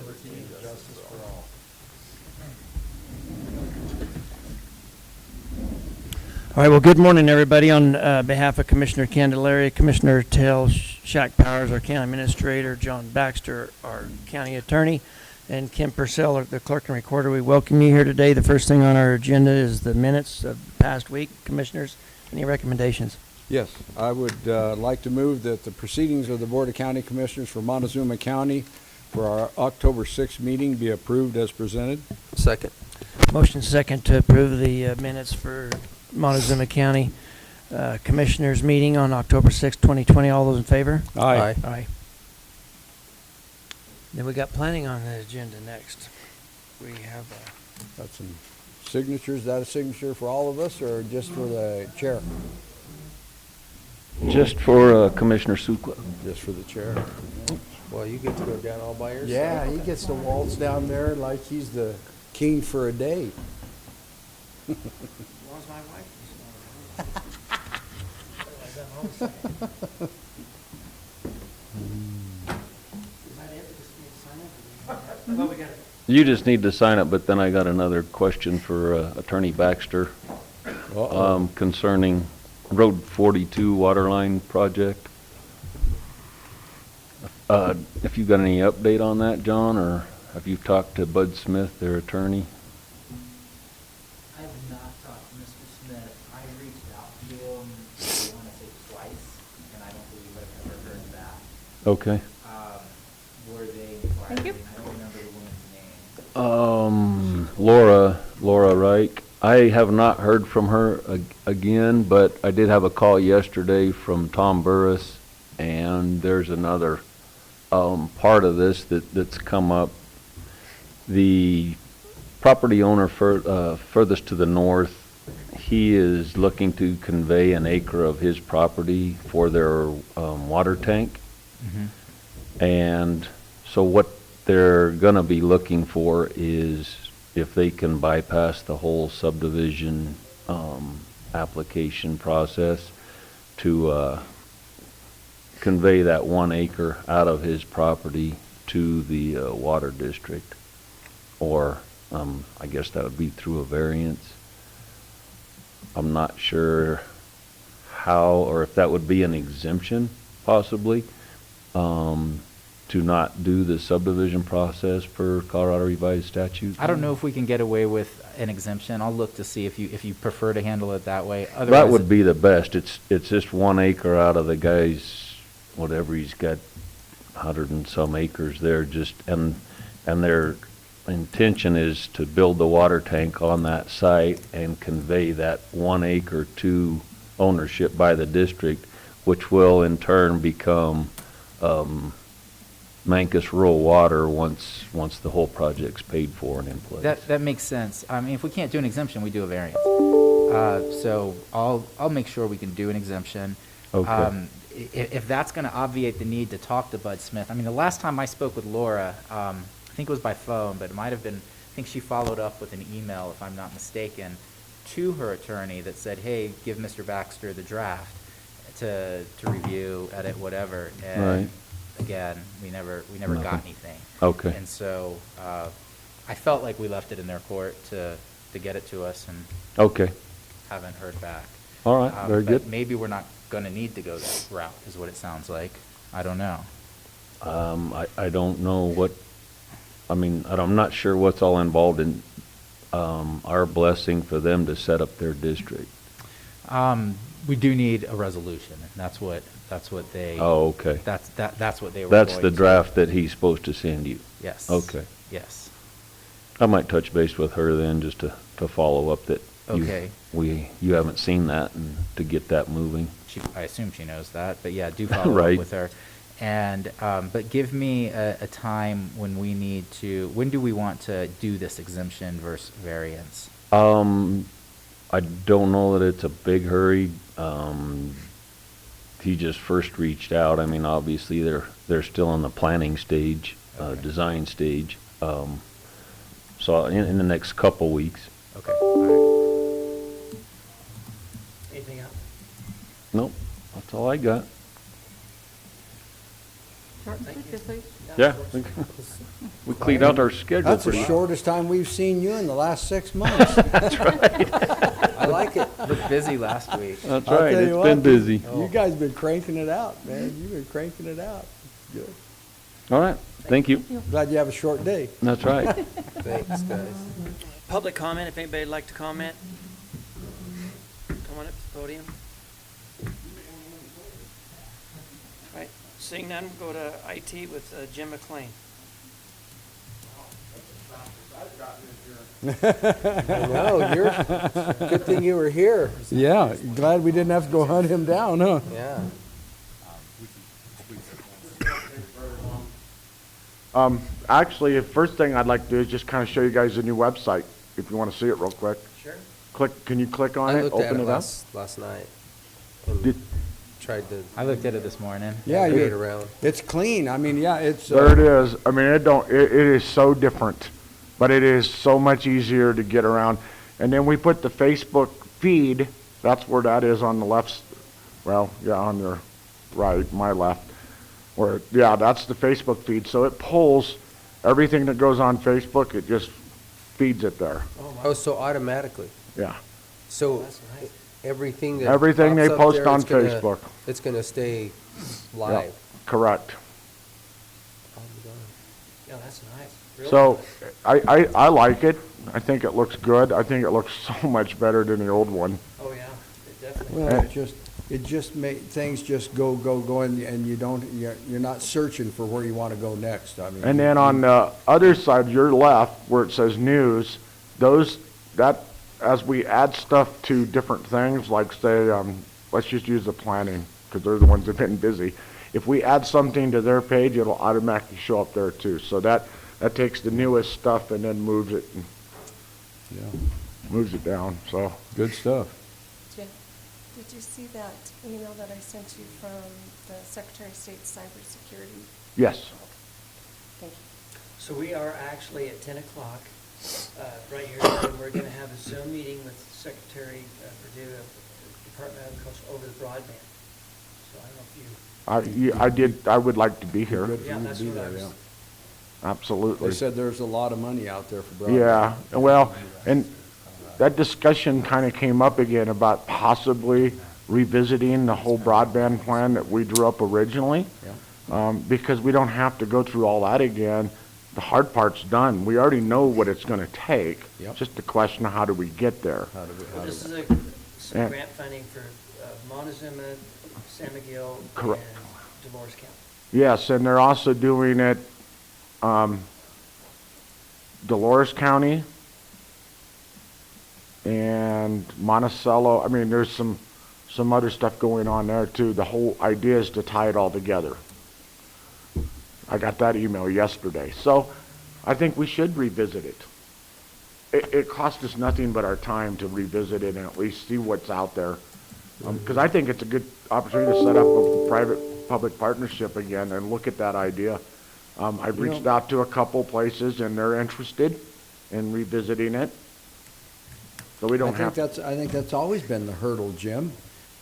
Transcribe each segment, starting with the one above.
liberty, and justice for all. All right, well, good morning, everybody. On behalf of Commissioner Candelaria, Commissioner Tail, Shack Powers, our county administrator, John Baxter, our county attorney, and Kim Purcell, the clerk and recorder, we welcome you here today. The first thing on our agenda is the minutes of the past week. Commissioners, any recommendations? Yes, I would like to move that the proceedings of the Board of County Commissioners for Montezuma County for our October 6th meeting be approved as presented. Second. Motion second to approve the minutes for Montezuma County Commissioners meeting on October 6, 2020. All those in favor? Aye. Aye. Then we got planning on the agenda next. We have Got some signatures. Is that a signature for all of us or just for the chair? Just for Commissioner Sukla. Just for the chair. Well, you get to go down all by yourself. Yeah, he gets to waltz down there like he's the king for a day. as long as my wife You just need to sign it, but then I got another question for Attorney Baxter concerning Road 42 waterline project. If you got any update on that, John, or have you talked to Bud Smith, their attorney? I have not talked to Mr. Smith. I reached out to him, I want to say twice, and I don't believe I've ever heard back. Okay. Were they inquiring? I don't remember the woman's name. Laura Reich. I have not heard from her again, but I did have a call yesterday from Tom Burris, and there's another part of this that's come up. The property owner furthest to the north, he is looking to convey an acre of his property for their water tank. Mm-hmm. And so what they're going to be looking for is if they can bypass the whole subdivision application process to convey that 1 acre out of his property to the water district. Or I guess that would be through a variance. I'm not sure how, or if that would be an exemption possibly, to not do the subdivision process per Colorado Revised Statute. I don't know if we can get away with an exemption. I'll look to see if you prefer to handle it that way. That Otherwise, would be the best. It's just 1 acre out of the guy's, whatever he's got, 100 and some acres there, and their intention is to build the water tank on that site and convey that 1 acre to ownership by the district, which will in turn become Mancus Rural Water once the whole project's paid for and in place. that makes sense. I mean, if we can't do an exemption, we do a variance. So I'll make sure we can do an exemption. Okay. If that's going to obviate the need to talk to Bud Smith, I mean, the last time I spoke with Laura, I think it was by phone, but it might have been, I think she followed up with an email, if I'm not mistaken, to her attorney that said, hey, give Mr. Baxter the draft to review, edit, whatever. And Right. again, we never Nothing. got anything. Okay. And so I felt like we left it in their court to get it to us and Okay. haven't heard back. All right. Very But good. maybe we're not going to need to go that route, is what it sounds like. I don't know. I don't know what, I mean, I'm not sure what's all involved in our blessing for them to set up their district. We do need a resolution, and that's what they. Oh, okay. That's what they were. That's going the to- draft that he's supposed to send you. Yes. Okay. Yes. I might touch base with her then just to follow up that Okay. you haven't seen that and to get that moving. I assume she knows that, but yeah, do follow Right. up with her. And but give me a time when we need to. When do we want to do this exemption versus variance? I don't know that it's a big hurry. He just first reached out. I mean, obviously they're still in the planning stage, Okay. design stage. So in the next couple weeks. Okay. All right. Anything else? Nope, that's all I got. Yeah. We cleaned out our schedule That's the pretty. shortest time we've seen you in the last 6 months. I like it. Looked busy last week. That's I'll right, tell it's you been what, busy. You guys been cranking it out, man. You've been cranking it out. Good. All right, thank you. Glad you have a short day. That's right. Thanks, guys. Public comment, if anybody'd like to comment. Come on up to the podium. All right, seeing none, go to IT with Jim McLean. No, good thing you were here. Yeah, glad we didn't have to go hunt him down, huh? Yeah. Actually, the first thing I'd like to do is just kind of show you guys the new website, if you want to see it real quick. Sure. Can you click on I it, looked at open it it up? last night. And Did- tried to I looked at it this morning. Yeah, navigate you, around. it's clean. I mean, yeah, it's. There it is. I mean, it is so different, but it is so much easier to get around. And then we put the Facebook feed, that's where that is on the left, well, yeah, on your right, my left. Yeah, that's the Facebook feed. So it pulls everything that goes on Facebook, it just feeds it there. Oh, so automatically. Yeah. So everything that Everything they pops up post there, on it's gonna- Facebook. It's gonna stay Yeah, live. correct. Yeah, that's nice. So I like it. I think it looks good. I think it looks so much better than the old one. Oh, yeah, it definitely. Well, it just things just go, and you don't, you're not searching for where you want to go next. I mean. And then on the other side, your left, where it says news, as we add stuff to different things, like say, let's just use the planning, because they're the ones that have been busy. If we add something to their page, it'll automatically show up there too. So that takes the newest stuff and then moves it down, so. Good stuff. Jim, did you see that email that I sent you from the Secretary of State's cybersecurity? Yes. Thank you. So we are actually at 10 o'clock, right here, and we're going to have a Zoom meeting with Secretary Purdue of the Department of Agriculture over the broadband. So I don't know if you, I would like to be here, Good for yeah, you to that's be what I there, was, yeah. absolutely. They said there's a lot of money out there for broadband. Yeah, well, and that discussion kind of came up again about possibly revisiting the whole broadband plan that we drew up originally. Because we don't have to go through all that again. The hard part's done. We already know what it's gonna take. Yep. Just a question of how do we get there? well, this is some Yeah. grant funding for Montezuma, San Miguel, and Correct. Dolores County. Yes, and they're also doing it, Dolores County and Monticello. I mean, there's some other stuff going on there too. The whole idea is to tie it all together. I got that email yesterday. So I think we should revisit it. It costs us nothing but our time to revisit it and at least see what's out there. Because I think it's a good opportunity to set up a private-public partnership again and look at that idea. I've reached out to a couple places and they're interested in revisiting it. So we don't have. I think that's always been the hurdle, Jim,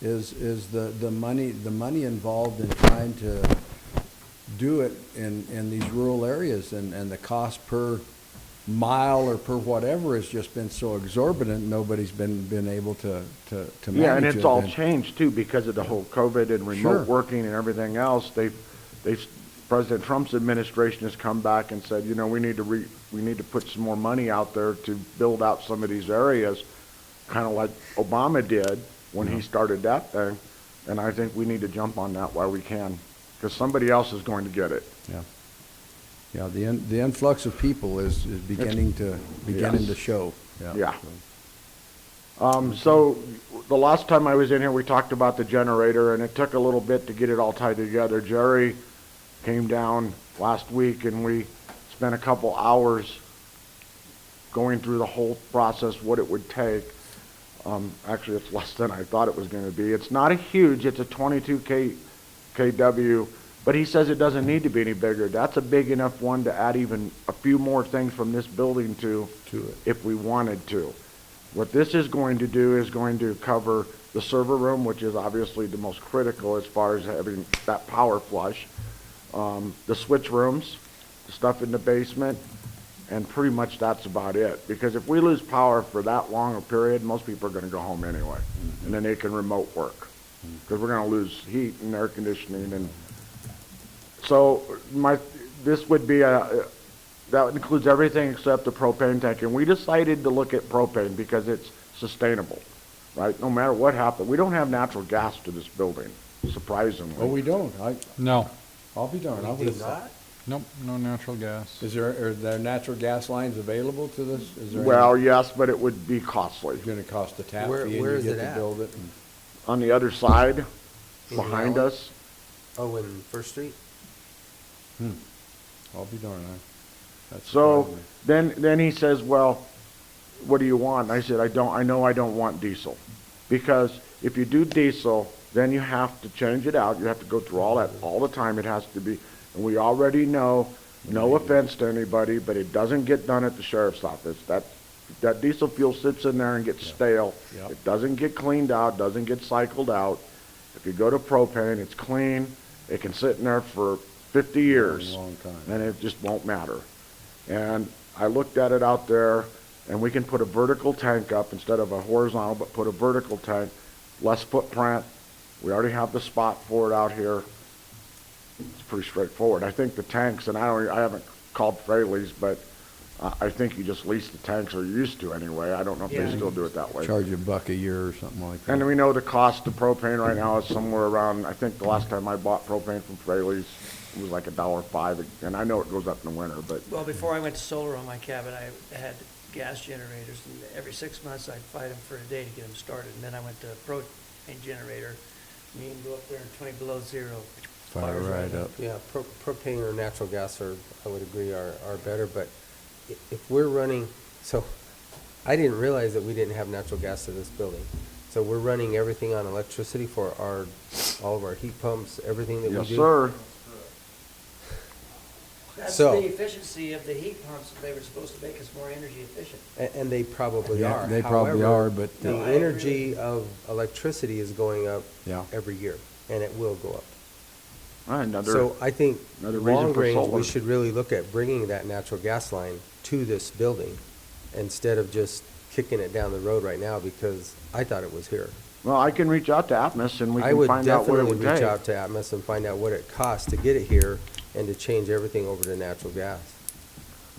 is the money involved in trying to do it in these rural areas, and the cost per mile or per whatever has just been so exorbitant, nobody's been able to manage it. Yeah, and it's all changed too because of the whole COVID and Sure. remote working and everything else. President Trump's administration has come back and said, we need to put some more money out there to build out some of these areas, kind of like Obama did when he started that thing. And I think we need to jump on that while we can, because somebody else is going to get it. Yeah, the influx of people is beginning to Yes. show. Yeah. So the last time I was in here, we talked about the generator, and it took a little bit to get it all tied together. Jerry came down last week, and we spent a couple hours going through the whole process, what it would take. Actually, it's less than I thought it was going to be. It's not a huge, it's a 22 kW, but he says it doesn't need to be any bigger. That's a big enough one to add even a few more things from this building to it. if we wanted to. What this is going to do is going to cover the server room, which is obviously the most critical as far as having that power flush. the switch rooms, the stuff in the basement, and pretty much that's about it. Because if we lose power for that long a period, most people are gonna go home anyway. And then they can remote work. Because we're gonna lose heat and air conditioning and, so this would be that includes everything except the propane tank. And we decided to look at propane because it's sustainable, right? No matter what happened. We don't have natural gas to this building, surprisingly. Oh, we don't. No, I'll be darned. I We do would've not? thought. nope, no natural gas. Are there natural gas lines available to this? Is there Well, any, yes, but it would be costly. gonna cost a tap Where- fee and where you is get it to at? build it? and- On the other side, In behind Raleigh? us, Oh, in First Street? I'll be darned. That's so surprising. then he says, well, what do you want? And I said, I know I don't want diesel. Because if you do diesel, then you have to change it out. You have to go through all that all the time. It has to be, and we already know, no offense to anybody, but it doesn't get done at the sheriff's office. That diesel fuel sits in there and gets stale. Yep. It doesn't get cleaned out, doesn't get cycled out. If you go to propane, it's clean. It can sit in there for 50 years. Long time. And it just won't matter. And I looked at it out there, and we can put a vertical tank up instead of a horizontal, but put a vertical tank, less footprint. We already have the spot for it out here. It's pretty straightforward. I think the tanks, and I haven't called Fraley's, but I think you just lease the tanks, or you used to anyway. I don't know if they Yeah. still do it that way. Charge $1 a year or something like that. And we know the cost of propane right now is somewhere around, I think the last time I bought propane from Fraley's, it was like $1.05, and I know it goes up in the winter, but Well, before I went to solar on my cabin, I had gas generators, and every 6 months I'd fight them for a day to get them started, and then I went to a propane generator, and you can go up there and 20 below zero. Fire fires right up. Yeah, propane or natural gas are, I would agree, are better, but if we're running, so I didn't realize that we didn't have natural gas to this building. So we're running everything on electricity for all of our heat pumps, everything that we do? yes, sir. That's So- the efficiency of the heat pumps, they were supposed to make us more energy efficient. And they probably Yeah, are. they probably However, are, but, the No, I agree. energy of electricity is going up Yeah. every year, and it will go up. Another, So I think another reason long for range, solar. we should really look at bringing that natural gas line to this building instead of just kicking it down the road right now, because I thought it was here. well, I can reach out to Atmos and we I can would find out what it definitely would reach take. out to Atmos and find out what it costs to get it here and to change everything over to natural gas.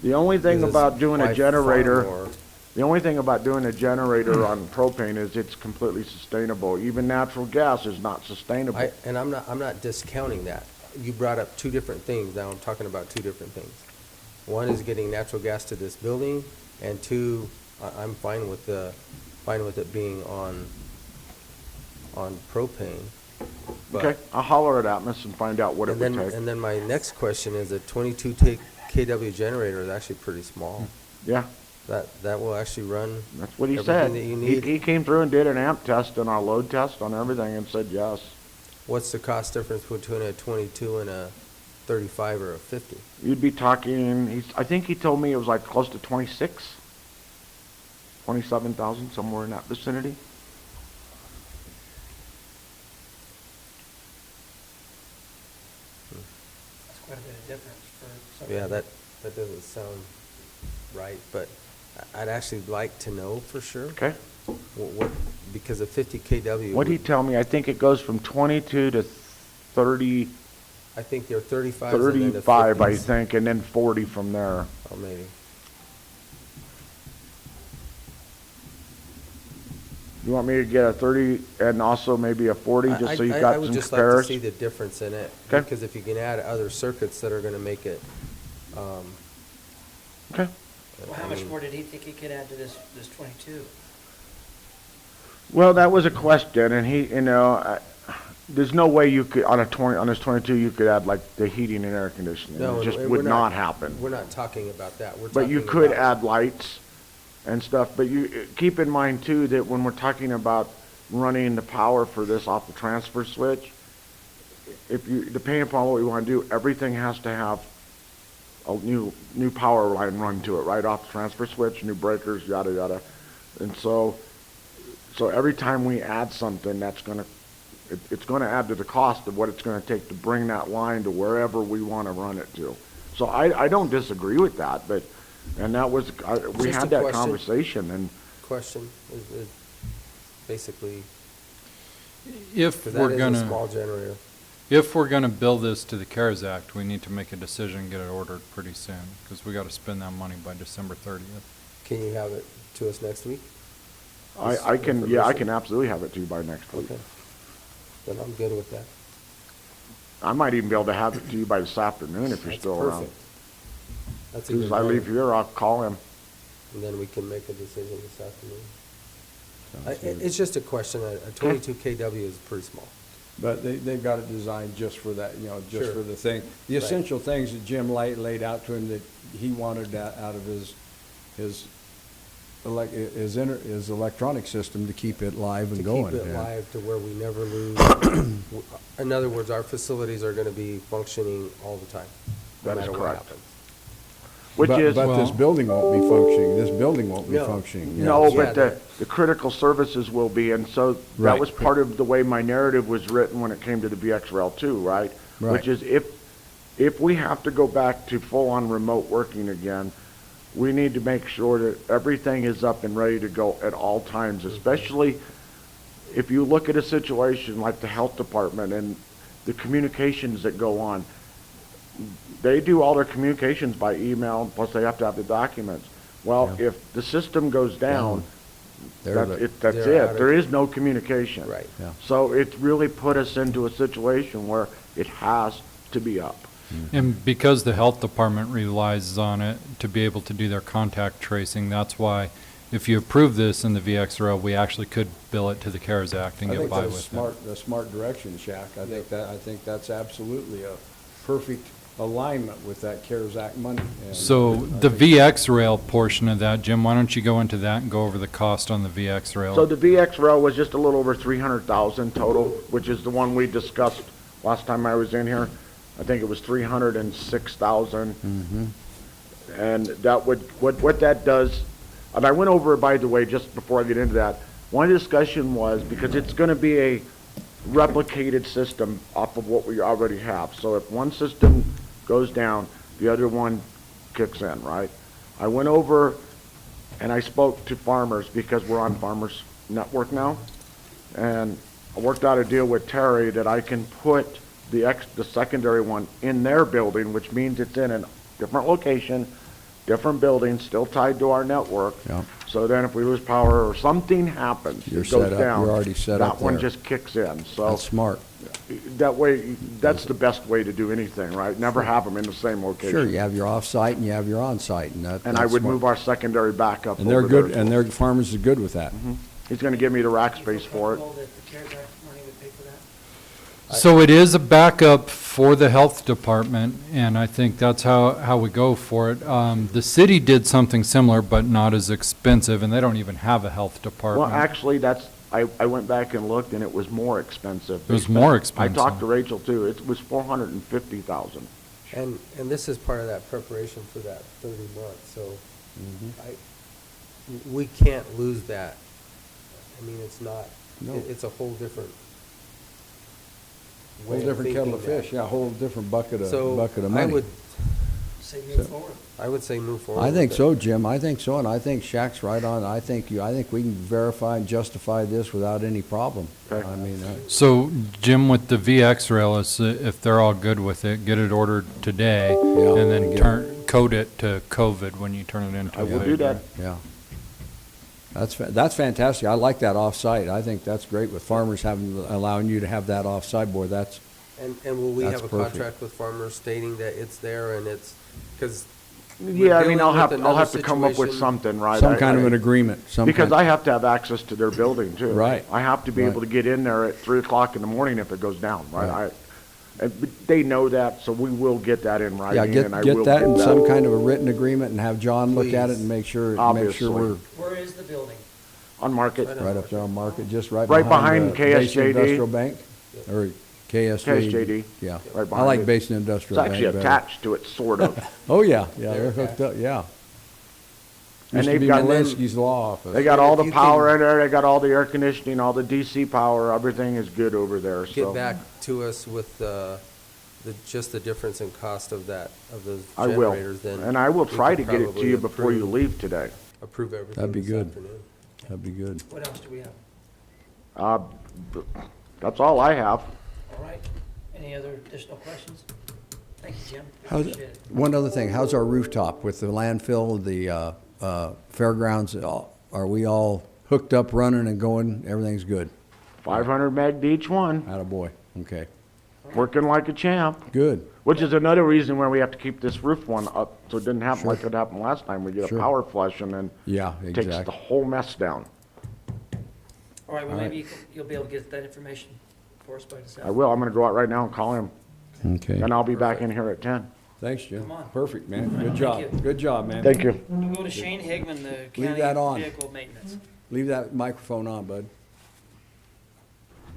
The only thing Because about it's doing by a far generator, more- the only thing about doing a generator on propane is it's completely sustainable. Even natural gas is not sustainable. And I'm not discounting that. You brought up two different things. Now I'm talking about two different things. One is getting natural gas to this building, and two, I'm fine with it being on propane. But- Okay, I'll holler at Atmos and find out what it would take. And then my next question is a 22 kW generator is actually pretty small. Yeah, That will actually run that's what he everything said. that you He need. came through and did an amp test and our load test on everything and said yes. What's the cost difference between a 22 and a 35 or a 50? You'd be talking, I think he told me it was like close to 27,000, somewhere in that vicinity. That's quite a bit of difference for something. Yeah, that doesn't sound right, but I'd actually like to know for sure. Okay. What, because a 50 kW. What'd he tell me? I think it goes from 22 to 30, I think they're 35s and then the 35, I 50s. think, and then 40 from there. Oh, maybe. You want me to get a 30 and also maybe a 40, just so you've I got would some just like to see comparison? the difference in it. Okay. Because if you can add other circuits that are gonna make it, Okay. Well, how much more did he think he could add to this 22? Well, that was a question, and he, there's no way you could, on this 22, you could add like the heating and air conditioning. No, It just and would we're not happen. We're not talking about that. We're But you talking could about- add lights and stuff, but you, keep in mind too, that when we're talking about running the power for this off the transfer switch, if you, depending upon what we want to do, everything has to have a new power line run to it, right off the transfer switch, new breakers, yada, yada. And so every time we add something, that's gonna It's gonna add to the cost of what it's gonna take to bring that line to wherever we wanna run it to. So I don't disagree with that, but, and that was, we Just a had that question. conversation, and Question is basically, If because we're that is a gonna, small generator. if we're gonna bill this to the CARES Act, we need to make a decision and get it ordered pretty soon, because we gotta spend that money by December 30th. Can you have it to us next week? I can, yeah, I can absolutely have it to you by next week. Okay. Then I'm good with that. I might even be able to have it to you by this afternoon if you're That's still around. perfect. That's As soon even as I leave better. here, I'll call him. And then we can make a decision this afternoon. Sounds good. It's just a question, a 22 KW is pretty small. But they've got it designed just for that, just Sure. for the thing. The Right. essential things that Jim laid out to him that he wanted out of his electronic system to keep it live and going. To keep it yeah. live to where we never lose. In other words, our facilities are gonna be functioning all the time, no That is matter what correct. happens. Which But is, this Well- building won't be functioning, this building won't be No. functioning. yeah. no, Yeah, but the that- critical services will be, and so that Right. was part of the way my narrative was written when it came to the VXRL too, right? Right. Which is if we have to go back to full-on remote working again, we need to make sure that everything is up and ready to go at all times, especially if you look at a situation like the health department and the communications that go on. They do all their communications by email, plus they have to have the documents. Well, Yeah. if the system goes down, They're that's They're out it. of- There is no communication. Right. Yeah. So it's really put us into a situation where it has to be up. And because the health department relies on it to be able to do their contact tracing, that's why if you approve this in the VXRO, we actually could bill it to the CARES Act and I get think by that's with it. a smart direction, Shaq. I think that's absolutely a perfect alignment with that CARES Act money. And So I the think- VX rail portion of that, Jim, why don't you go into that and go over the cost on the VX rail? So the VXRL was just a little over 300,000 total, which is the one we discussed last time I was in here. I think it was 306,000. And that would, what that does, and I went over it, by the way, just before I get into that. One discussion was, because it's gonna be a replicated system off of what we already have. So if one system goes down, the other one kicks in, right? I went over and I spoke to farmers because we're on Farmers Network now. And I worked out a deal with Terry that I can put the secondary one in their building, which means it's in a different location, different building, still tied to our network. Yeah. So then if we lose power or something happens, You're it goes set up- down. you're already set up That one there. just kicks in, so That's smart. that way, that's the best way to do anything, right? Never have them in the same location. Sure, you have your off-site and you have your on-site, and that. And I that's would smart. move our secondary back up And they're over there, good, too. and their farmers are good with that. He's gonna give me the rack space for it. So it is a backup for the health department, and I think that's how we go for it. The city did something similar, but not as expensive, and they don't even have a health Well, department. actually, I went back and looked, and it was more expensive. It was more I expensive. talked to Rachel, too. It was 450,000. And this is part of that preparation for that 30 months, so we can't lose that. I mean, it's not, No. it's a whole different Whole way of different kettle of thinking that. fish, yeah, a whole different bucket of So money. I would So- say move forward. I think with so, it. Jim, I think so, and I think Shaq's right on. I think we can verify and justify this without any problem. Okay. I mean, So, Jim, with the VX rail, if they're all good with it, get it ordered today, Yeah, and then get code it to COVID when you turn it into. I will do that. yeah. That's fantastic. I like that off-site. I think that's great with farmers allowing you to have that off-site board. That's, And will we That's have a perfect. contract with farmers stating that it's there and it's, because Yeah, I mean, I'll have another to come up with situation. something, right? some kind of an agreement, Because I have to have access to their building, too. Right. I have to be able to Right. get in there at 3 o'clock in the morning if it goes down, right? Right. But they know that, so we will get that in Yeah, writing, and I get will that get in that. some kind of a written agreement and have John look at it Please. and make sure Obviously. we're Where is the building? On Market. right up there on Market, just right Right behind behind the Basin KSJD. Industrial Bank, or KSJD. KSJD. Yeah, Right I behind like it. Basin It's Industrial Bank actually better. attached to it, sort of. Oh, yeah, They're they're hooked up, yeah. And Used to they've be got Malinsky's law office. They got all the If you power can- in there, they got all the air conditioning, all the DC power, everything is good over there, Get so. back to us with just the difference in cost of those I will, generators, then. and I will we try could to get it to probably you before you leave today. Approve everything That'd be this good. afternoon. That'd be good. What else do we have? That's all I have. All right. Any other additional questions? Thank you, Jim. How's, Appreciate it. one other thing, how's our rooftop with the landfill, the fairgrounds? Are we all hooked up, running and going? Everything's good? 500 meg to each one, Attaboy. Okay, working like a champ, good. which is another reason why we have to keep this roof one up, so it didn't happen like it happened last time. We get a Sure. power flush and then Yeah, takes the exactly. whole mess down. All right, well, All right. maybe you'll be able to get that information for us by this I afternoon. will, I'm gonna go out right now and call him, Okay. and I'll be back in here at 10. Thanks, Jim. Come on. Perfect, man. Good Thank job. you. Good job, man. Thank you. We'll go to Shane Higman, the Leave that on. county vehicle maintenance. Leave that microphone on, bud.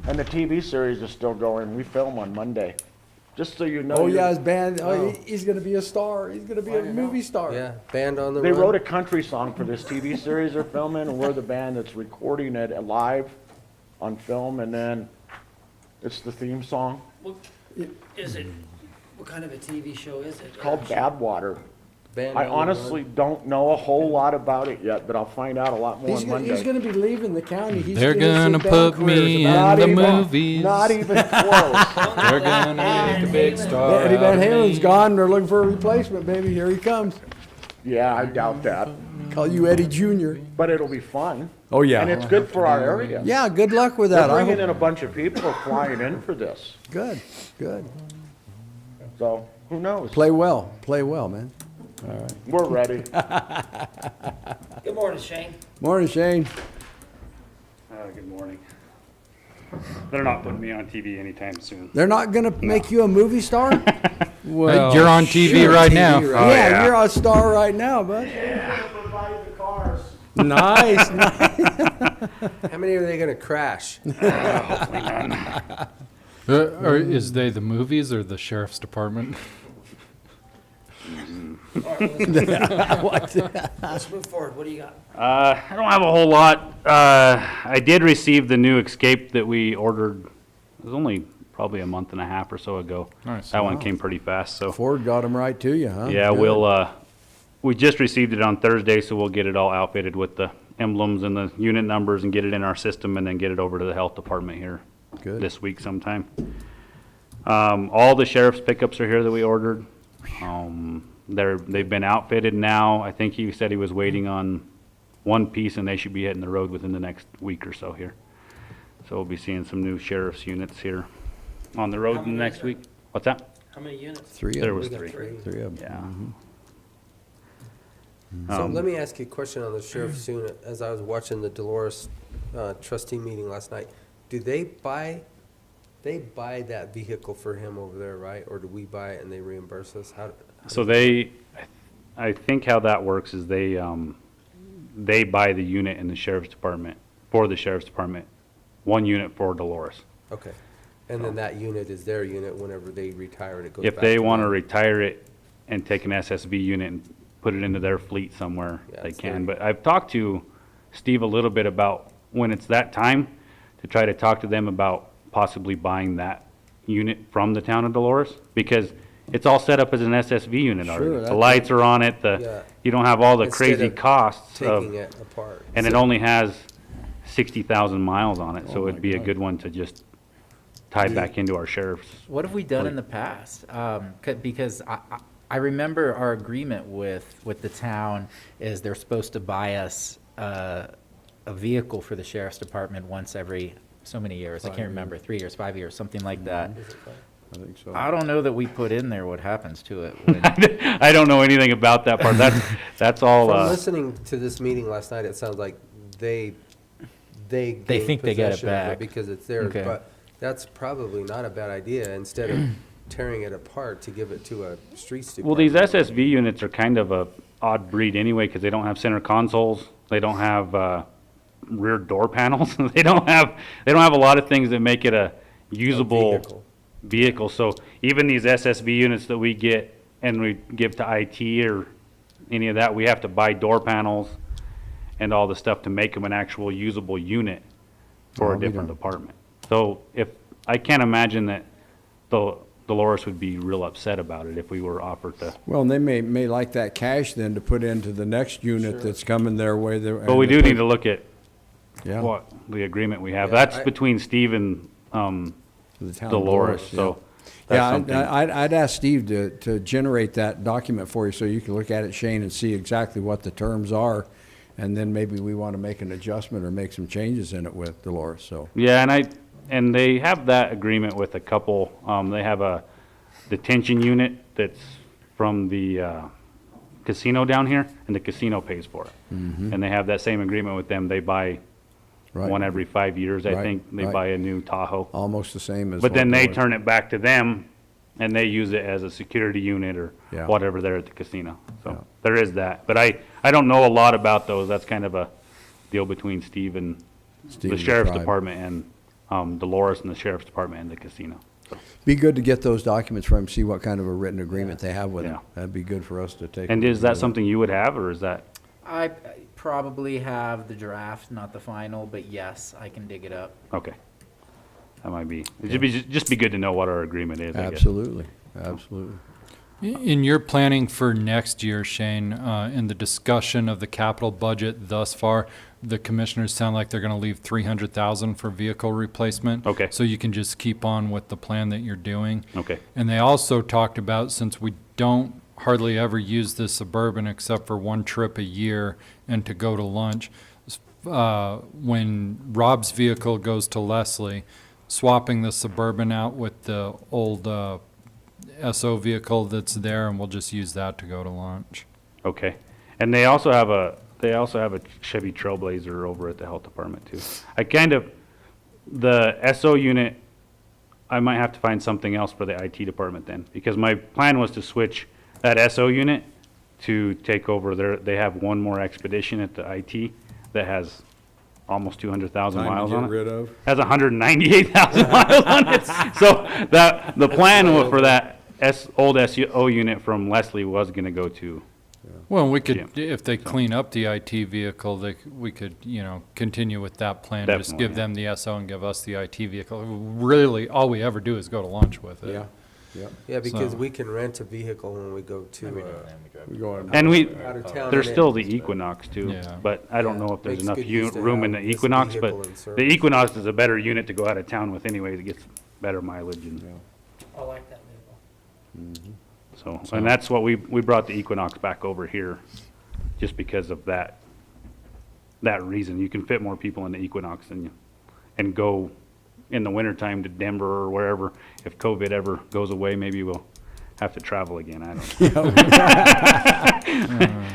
And the TV series is still going, we film on Monday, just so you know. Oh, you're- yeah, his band, he's gonna be a star. He's gonna be a movie star. Yeah, band on the They run. wrote a country song for this TV series they're filming, and we're the band that's recording it live on film, and then it's the theme song. What is it, what kind of a TV show is it? It's called Bad Water. Band I on the run. honestly don't know a whole lot about it yet, but I'll find out a lot more He's on gonna, Monday. be leaving the county. He's They're gonna gonna sit down put careers me about in the it. movies. Not even close. They're gonna make a big star Eddie Van out of Halen's me. gone. They're looking for a replacement, baby. Here he comes. Yeah, I doubt that, Call you Eddie Jr. but it'll be fun. Oh, yeah. And it's good for our area. Yeah, good luck with They're that. I bringing hope- in a bunch of people flying in for this, Good, good. so who knows? Play well, man. We're ready. Good morning, Shane. Morning, Shane. Good morning. They're not putting me on TV anytime soon. They're not gonna make you a movie star? Well, you're on TV right now. Yeah, you're a star right now, bud. Provide the cars. Nice, nice. How many are they gonna crash? Or is they the movies or the sheriff's department? Let's move forward. What do you got? I don't have a whole lot. I did receive the new Escape that we ordered. It was only probably a month and a half or so ago. Nice. That one came pretty fast, so. Ford got them right to you, huh? Yeah, Good. we just received it on Thursday, so we'll get it all outfitted with the emblems and the unit numbers and get it in our system and then get it over to the health department here Good. this week sometime. All the sheriff's pickups are here that we ordered. They've been outfitted now. I think he said he was waiting on one piece and they should be hitting the road within the next week or so here. So we'll be seeing some new sheriff's units here on the road How in the many next is week. What's that? How many units? Three of There them. was got three. Three of them. Yeah. So let me ask you a question on the sheriff's unit. As I was watching the Dolores trustee meeting last night, do they buy that vehicle for him over there, right? Or do we buy it and they reimburse us? So I think how that works is they buy the unit in the sheriff's department, for the sheriff's department, one unit for Dolores. Okay. And then that unit is their unit whenever they retire it, it goes back If they to want to them. retire it and take an SSV unit and put it into their fleet somewhere, Yeah, they it's can. their- But I've talked to Steve a little bit about when it's that time, to try to talk to them about possibly buying that unit from the town of Dolores, because it's all set up as an SSV unit Sure, already. The that- lights are on it, Yeah. you don't have all the Instead crazy of costs of, Taking it apart. and it only has 60,000 miles on it, so Oh my it'd be a God. good one to just tie back into our sheriff's. What have we done in the past? Because I remember our agreement with the town is they're supposed to buy us a vehicle for the sheriff's department once every so many years. I can't remember, 3 years, 5 years, something like that. I think so. I don't know that we put in there what happens to it. when- I don't know anything about that part. That's all. From listening to this meeting last night, it sounds like they gain think they get it possession of back. because it's theirs, Okay. but that's probably not a bad idea, instead of tearing it apart to give it to a streets Well, department. these SSV units are kind of a odd breed anyway, because they don't have center consoles. They don't have rear door panels. They don't have a lot of things that make it a usable vehicle. So even these SSV units that we get and we give to IT or any of that, we have to buy door panels. and all the stuff to make them an actual usable unit for I'll a be different darned. department. So I can't imagine that Dolores would be real upset about it if we were offered to. Well, and they may like that cash then to put into the next unit that's coming their way. But we do need to look at Yeah, what the agreement we have. Yeah, That's I- between Steve and the town of Dolores, yeah. so that's Yeah, something. I'd ask Steve to generate that document for you so you can look at it, Shane, and see exactly what the terms are. And then maybe we want to make an adjustment or make some changes in it with Dolores, so. Yeah, and they have that agreement with a couple, they have a detention unit that's from the casino down here, and the casino pays for it. And they have that same agreement with them. They buy Right. one every 5 years, I Right, think. They right. buy a new Tahoe. Almost the same as. But then what they Dolores- turn it back to them, and they use it as a security unit or Yeah. whatever there at the casino. Yeah. So there is that. But I don't know a lot about those. That's kind of a deal between Steve and Steve the and sheriff's tribe. department and Dolores and the sheriff's department and the casino. So, Be good to get those documents from him, see what kind of a written agreement they have with him. Yeah. That'd be good for us to take. and a is look that at. something you would have, or is that? I probably have the draft, not the final, but yes, I can dig it up. Okay. That might be, just be good to know what our agreement is, I guess. Absolutely, absolutely. In your planning for next year, Shane, in the discussion of the capital budget thus far, the commissioners sound like they're gonna leave 300,000 for vehicle replacement. Okay. So you can just keep on with the plan that you're doing. Okay. And they also talked about, since we don't hardly ever use the Suburban except for one trip a year and to go to lunch, when Rob's vehicle goes to Leslie, swapping the Suburban out with the old SO vehicle that's there, and we'll just use that to go to lunch. Okay. And they also have a Chevy Trailblazer over at the health department too. The SO unit, I might have to find something else for the IT department then, because my plan was to switch that SO unit to take over they have one more expedition at the IT that has almost 200,000 Time to miles get on it. rid of. Has 198,000 miles on it. So the plan for that old SO unit from Leslie was gonna go to, Well, we Jim. could, if they clean up the IT vehicle, we could, continue with that plan. Just Definitely, give yeah. them the SO and give us the IT vehicle. Really, all we ever do is go to lunch with it. Yeah, yeah. Yeah, because So- we can rent a vehicle when we go to, We go on. and out of town. there's and still in. the Equinox too, Yeah. but I don't Yeah, know if there's makes enough good use to room in have the this Equinox, vehicle but in service. the Equinox is a better unit to go out of town with anyways. It gets better mileage and I like that vehicle. so, and that's what we brought the Equinox back over here just because of that reason. You can fit more people in the Equinox and go in the wintertime to Denver or wherever. If COVID ever goes away, maybe we'll have to travel again. I don't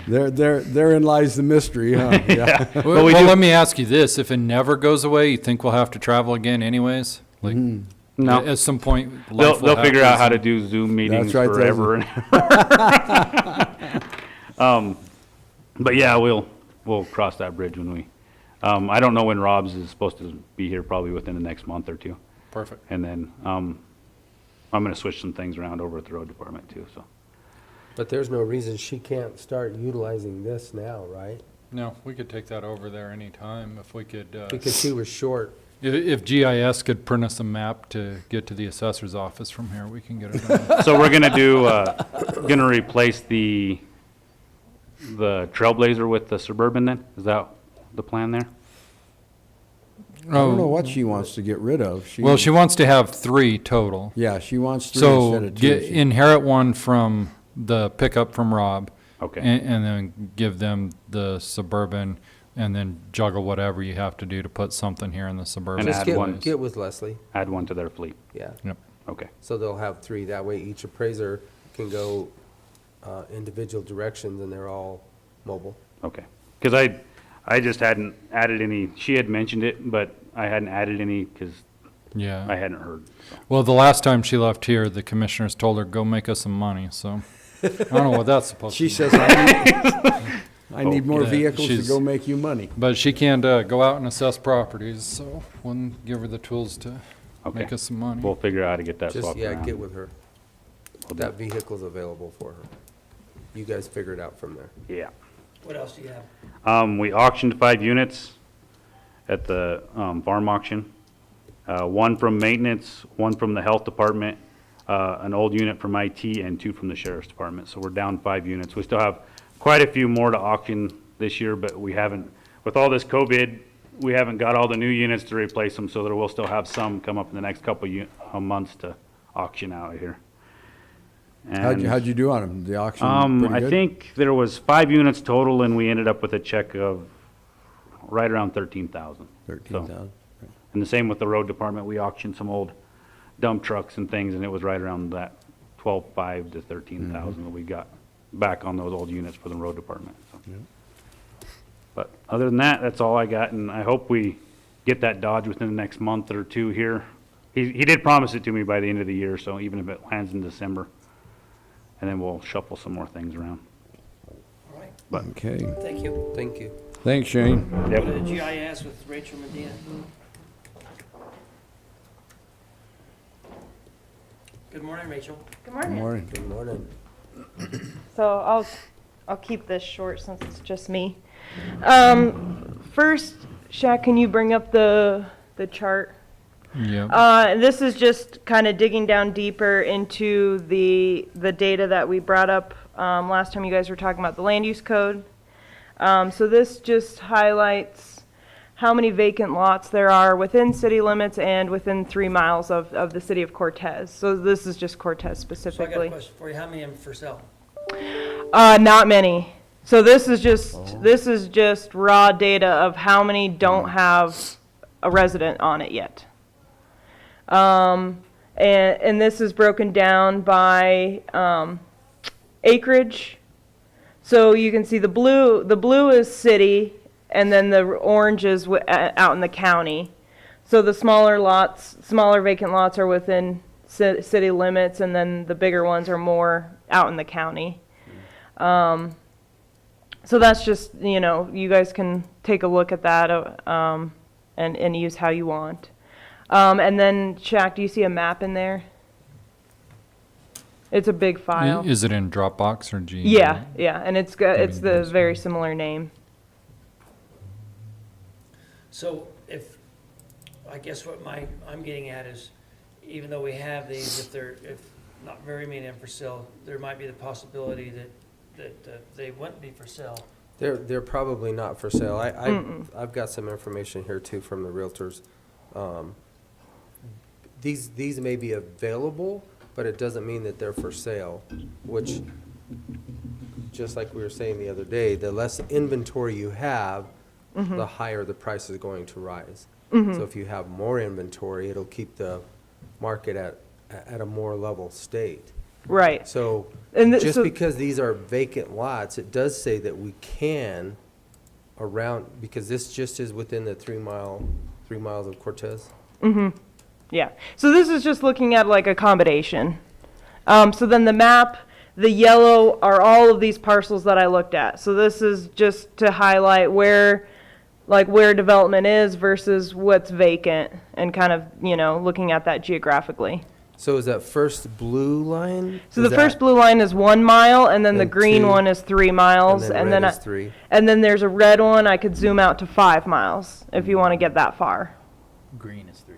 know. Therein lies the mystery, huh? Yeah. Well, we do- let me ask you this. If it never goes away, you think we'll have to travel again anyways? Like, No. at some point, They'll life will figure out how to happen. do Zoom meetings right, forever and but yeah, we'll cross that bridge when we, I don't know when Rob's is supposed to be here, probably within the next month or two. Perfect. And then, I'm gonna switch some things around over at the road department too, so. But there's no reason she can't start utilizing this now, right? No, we could take that over there anytime if we could, Because she was short. if GIS could print us a map to get to the assessor's office from here, we can get it done. So we're gonna gonna replace the Trailblazer with the Suburban then? Is that the plan there? I don't know what she wants to get rid of. Well, she wants to have 3 total. Yeah, she wants 3 So instead of 2. She- inherit one from the pickup from Rob. Okay. And then give them the Suburban, and then juggle whatever you have to do to put something here in the Suburban. And Just add one. get with Leslie, Add one to their fleet. yeah. Yep. Okay. So they'll have 3. That way each appraiser can go individual directions and they're all mobile. Okay, because I just hadn't added any, she had mentioned it, but I hadn't added any because I Yeah. hadn't heard. Well, the last time she left here, the commissioners told her, go make us some money, so. I don't know what that's supposed to She mean. says, I need more Yeah, vehicles to she's- go make you money. But she can't go out and assess properties, so we'll give her the tools to Okay. make us some money. We'll figure out how to get that Just, swapped yeah, around. get with her. That vehicle's available for her. You guys figure it out from there. Yeah, What else do you have? We auctioned 5 units at the farm auction. 1 from maintenance, 1 from the health department, an old unit from IT, and 2 from the sheriff's department. So we're down 5 units. We still have quite a few more to auction this year, but we haven't, with all this COVID, we haven't got all the new units to replace them, so there will still have some come up in the next couple months to auction out of here. How'd you do on them? The auction pretty I good? think there was 5 units total, and we ended up with a check of right around 13,000. 13,000. And the same with the road department. We auctioned some old dump trucks and things, and it was right around that 12,500 to 13,000 that we got back on those old units for the road department. So. But other than that, that's all I got, and I hope we get that Dodge within the next month or 2 here. He did promise it to me by the end of the year, so even if it lands in December, and then we'll shuffle some more things around. All right, But Okay. thank you. Thank you. Thanks, Shane. Go to GIS with Rachel Medina. Good morning, Rachel. Good Good morning. morning. Good morning. So I'll keep this short since it's just me. First, Shaq, can you bring up the chart? Yeah. This is just kind of digging down deeper into the data that we brought up last time you guys were talking about the land use code. So this just highlights how many vacant lots there are within city limits and within 3 miles of the city of Cortez. So this is just Cortez So I got a specifically. question for you. How many of them for sale? Not many. So this is just raw data of how many don't have a resident on it yet. And this is broken down by acreage. So you can see the blue is city, and then the orange is out in the county. So the smaller vacant lots are within city limits, and then the bigger ones are more out in the county. So that's just, you guys can take a look at that and use how you want. And then, Shaq, do you see a map in there? It's a big file. Is it in Dropbox or G? Yeah, and it's the that's very fine. similar name. So I guess what I'm getting at is, even though we have these, if not very many of them for sale, there might be the possibility that they wouldn't be for sale. They're probably not for sale. I've got some information here too from the realtors. These may be available, but it doesn't mean that they're for sale, which, just like we were saying the other day, the less inventory you have, the higher the price is going to rise. So if you have more inventory, it'll keep the market at a more level state. Right. So And just because these are vacant lots, it does say that we can because this just is within the 3 miles of Cortez. Yeah. So this is just looking at like accommodation. So then the map, the yellow are all of these parcels that I looked at. So this is just to highlight where development is versus what's vacant, and kind of, looking at that geographically. So is that first blue line? So the first blue line is 1 mile, and then the And green 2, one is 3 miles, and then red is 3. and then there's a red one. I could zoom out to 5 miles if you want to get that far. Green is 3.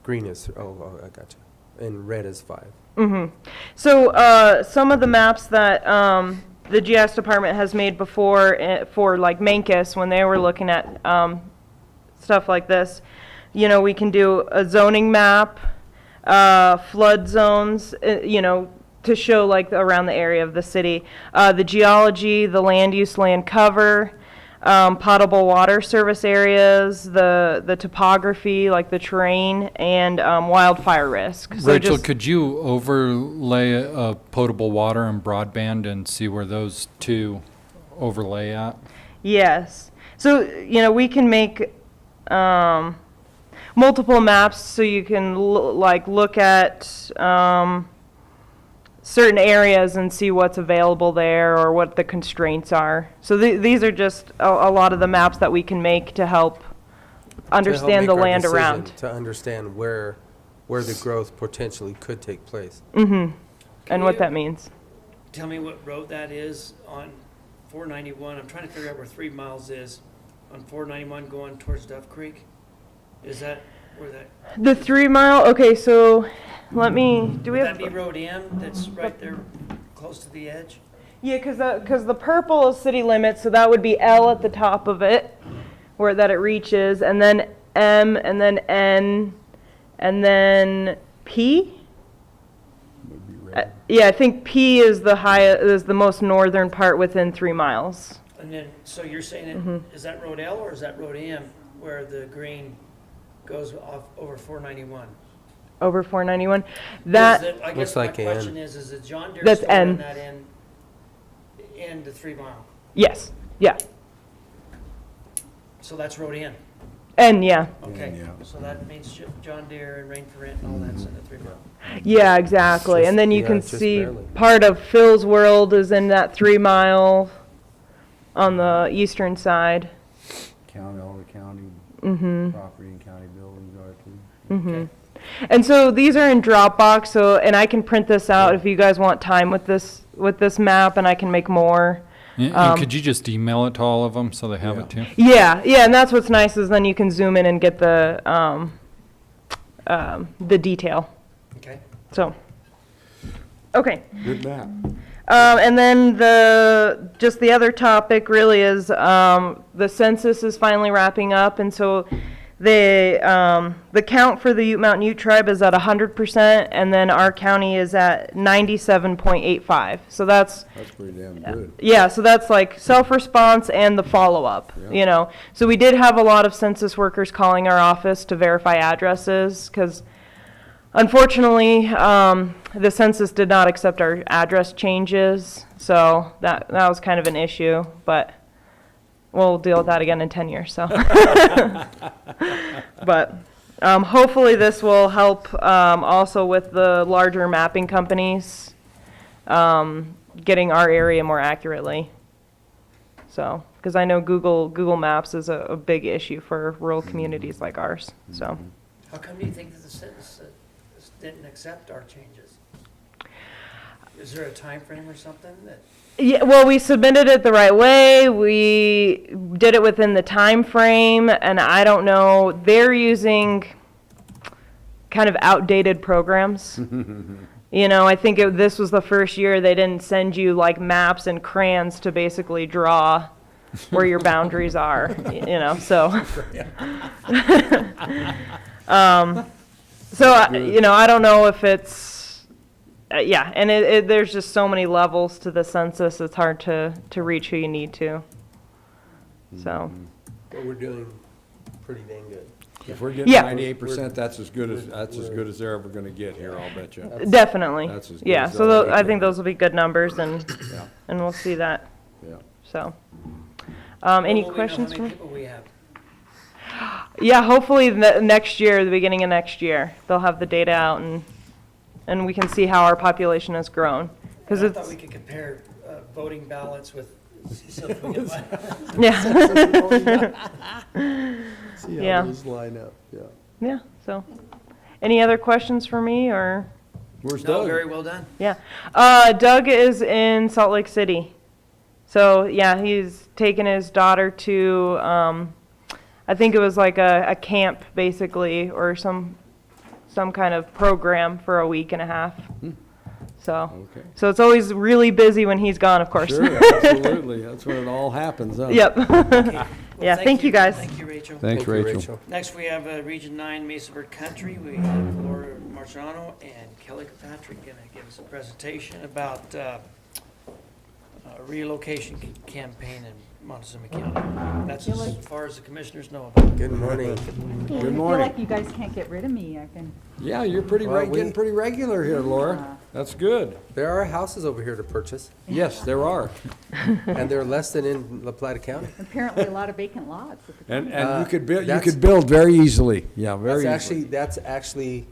Green is, I got you. And red is 5. So some of the maps that the GIS department has made before for like Mancus, when they were looking at stuff like this, we can do a zoning map, flood zones, to show like around the area of the city, the geology, the land use, land cover, potable water service areas, the topography, like the terrain, and wildfire risk. So Rachel, could you overlay potable water and broadband and see where those two overlay at? Yes. So, we can make multiple maps so you can look at certain areas and see what's available there or what the constraints are. So these are just a lot of the maps that we can make to help understand the land around. To understand where the growth potentially could take place. And what that means. Tell me what road that is 491, I'm trying to figure out where 3 miles is on 491 going towards Duff Creek. Is that where that, The 3 mile, okay, so let me, do we would have? that be Road M that's right there close to the edge? Yeah, because the purple is city limits, so that would be L at the top of it, where that it reaches, and then M, and then N, and then P? Would be Yeah, I think P is the most northern part within 3 miles. And then, so you're saying, is that Road L or is that Road M where the green goes off over 491? Over 491. Is That, it- I guess Looks my like N. question is it John Deere That's still in N. that in the 3 mile? yes, yeah, So that's Road N. N, yeah. Okay, yeah. so that means John Deere and Rain for Rent and all that's in the 3 mile. Yeah, exactly. Just- And then you yeah, can just see barely. part of Phil's World is in that 3 mile on the eastern side. County, all the county property and county buildings are too. Okay. And so these are in Dropbox, so, and I can print this out if you guys want time with this map, and I can make more. And could you just email it to all of them so they have it too? Yeah, and that's what's nice is then you can zoom in and get the detail. Okay. So, okay. Good map. And then the other topic really is, the census is finally wrapping up, and so the count for the Ute Mountain Ute tribe is at 100%, and then our county is at 97.85. So that's, That's pretty damn good. yeah, so that's like self-response and the follow-up, Yeah. So we did have a lot of census workers calling our office to verify addresses, because unfortunately, the census did not accept our address changes, so that was kind of an issue, but we'll deal with that again in 10 years, so. But hopefully this will help also with the larger mapping companies getting our area more accurately. So, because I know Google Maps is a big issue for rural communities like ours, so. How come do you think that the census didn't accept our changes? Is there a time frame or something that? Yeah, well, we submitted it the right way. We did it within the time frame, and I don't know, they're using kind of outdated programs. I think this was the first year they didn't send you like maps and crayons to basically draw where your boundaries are, so. I don't know if it's, and there's just so many levels to the census, it's hard to reach who you need to. So, But we're doing pretty dang good. If we're getting Yeah. 98%, that's as good as they're ever gonna get here, I'll bet you. definitely. That's as good Yeah, as so they'll I get. think those will be good numbers, and Yeah, we'll see that, yeah. so. When Any will we know questions how for many me? people we have? Yeah, hopefully next year, the beginning of next year, they'll have the data out, and we can see how our population has grown. Because I thought it's, we could compare voting ballots with, so if we get one. yeah. See Yeah. how those line up, yeah. Yeah, so, any other questions for me, or? Where's No, Doug? very well done. Yeah. Doug is in Salt Lake City. So, yeah, he's taken his daughter to, I think it was like a camp, basically, or some kind of program for a week and a half. So, Okay. so it's always really busy when he's gone, of course. Sure, absolutely, that's when it all happens, huh? Yep. Well, Yeah, thank you, guys. Thank you, Rachel. Thanks, Thank you, Rachel. Next, we have Region 9 Mesabird Country. We have Laura Marciano and Kelly Kirkpatrick going to give us a presentation about a relocation campaign in Montezuma County. That's as far as the commissioners know about it. Good morning. Good I feel morning. like you guys can't get rid of me. I've been, Yeah, you're pretty, Well, getting pretty regular here, Laura. That's good. There are houses over here to purchase, Yes, there are. and they're less than in La Plata County. apparently a lot of vacant lots. at the And time. you could build, you that's- could build very easily, yeah, very easily. That's actually,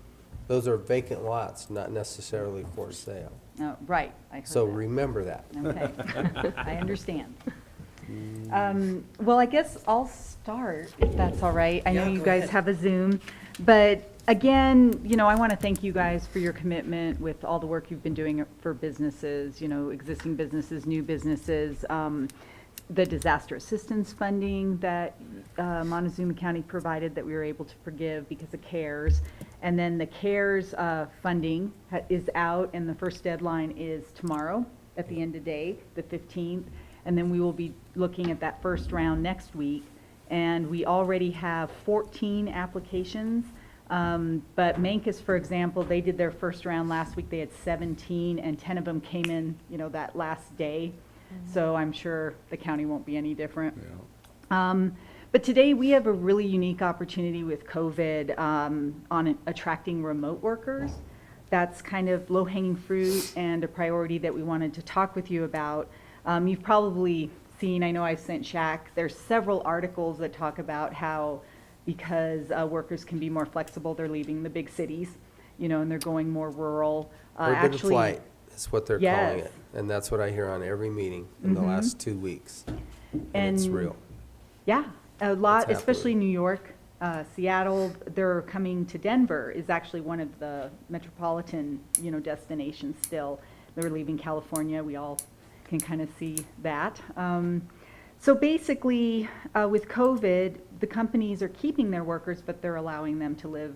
those are vacant lots, not necessarily for sale. Oh, right, I heard So that. remember that. Okay, I understand. Well, I guess I'll start, if that's all right. I know Yeah, you go guys ahead. have a Zoom, but again, I want to thank you guys for your commitment with all the work you've been doing for businesses, existing businesses, new businesses. the disaster assistance funding that Montezuma County provided that we were able to forgive because of CARES. And then the CARES funding is out, and the first deadline is tomorrow at the end of day, the 15th. And then we will be looking at that first round next week. And we already have 14 applications. But Mancus, for example, they did their first round last week. They had 17, and 10 of them came in, that last day. So I'm sure the county won't be any different. Yeah. But today we have a really unique opportunity with COVID on attracting remote workers. That's kind of low-hanging fruit and a priority that we wanted to talk with you about. You've probably seen, I know I've sent Shaq, there's several articles that talk about how because workers can be more flexible, they're leaving the big cities, and they're going more rural. Urban flight is what they're calling Yes. it. And that's what I hear on every meeting in the last 2 weeks. And it's real. Yeah, a lot, It's especially happening. New York, Seattle. They're coming to Denver is actually one of the metropolitan, destinations still. They're leaving California. We all can kind of see that. So basically, with COVID, the companies are keeping their workers, but they're allowing them to live,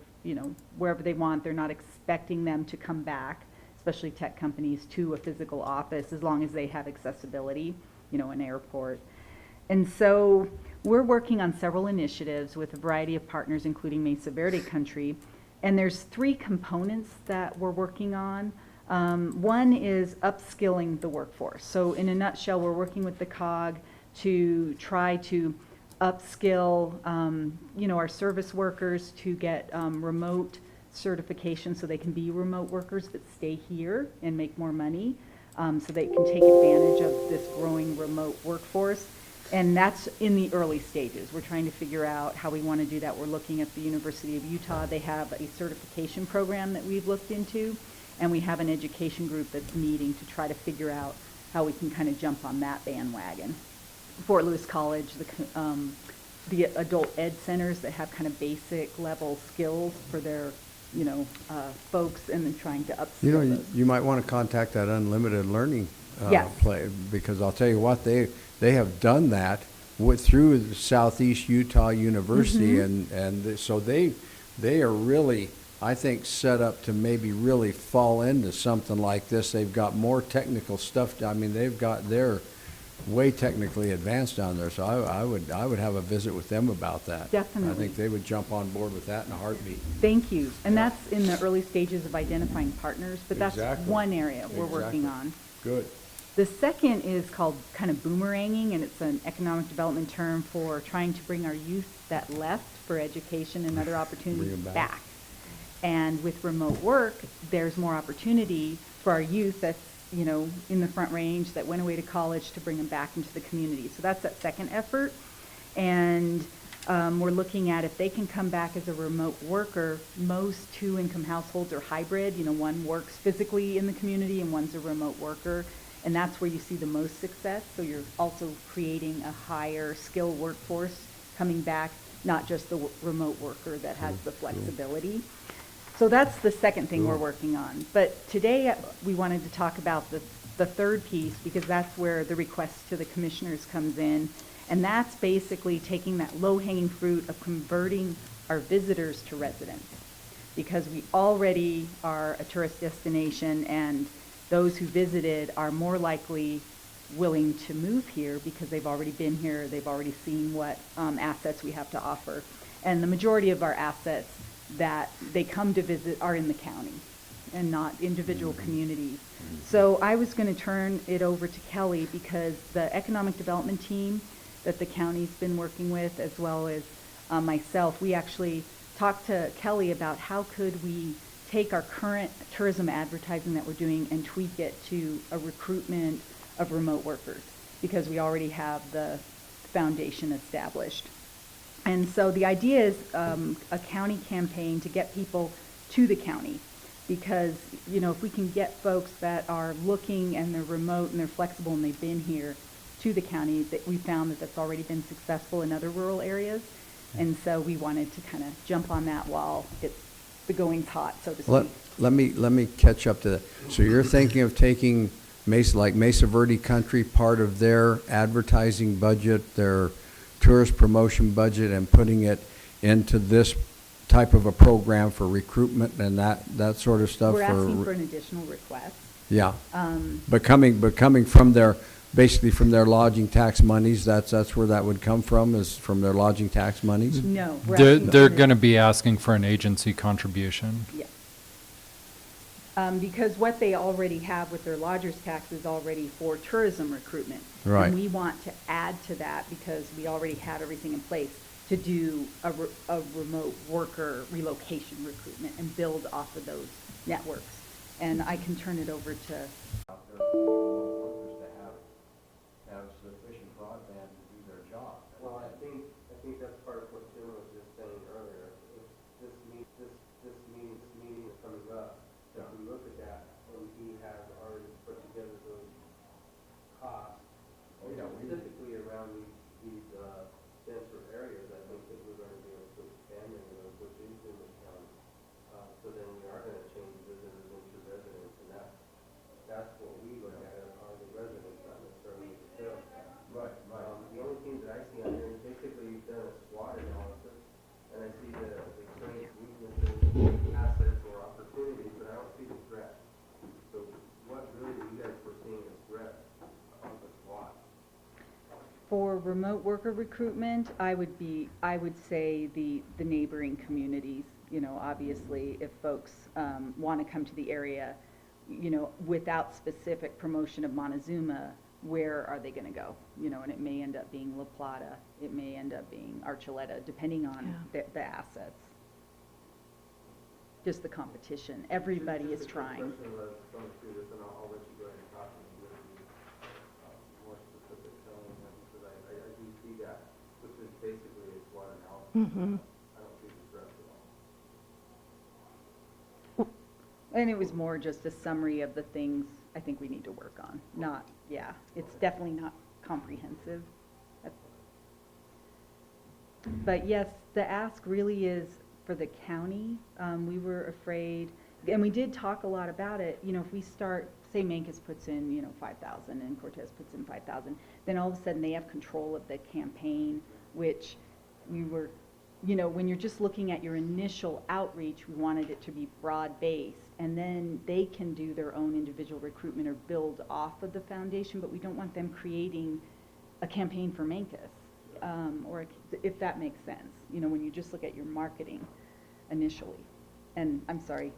wherever they want. They're not expecting them to come back, especially tech companies, to a physical office as long as they have accessibility, an airport. And so we're working on several initiatives with a variety of partners, including Mesa Verde Country. And there's 3 components that we're working on. One is upskilling the workforce. So in a nutshell, we're working with the COG to try to upskill, our service workers to get remote certification so they can be remote workers but stay here and make more money, so they can take advantage of this growing remote workforce. And that's in the early stages. We're trying to figure out how we want to do that. We're looking at the University of Utah. They have a certification program that we've looked into, and we have an education group that's meeting to try to figure out how we can kind of jump on that bandwagon. Fort Lewis College, the adult ed centers that have kind of basic level skills for their, folks, and then trying to upskill those. You might want to contact that Unlimited Learning Yes. because I'll tell you what, they have done that through the Southeast Utah University, and so they are really, I think, set up to maybe really fall into something like this. They've got more technical stuff. I mean, they're way technically advanced down there, so I would have a visit with them about that. Definitely. I think they would jump on board with that in a heartbeat. Thank you. And that's in the early stages of identifying partners, but that's Exactly. one area we're working Exactly. on. Good. The second is called kind of boomeranging, and it's an economic development term for trying to bring our youth that left for education and other opportunities Bring 'em back. back. And with remote work, there's more opportunity for our youth that's, in the Front Range that went away to college to bring them back into the community. So that's that second effort. And we're looking at if they can come back as a remote worker. Most 2-income households are hybrid. One works physically in the community and one's a remote worker. And that's where you see the most success. So you're also creating a higher skilled workforce coming back, not just the remote worker that has the flexibility. So that's the second thing we're working on. But today we wanted to talk about the third piece, because that's where the request to the commissioners comes in. And that's basically taking that low-hanging fruit of converting our visitors to residents. Because we already are a tourist destination, and those who visited are more likely willing to move here because they've already been here, they've already seen what assets we have to offer. And the majority of our assets that they come to visit are in the county and not individual communities. So I was going to turn it over to Kelly, because the economic development team that the county's been working with, as well as myself, we actually talked to Kelly about how could we take our current tourism advertising that we're doing and tweak it to a recruitment of remote workers, because we already have the foundation established. And so the idea is a county campaign to get people to the county, because, if we can get folks that are looking and they're remote and they're flexible and they've been here to the county, that we found that that's already been successful in other rural areas. And so we wanted to kind of jump on that while the going's hot, so to speak. Let me catch up to that. So you're thinking of taking Mesa Verde Country, part of their advertising budget, their tourist promotion budget, and putting it into this type of a program for recruitment and that sort of stuff? We're or- asking for an additional request. Yeah. But coming from their, basically from their lodging tax monies, that's where that would come from, is from their lodging tax monies? No. we're They're, asking for they're an gonna be asking for an agency contribution. Yeah. Because what they already have with their lodger's tax is already for tourism recruitment. Right. And we want to add to that because we already have everything in place to do a remote worker relocation recruitment and build off of those networks. And I can turn it over to, have sufficient broadband to do their job. Well, I think that's part of what Jim was just saying earlier. If this meeting is coming up, if we look at that, and he has already put together those costs, specifically around these denser areas, I think that we're going to be able to expand into those, which is in the county. So then we are going to change visitors into residents, and that's what we look at are the residents, not necessarily the sales tax. Right. The only thing that I see on here is basically you've done a SWOT analysis, and I see the strengths, weaknesses, assets, or opportunities, but I don't see the threats. So what really are you guys foreseeing as threats on the SWOT? for remote worker recruitment, I would say the neighboring communities. You know, obviously, if folks want to come to the area, you know, without specific promotion of Montezuma, where are they going to go? You know, and it may end up being La Plata, it may end up being Archuleta, depending on the assets. Just the competition. Everybody is trying. Just a question about some through this, and I'll let you go ahead and talk to me with more specific telling them, because I do see that, which is basically a SWOT analysis. I don't see the threats at all. And it was more just a summary of the things I think we need to work on. Not, yeah, it's definitely not comprehensive. But yes, the ask really is for the county. We were afraid, and we did talk a lot about it. You know, if we start, say Mancos puts in, you know, 5,000 and Cortez puts in 5,000, then all of a sudden they have control of the campaign, which we were, you know, when you're just looking at your initial outreach, we wanted it to be broad-based, and then they can do their own individual recruitment or build off of the foundation, but we don't want them creating a campaign for Mancos, or if that makes sense, you know, when you just look at your marketing initially. And I'm sorry,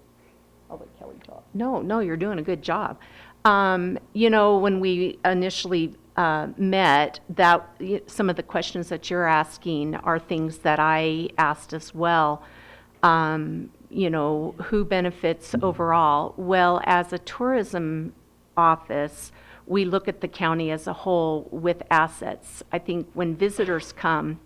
I'll let Kelly talk. No, you're doing a good job. You know, when we initially met, some of the questions that you're asking are things that I asked as well. You know, who benefits overall? Well, as a tourism office, we look at the county as a whole with assets. I think when visitors come,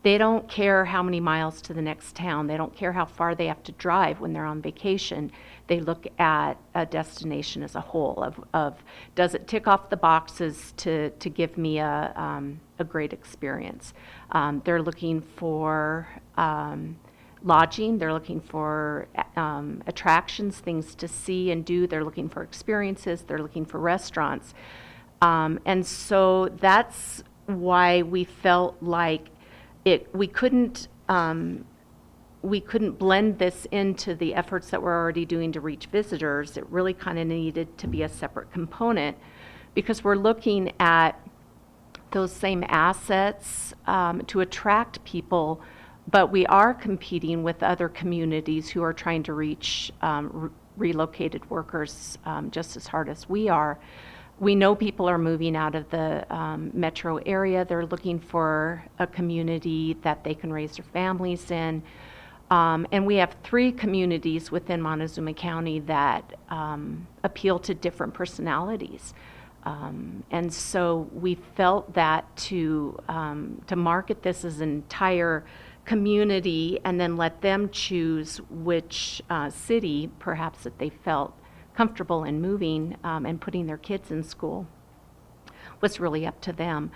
they don't care how many miles to the next town. They don't care how far they have to drive when they're on vacation. They look at a destination as a whole of does it tick off the boxes to give me a great experience. They're looking for lodging. They're looking for attractions, things to see and do. They're looking for experiences. They're looking for restaurants. And so that's why we felt like we couldn't blend this into the efforts that we're already doing to reach visitors. It really kind of needed to be a separate component because we're looking at those same assets to attract people, but we are competing with other communities who are trying to reach relocated workers just as hard as we are. We know people are moving out of the metro area. They're looking for a community that they can raise their families in. And we have 3 communities within Montezuma County that appeal to different personalities. And so we felt that to market this as an entire community and then let them choose which city perhaps that they felt comfortable in moving and putting their kids in school was really up to them.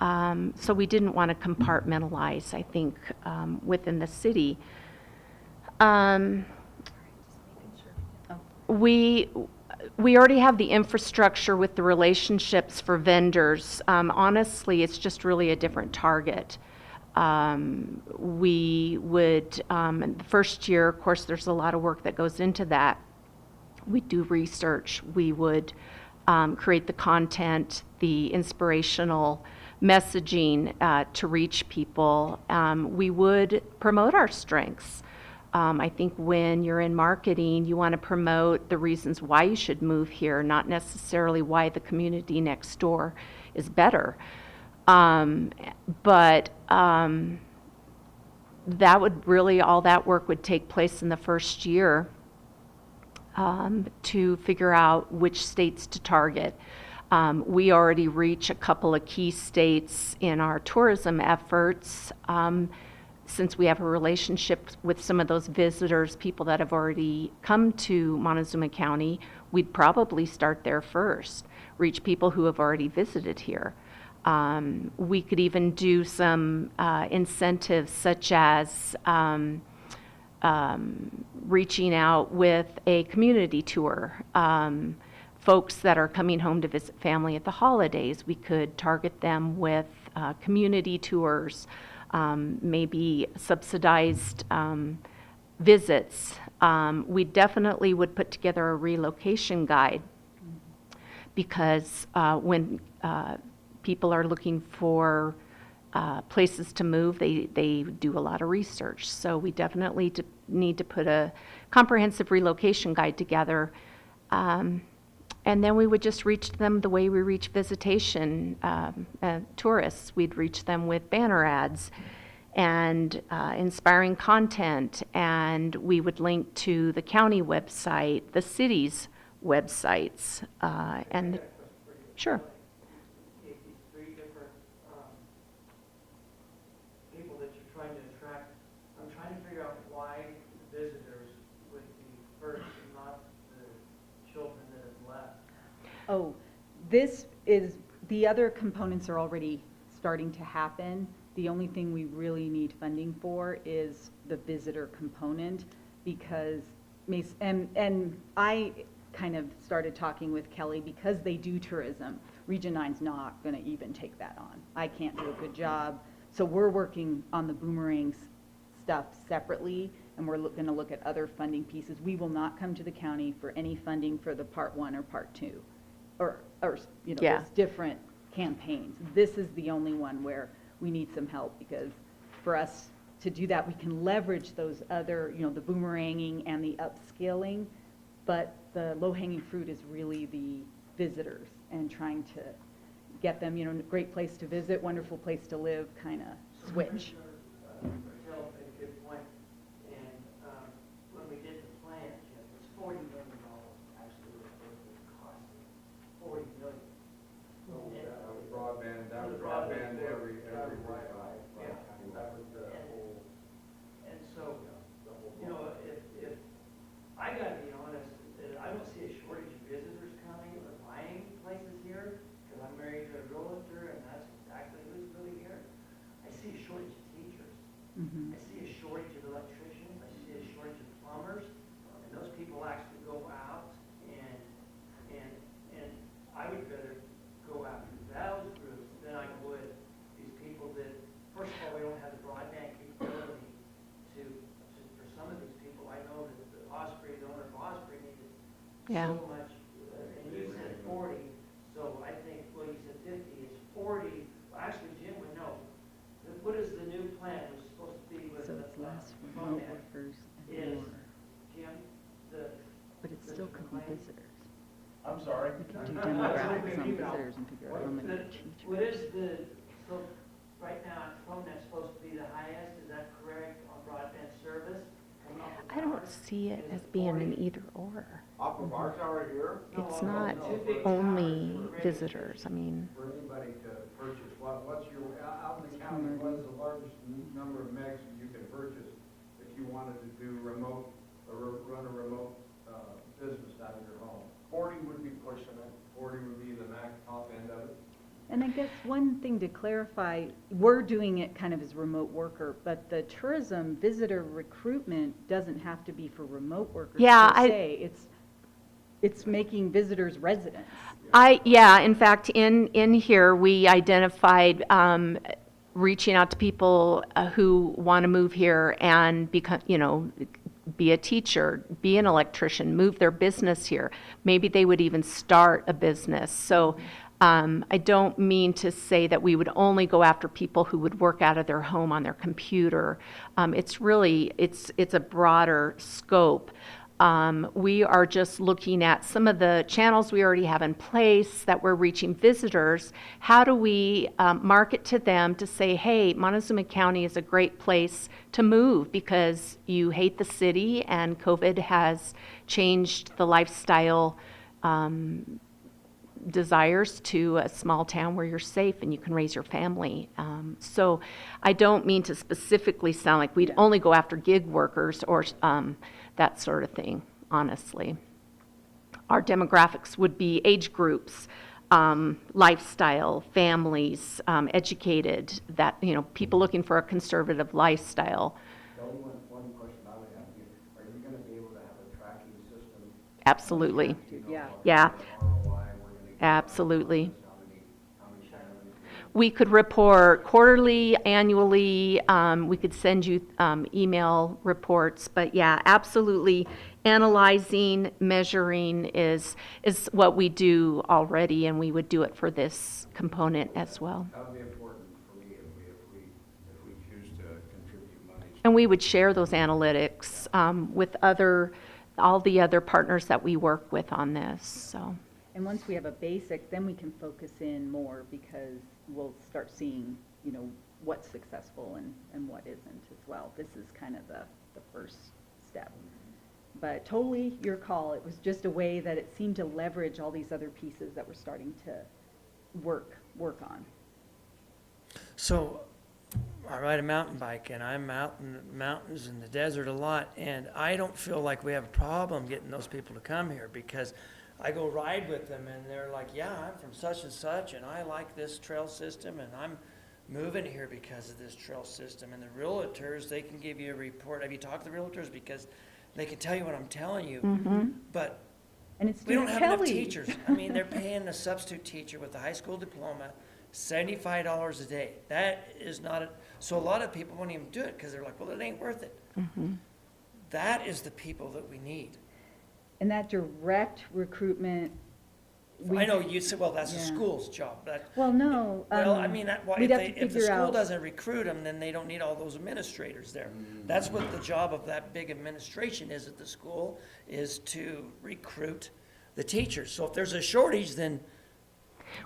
So we didn't want to compartmentalize, I think, within the city. we already have the infrastructure with the relationships for vendors. Honestly, it's just really a different target. We would, in the first year, of course, there's a lot of work that goes into that. We do research. We would create the content, the inspirational messaging to reach people. We would promote our strengths. I think when you're in marketing, you want to promote the reasons why you should move here, not necessarily why the community next door is better. But that would really, all that work would take place in the first year to figure out which states to target. We already reach a couple of key states in our tourism efforts. Since we have a relationship with some of those visitors, people that have already come to Montezuma County, we'd probably start there first, reach people who have already visited here. We could even do some incentives such as reaching out with a community tour. Folks that are coming home to visit family at the holidays, we could target them with community tours, maybe subsidized visits. We definitely would put together a relocation guide because when people are looking for places to move, they do a lot of research. So we definitely need to put a comprehensive relocation guide together. And then we would just reach them the way we reach visitation tourists. We'd reach them with banner ads and inspiring content, and we would link to the county website, the city's websites, and sure. These three different people that you're trying to attract, I'm trying to figure out why the visitors would be first and not the children that have left. Oh, this is, the other components are already starting to happen. The only thing we really need funding for is the visitor component, because, and I kind of started talking with Kelly, because they do tourism, Region 9's not going to even take that on. I can't do a good job. So we're working on the boomerangs stuff separately, and we're going to look at other funding pieces. We will not come to the county for any funding for the Part 1 or Part 2, or you know, Yeah. those different campaigns. This is the only one where we need some help, because for us to do that, we can leverage those other, you know, the boomeranging and the upscaling, but the low-hanging fruit is really the visitors and trying to get them, you know, great place to visit, wonderful place to live, kind of switch. Phil made a good point, and when we did the plan, Jim, it was $40 million actually was what it was costing, $40 million. Broadband, that was broadband every Wi-Fi. Yeah. That was the whole. And so, you know, if, I gotta be honest, I don't see a shortage of visitors coming or buying places here, because I'm married to a realtor, and that's exactly who's really here. I see a shortage of teachers. Mhm. I see a shortage of electricians, I see a shortage of plumbers, and those people actually go out and I would rather go after those groups than I would these people that, first of all, we don't have the broadband capability for some of these people. I know that the Osprey, the owner of Osprey needed Yeah. so much, and you said 40, so I think, well, you said 50, it's 40. Well, actually, Jim would know. What is the new plan? It was supposed to be with So the it's less phone remote net. workers Is, and more, Jim, the. but it still could be visitors. I'm sorry. We could do demographics on visitors and figure out how many teachers. What is the, so right now, PhoneNet's supposed to be the highest, is that correct, on broadband service? Coming off the I don't tower? see it Is as being 40? an either or. Off of our tower here, It's No, not two big only towers for visitors. I mean, for anybody to purchase, what's your, out in the county, what is the largest number of megs you can purchase if you wanted to do remote, or run a remote, business out of your home? 40 would be pushing it, 40 would be the max top end of it. And I guess one thing to clarify, we're doing it kind of as remote worker, but the tourism visitor recruitment doesn't have to be for remote workers Yeah, per I- se. it's making visitors residents. Yeah, in fact, in here, we identified reaching out to people who want to move here and become, be a teacher, be an electrician, move their business here. Maybe they would even start a business. So I don't mean to say that we would only go after people who would work out of their home on their computer. It's a broader scope. We are just looking at some of the channels we already have in place that we're reaching visitors. How do we market to them to say, hey, Montezuma County is a great place to move because you hate the city and COVID has changed the lifestyle desires to a small town where you're safe and you can raise your family. So I don't mean to specifically sound like we'd only go after gig workers or that sort of thing, honestly. Our demographics would be age groups, lifestyle, families, educated, that, people looking for a conservative lifestyle. The only one question I would have, are you going to be able to have a tracking system? Absolutely. Yeah. Yeah, ROI, absolutely. how many families? We could report quarterly, annually, we could send you email reports, but yeah, absolutely. Analyzing, measuring is what we do already, and we would do it for this component as well. That would be important for me if we choose to contribute money. And we would share those analytics with all the other partners that we work with on this, so. And once we have a basic, then we can focus in more because we'll start seeing, what's successful and what isn't as well. This is kind of the first step. But totally your call. It was just a way that it seemed to leverage all these other pieces that we're starting to work on. So I ride a mountain bike and I'm out in the mountains and the desert a lot, and I don't feel like we have a problem getting those people to come here because I go ride with them and they're like, yeah, I'm from such and such and I like this trail system and I'm moving here because of this trail system. And the realtors, they can give you a report. Have you talked to the realtors? Because they can tell you what I'm telling you. Mm-hmm. But And it's we don't have enough Kelly. teachers. I mean, they're paying a substitute teacher with a high school diploma $75 a day. That is not so a lot of people won't even do it because they're like, well, it ain't worth it. Mm-hmm. That is the people that we need. And that direct recruitment. I know you said, well, that's the Yeah. school's job, but, Well, no. well, I mean, we'd have to if the figure school out- doesn't recruit them, then they don't need all those administrators there. That's what the job of that big administration is at the school, is to recruit the teachers. So if there's a shortage, then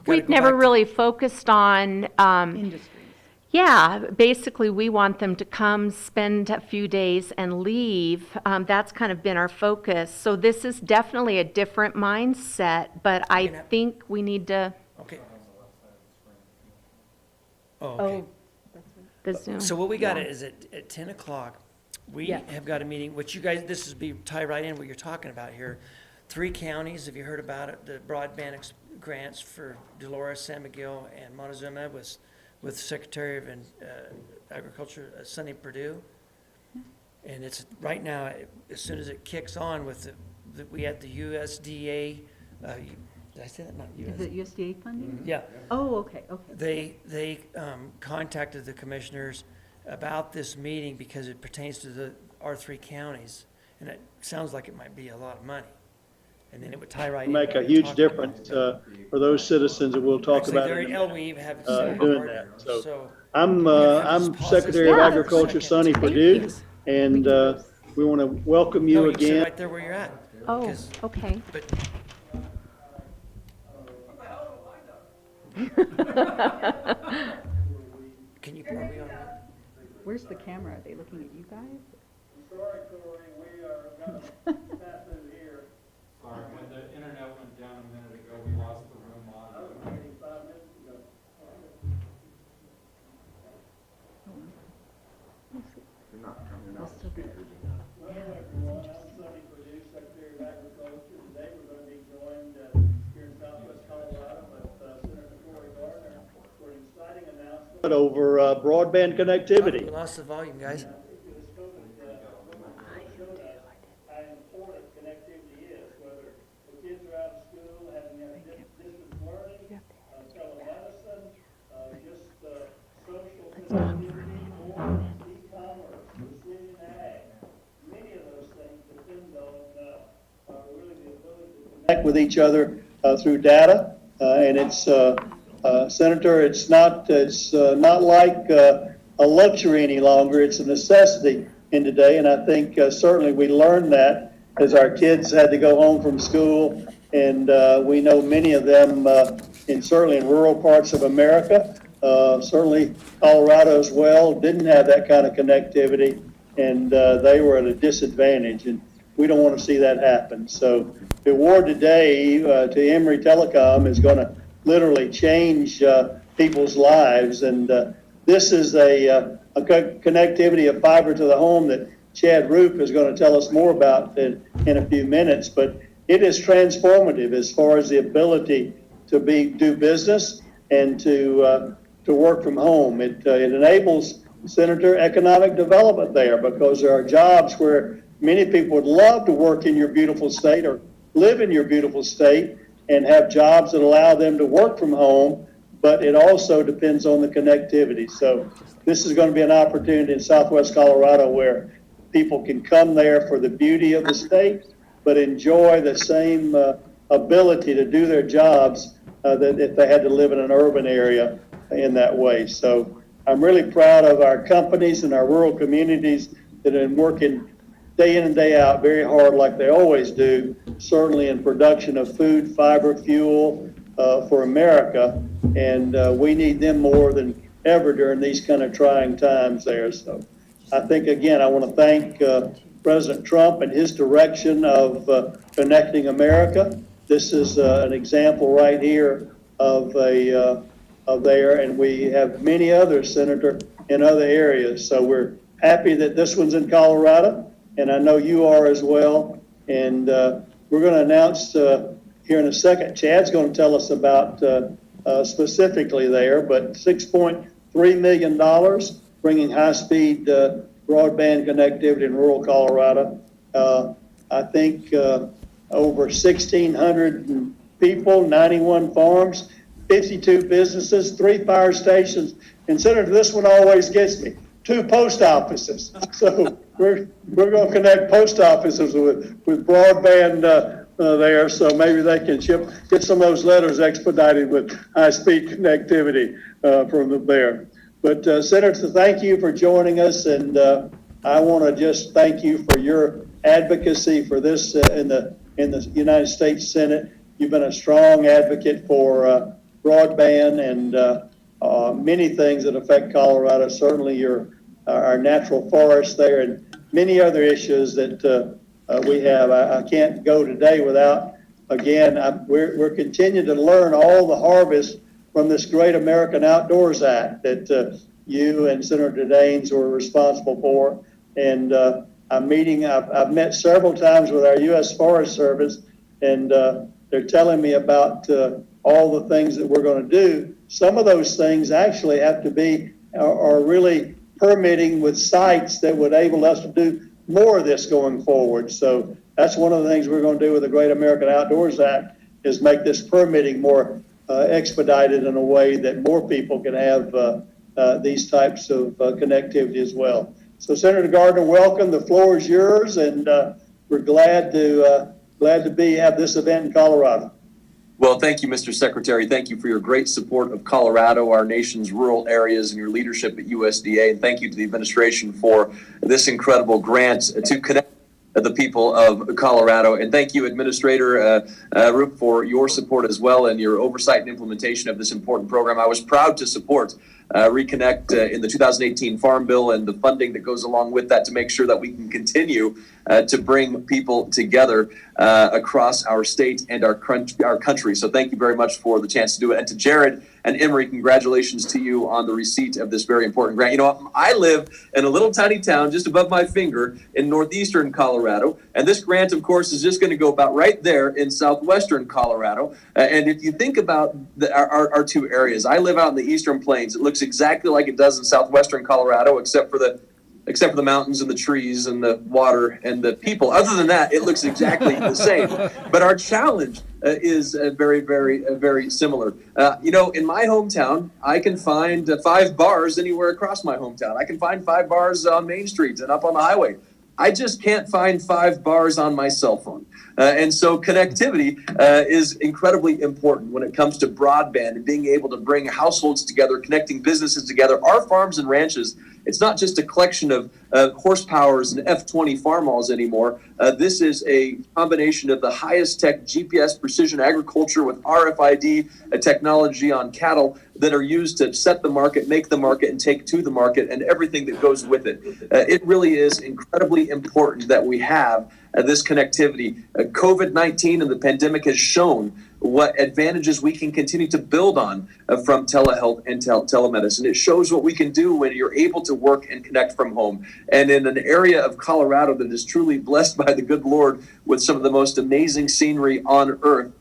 We've never really focused on, Industries. yeah, basically, we want them to come, spend a few days, and leave. That's kind of been our focus. So this is definitely a different mindset, but I think we need to, Okay. Oh, okay. Oh, that's right. the Zoom. So what we got Yeah. is at 10 o'clock, we Yeah. have got a meeting, which you guys, this is tie right in what you're talking about here. 3 counties, have you heard about it? The broadband grants for Dolores, San Miguel, and Montezuma with Secretary of Agriculture, Sonny Perdue. And it's, right now, as soon as it kicks on with we had the USDA, did I say that? Not Is US. it USDA funding? Yeah. Oh, okay. They contacted the commissioners about this meeting because it pertains to our 3 counties. And it sounds like it might be a lot of money. And then it would tie right in. Make a huge difference for those citizens that we'll talk Actually, about they're in in a minute, Elweave, have doing partner. that. So I'm Secretary of Yeah. Agriculture, Sonny Perdue, and we want to welcome No, you you can sit again. right there where you're at. Oh, Because- okay. But can you, are we on? Where's the camera? Are they looking at you guys? Sorry, Corey, we are going to pass through here. Sorry, when the internet went down a minute ago, we lost the room I was on. waiting 5 minutes ago. Hello, everyone. I'm Sonny Perdue, Secretary of Agriculture. Today we're going to be joined here in Southwest Colorado with Senator Cory Gardner for an exciting announcement over broadband We connectivity. lost the volume, guys. How important connectivity is, whether the kids connect with each other through data. And it's, Senator, it's not like a luxury any longer. It's a necessity in today. And I think certainly we learned that as our kids had to go home from school. And we know many of them, certainly in rural parts of America, certainly Colorado as well, didn't have that kind of connectivity, and they were at a disadvantage. And we don't want to see that happen. So the award today to Emory Telecom is going to literally change people's lives. And this is a connectivity of fiber to the home that Chad Roop is going to tell us more about in a few minutes. But it is transformative as far as the ability to do business and to work from home. It enables, Senator, economic development there, because there are jobs where many people would love to work in your beautiful state or live in your beautiful state and have jobs that allow them to work from home, but it also depends on the connectivity. So this is going to be an opportunity in Southwest Colorado where people can come there for the beauty of the state, but enjoy the same ability to do their jobs that if they had to live in an urban area in that way. So I'm really proud of our companies and our rural communities that have been working day in and day out very hard like they always do, certainly in production of food, fiber, fuel for America. And we need them more than ever during these kind of trying times there. So I think, again, I want to thank President Trump and his direction of connecting America. This is an example right here of there, and we have many others, Senator, in other areas. So we're happy that this one's in Colorado, and I know you are as well. And we're going to announce here in a second. Chad's going to tell us about specifically there, but $6.3 million bringing high-speed broadband connectivity in rural Colorado. I think over 1,600 people, 91 farms, 52 businesses, 3 fire stations, and Senator, this one always gets me, 2 post offices. So we're going to connect post offices with broadband there, so maybe they can get some of those letters expedited with high-speed connectivity from there. But Senator, thank you for joining us, and I want to just thank you for your advocacy for this in the United States Senate. You've been a strong advocate for broadband and many things that affect Colorado. Certainly our natural forests there and many other issues that we have. I can't go today without, again, we're continuing to learn all the harvest from this great American Outdoors Act that you and Senator Daines were responsible for. And I've met several times with our U.S. Forest Service, and they're telling me about all the things that we're going to do. Some of those things actually have to be, are really permitting with sites that would enable us to do more of this going forward. So that's one of the things we're going to do with the Great American Outdoors Act, is make this permitting more expedited in a way that more people can have these types of connectivity as well. So Senator Gardner, welcome. The floor is yours, and we're glad to have this event in Colorado. Well, thank you, Mr. Secretary. Thank you for your great support of Colorado, our nation's rural areas, and your leadership at USDA. And thank you to the administration for this incredible grant to connect the people of Colorado. And thank you, Administrator Roop, for your support as well and your oversight and implementation of this important program. I was proud to support Reconnect in the 2018 Farm Bill and the funding that goes along with that to make sure that we can continue to bring people together across our state and our country. So thank you very much for the chance to do it. And to Jared and Emory, congratulations to you on the receipt of this very important grant. You know, I live in a little tiny town just above my finger in northeastern Colorado, and this grant, of course, is just going to go about right there in southwestern Colorado. And if you think about our 2 areas, I live out in the eastern plains. It looks exactly like it does in southwestern Colorado, except for the mountains and the trees and the water and the people. Other than that, it looks exactly the same. But our challenge is very, very, very similar. You know, in my hometown, I can find 5 bars anywhere across my hometown. I can find 5 bars on Main Street and up on the highway. I just can't find 5 bars on my cell phone. And so connectivity is incredibly important when it comes to broadband and being able to bring households together, connecting businesses together. Our farms and ranches, it's not just a collection of horsepowers and F-20 farmalls anymore. This is a combination of the highest tech GPS precision agriculture with RFID technology on cattle that are used to set the market, make the market, and take to the market, and everything that goes with it. It really is incredibly important that we have this connectivity. COVID-19 and the pandemic has shown what advantages we can continue to build on from telehealth and telemedicine. It shows what we can do when you're able to work and connect from home. And in an area of Colorado that is truly blessed by the good Lord with some of the most amazing scenery on earth,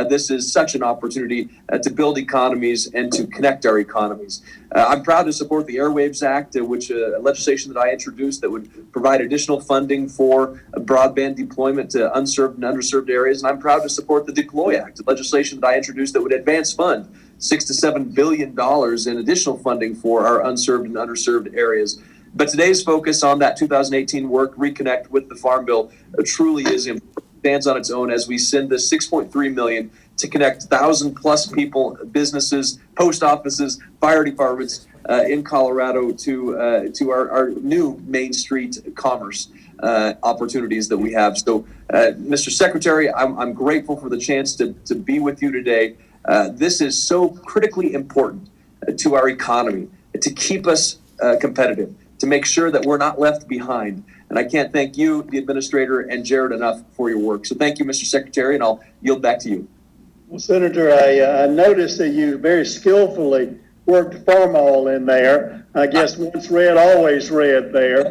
this is such an opportunity to build economies and to connect our economies. I'm proud to support the Airwaves Act, which legislation that I introduced that would provide additional funding for broadband deployment to unserved and underserved areas. And I'm proud to support the Deploy Act, legislation that I introduced that would advance fund $6 to $7 billion in additional funding for our unserved and underserved areas. But today's focus on that 2018 work, Reconnect with the Farm Bill, truly is important. Stands on its own as we send the $6.3 million to connect 1,000+ people, businesses, post offices, fire departments in Colorado to our new Main Street commerce opportunities that we have. So, Mr. Secretary, I'm grateful for the chance to be with you today. This is so critically important to our economy, to keep us competitive, to make sure that we're not left behind. And I can't thank you, the administrator, and Jared enough for your work. So thank you, Mr. Secretary, and I'll yield back to you. Well, Senator, I noticed that you very skillfully worked farmall in there. I guess once read, always read there.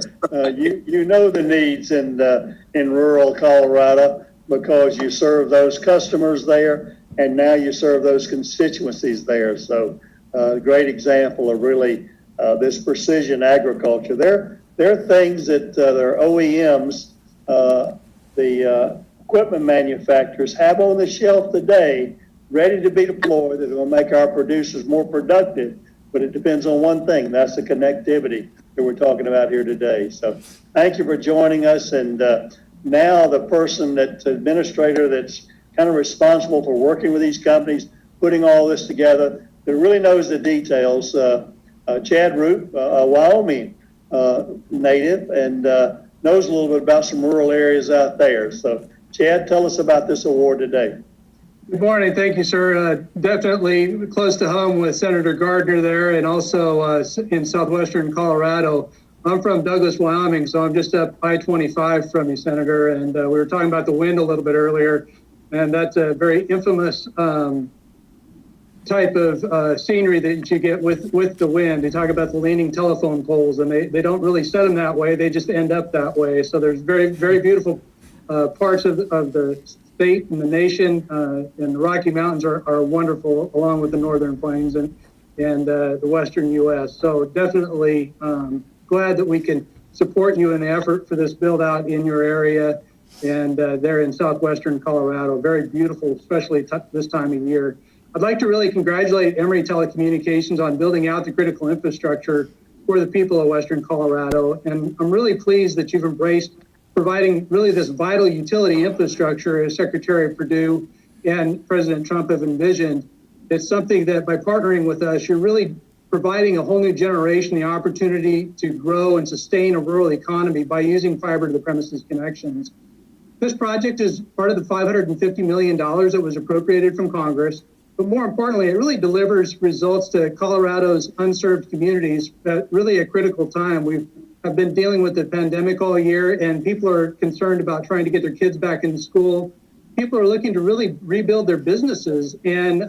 You know the needs in rural Colorado because you serve those customers there, and now you serve those constituencies there. So a great example of really this precision agriculture. There are things that their OEMs, the equipment manufacturers, have on the shelf today, ready to be deployed, that will make our producers more productive. But it depends on one thing, that's the connectivity that we're talking about here today. So thank you for joining us. And now the person administrator that's kind of responsible for working with these companies, putting all this together, that really knows the details, Chad Roop, Wyoming native, and knows a little bit about some rural areas out there. So Chad, tell us about this award today. Good morning. Thank you, sir. Definitely close to home with Senator Gardner there, and also in southwestern Colorado. I'm from Douglas, Wyoming, so I'm just up I-25 from you, Senator. And we were talking about the wind a little bit earlier, and that's a very infamous type of scenery that you get with the wind. They talk about the leaning telephone poles, and they don't really set them that way. They just end up that way. So there's very, very beautiful parts of the state and the nation, and the Rocky Mountains are wonderful, along with the northern plains and the western U.S. So definitely glad that we can support you in the effort for this build out in your area and there in southwestern Colorado. Very beautiful, especially this time of year. I'd like to really congratulate Emory Telecommunications on building out the critical infrastructure for the people of Western Colorado. And I'm really pleased that you've embraced providing really this vital utility infrastructure as Secretary of Perdue and President Trump have envisioned. It's something that by partnering with us, you're really providing a whole new generation the opportunity to grow and sustain a rural economy by using fiber to the premises connections. This project is part of the $550 million that was appropriated from Congress. But more importantly, it really delivers results to Colorado's unserved communities at really a critical time. We have been dealing with the pandemic all year, and people are concerned about trying to get their kids back into school. People are looking to really rebuild their businesses. And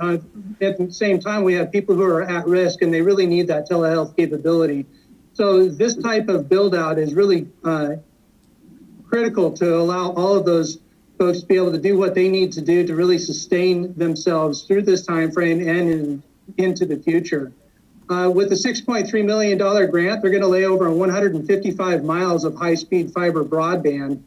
at the same time, we have people who are at risk, and they really need that telehealth capability. So this type of build out is really critical to allow all of those folks to be able to do what they need to do to really sustain themselves through this time frame and into the future. With the $6.3 million grant, they're going to lay over 155 miles of high-speed fiber broadband.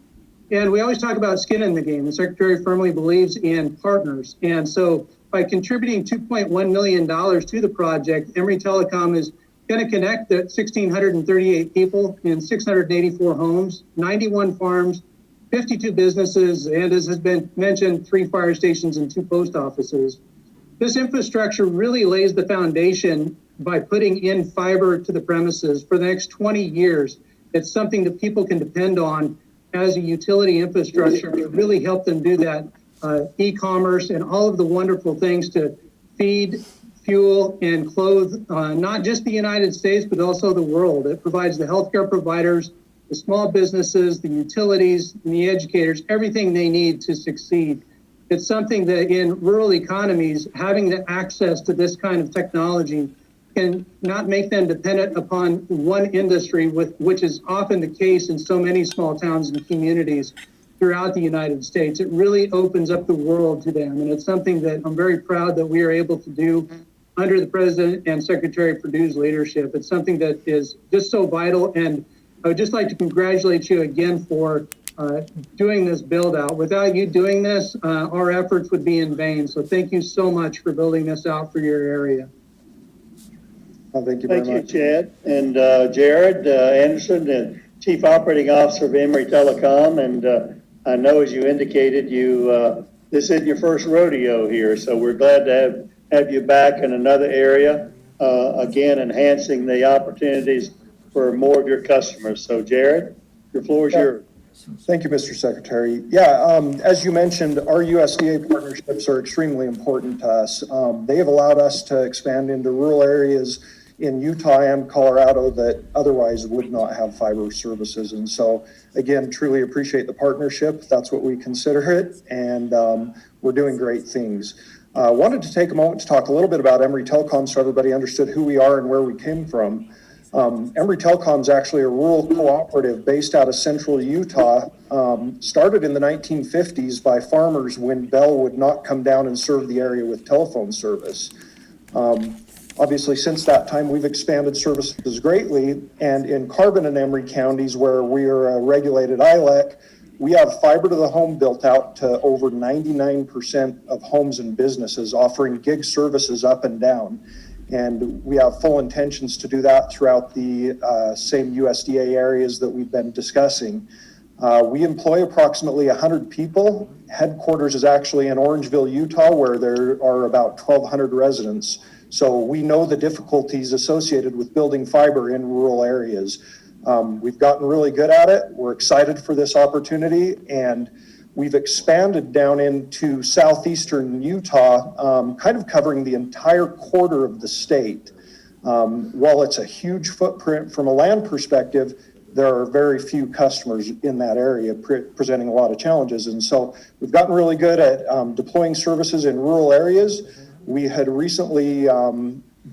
And we always talk about skin in the game. The Secretary firmly believes in partners. And so by contributing $2.1 million to the project, Emory Telecom is going to connect the 1,638 people in 684 homes, 91 farms, 52 businesses, and as has been mentioned, 3 fire stations and 2 post offices. This infrastructure really lays the foundation by putting in fiber to the premises for the next 20 years. It's something that people can depend on as a utility infrastructure to really help them do that e-commerce and all of the wonderful things to feed, fuel, and clothe not just the United States, but also the world. It provides the healthcare providers, the small businesses, the utilities, and the educators, everything they need to succeed. It's something that in rural economies, having the access to this kind of technology can not make them dependent upon one industry, which is often the case in so many small towns and communities throughout the United States. It really opens up the world to them. And it's something that I'm very proud that we are able to do under the President and Secretary Perdue's leadership. It's something that is just so vital. And I would just like to congratulate you again for doing this build out. Without you doing this, our efforts would be in vain. So thank you so much for building this out for your area. Well, thank you very much. Thank you, Chad. And Jared Anderson, the Chief Operating Officer of Emory Telecom. And I know, as you indicated, this isn't your first rodeo here. So we're glad to have you back in another area, again, enhancing the opportunities for more of your customers. So Jared, your floor is yours. Thank you, Mr. Secretary. Yeah, as you mentioned, our USDA partnerships are extremely important to us. They have allowed us to expand into rural areas in Utah and Colorado that otherwise would not have fiber services. And so, again, truly appreciate the partnership. That's what we consider it. And we're doing great things. Wanted to take a moment to talk a little bit about Emory Telecom so everybody understood who we are and where we came from. Emory Telecom is actually a rural cooperative based out of central Utah, started in the 1950s by farmers when Bell would not come down and serve the area with telephone service. Obviously, since that time, we've expanded services greatly, and in Carbon and Emory counties, where we are a regulated ILEC, we have fiber to the home built out to over 99% of homes and businesses, offering gig services up and down. And we have full intentions to do that throughout the same USDA areas that we've been discussing. We employ approximately 100 people. Headquarters is actually in Orangeville, Utah, where there are about 1,200 residents. So we know the difficulties associated with building fiber in rural areas. We've gotten really good at it. We're excited for this opportunity, and we've expanded down into southeastern Utah, kind of covering the entire quarter of the state. While it's a huge footprint from a land perspective, there are very few customers in that area presenting a lot of challenges. And so we've gotten really good at deploying services in rural areas. We had recently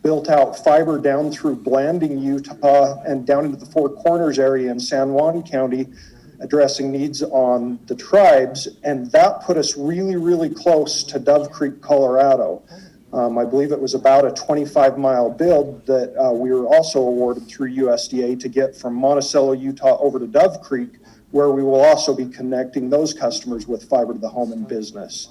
built out fiber down through Blanding, Utah, and down into the Four Corners area in San Juan County, addressing needs on the tribes, and that put us really, really close to Dove Creek, Colorado. I believe it was about a 25-mile build that we were also awarded through USDA to get from Monticello, Utah over to Dove Creek, where we will also be connecting those customers with fiber to the home and business.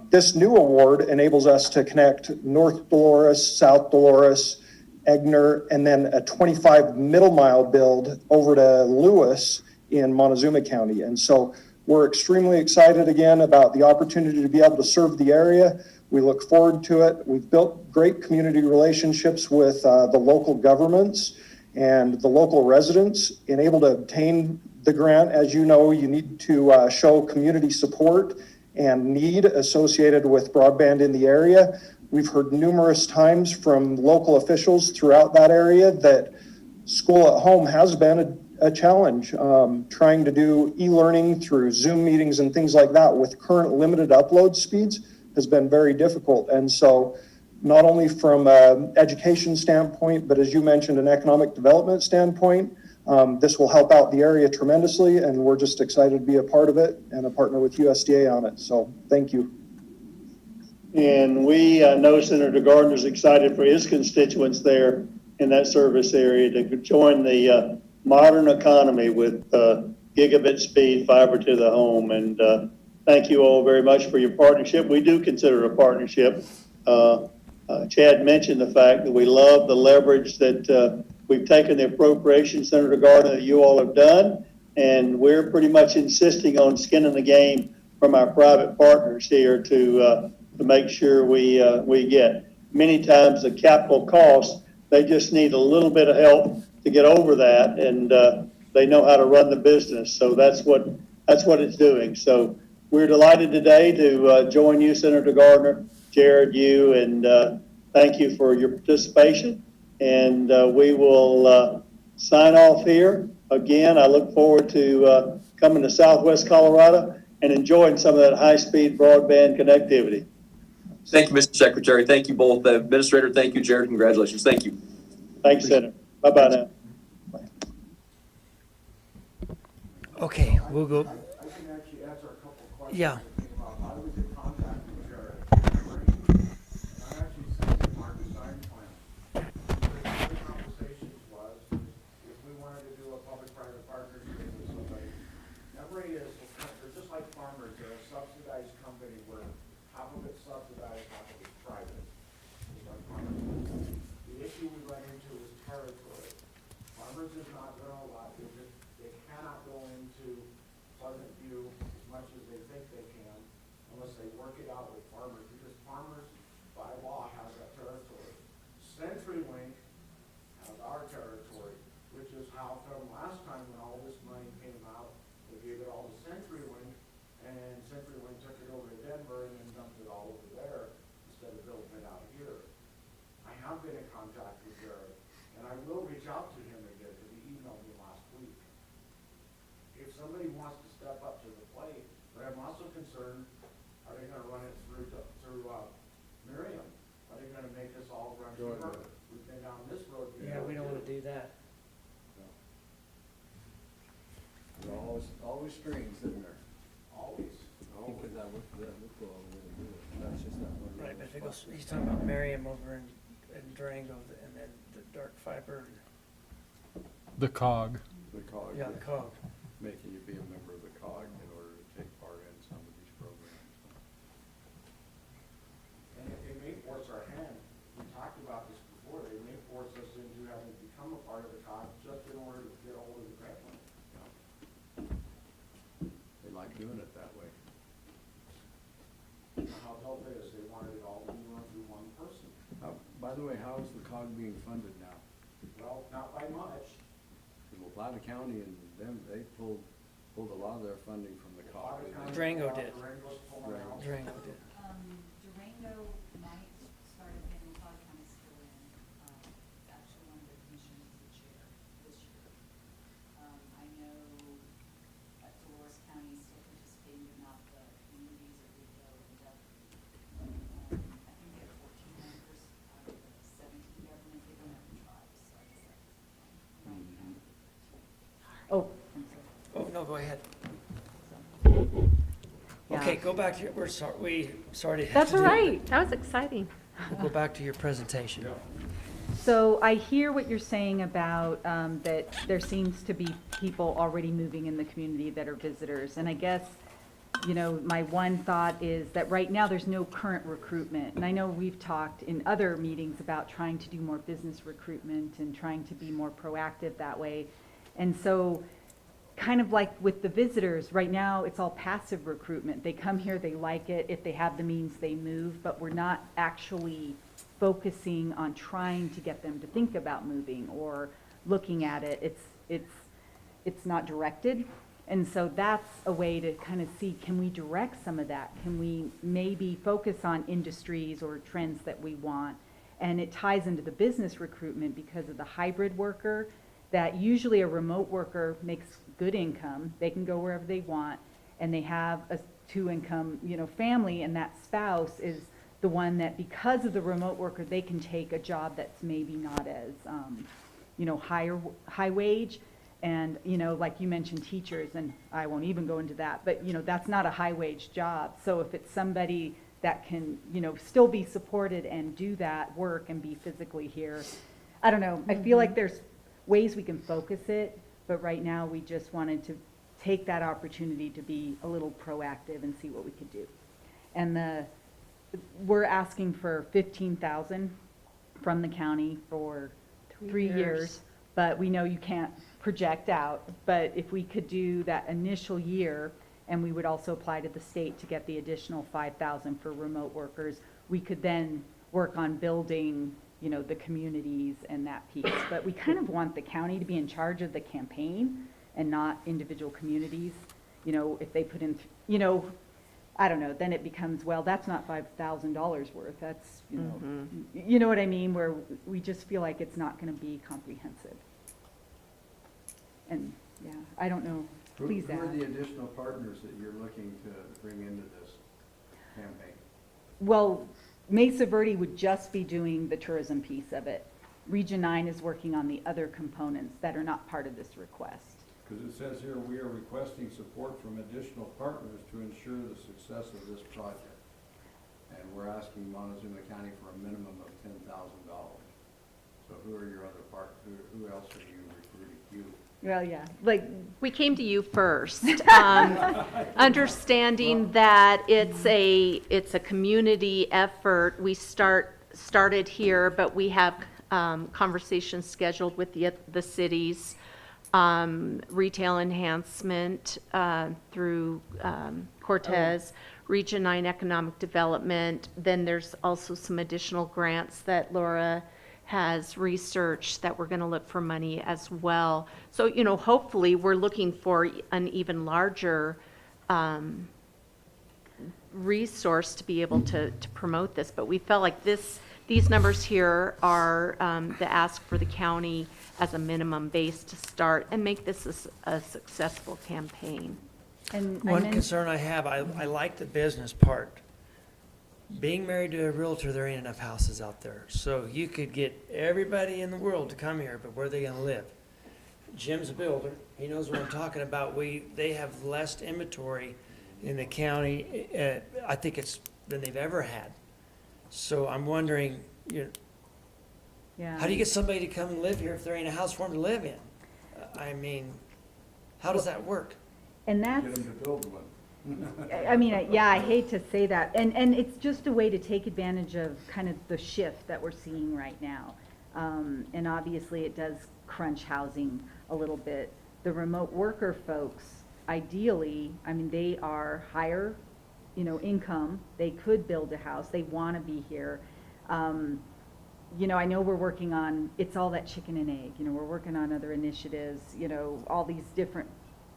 This new award enables us to connect North Dolores, South Dolores, Egner, and then a 25 middle mile build over to Lewis in Montezuma County. And so we're extremely excited again about the opportunity to be able to serve the area. We look forward to it. We've built great community relationships with the local governments and the local residents, and able to obtain the grant. As you know, you need to show community support and need associated with broadband in the area. We've heard numerous times from local officials throughout that area that school at home has been a challenge. Trying to do e-learning through Zoom meetings and things like that with current limited upload speeds has been very difficult. And so not only from an education standpoint, but as you mentioned, an economic development standpoint, this will help out the area tremendously, and we're just excited to be a part of it and a partner with USDA on it. So thank you. And we know Senator Gardner's excited for his constituents there in that service area to join the modern economy with gigabit speed fiber to the home. And thank you all very much for your partnership. We do consider it a partnership. Chad mentioned the fact that we love the leverage that we've taken the appropriation, Senator Gardner, that you all have done, and we're pretty much insisting on skin in the game from our private partners here to make sure we get. Many times the capital costs, they just need a little bit of help to get over that, and they know how to run the business. So that's what it's doing. So we're delighted today to join you, Senator Gardner, Jared, you, and thank you for your participation. And we will sign off here. Again, I look forward to coming to Southwest Colorado and enjoying some of that high-speed broadband connectivity. Thank you, Mr. Secretary. Thank you both. Administrator, thank you. Jared, congratulations. Thank you. Thanks, Senator. Bye-bye now. Okay, we'll go. I can actually answer a couple of questions. Yeah. I was in contact with Jared. And I actually sent him our design plan. The conversations was if we wanted to do a public-private partnership with somebody, Emory is, they're just like farmers. They're a subsidized company where half of it's subsidized, half of it's private. Just like farmers. The issue we run into is territory. Farmers is not going to allow, they cannot go into Pleasant View as much as they think they can unless they work it out with farmers, because farmers by law have that territory. CenturyLink has our territory, which is how from last time when all this money came out, they gave it all to CenturyLink, and CenturyLink took it over to Denver and then dumped it all over there instead of building it out here. I have been in contact with Jared, and I will reach out to him again because he emailed me last week. If somebody wants to step up to the plate, but I'm also concerned, are they gonna run it through Miriam? Are they gonna make us all run through her? We've been down this road. Yeah, we don't want to do that. There are always strings, isn't there? Always. Because that would go all the way to do it. That's just that one. Right, but if it goes, he's talking about Merriam over in Durango, and then the dark fiber. The cog. The COG. Yeah, the cog. Making you be a member of the COG in order to take part in some of these programs. And it may force our hand. We talked about this before. They may force us into having to become a part of the COG just in order to get all of the grant money. They like doing it that way. How dope it is, they wanted it all to be run through one person. By the way, how is the COG being funded now? Well, not by much. Well, Plata County and them, they pulled a lot of their funding from the COG. Durango did. Durango's pulling out. Durango did. Durango might start again, Plata County's still in, actually one of the commissioners is the chair this year. I know that Dolores County is still participating, but not the communities of Rico and Delaware. I think they have 14 members out of the 17 government, they don't have the tribes, so I guess that's right. Oh, I'm sorry. Oh, no, go ahead. Yeah. Okay, go back to your, sorry to have That's to all do it, right. That was exciting. but We'll go back to your presentation. So I hear what you're saying about that there seems to be people already moving in the community that are visitors. And I guess, you know, my one thought is that right now there's no current recruitment. And I know we've talked in other meetings about trying to do more business recruitment and trying to be more proactive that way. And so kind of like with the visitors, right now it's all passive recruitment. They come here, they like it. If they have the means, they move, but we're not actually focusing on trying to get them to think about moving or looking at it. It's not directed. And so that's a way to kind of see, can we direct some of that? Can we maybe focus on industries or trends that we want? And it ties into the business recruitment because of the hybrid worker, that usually a remote worker makes good income. They can go wherever they want, and they have a two-income, family, and that spouse is the one that, because of the remote worker, they can take a job that's maybe not as, high wage. And, like you mentioned, teachers, and I won't even go into that, but, that's not a high wage job. So if it's somebody that can, still be supported and do that work and be physically here, I don't know. I feel like there's ways we can focus it, but right now we just wanted to take that opportunity to be a little proactive and see what we could do. And we're asking for 15,000 from the county for 3 years. But we know you can't project out, but if we could do that initial year, and we would also apply to the state to get the additional 5,000 for remote workers, we could then work on building, you know, the communities and that piece. But we kind of want the county to be in charge of the campaign and not individual communities. You know, if they put in, you know, I don't know, then it becomes, well, that's not $5,000 worth, that's, you know, you know what I mean, where we just feel like it's not gonna be comprehensive. And, yeah, I don't know, please Who are add. the additional partners that you're looking to bring into this campaign? Well, Mesa Verde would just be doing the tourism piece of it. Region 9 is working on the other components that are not part of this request. Because it says here, we are requesting support from additional partners to ensure the success of this project. And we're asking Montezuma County for a minimum of $10,000. So who are your other partners? Who else are you recruiting? You? Well, yeah, like, We came to you first, understanding that it's a community effort. We started here, but we have conversations scheduled with the cities, retail enhancement through Cortez, Region 9 economic development. Then there's also some additional grants that Laura has researched that we're going to look for money as well. So, you know, hopefully we're looking for an even larger resource to be able to promote this. But we felt like these numbers here are the ask for the county as a minimum base to start and make this a successful campaign. and One concern I have, I like the business part. Being married to a realtor, there ain't enough houses out there. So you could get everybody in the world to come here, but where are they gonna live? Jim's a builder. He knows what I'm talking about. They have less inventory in the county, I think it's, than they've ever had. So I'm wondering, yeah. how do you get somebody to come and live here if there ain't a house for them to live in? I mean, how does that work? And that's. Get them to build one. I mean, yeah, I hate to say that. And it's just a way to take advantage of kind of the shift that we're seeing right now. And obviously it does crunch housing a little bit. The remote worker folks, ideally, I mean, they are higher, you know, income. They could build a house. They want to be here. You know, I know we're working on, it's all that chicken and egg. You know, we're working on other initiatives, you know, all these different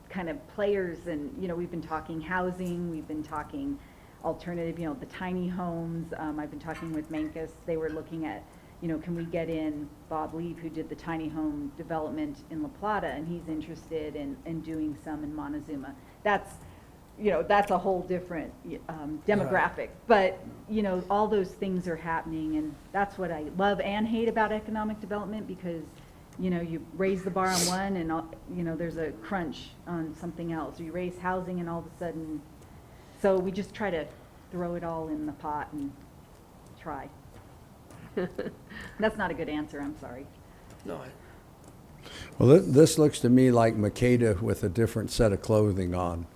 kind of players, and you know, we've been talking housing, we've been talking alternative, you know, the tiny homes. I've been talking with Mancus. They were looking at, you know, can we get in Bob Leave, who did the tiny home development in La Plata, and he's interested in doing some in Montezuma. That's, you know, that's a whole different demographic. But you know, all those things are happening, and that's what I love and hate about economic development, because you know, you raise the bar on one and, you know, there's a crunch on something else. Or you raise housing and all of a sudden, so we just try to throw it all in the pot and try. That's not a good answer, I'm sorry. No, Well, this looks to me like Makeda with a different set of clothing on.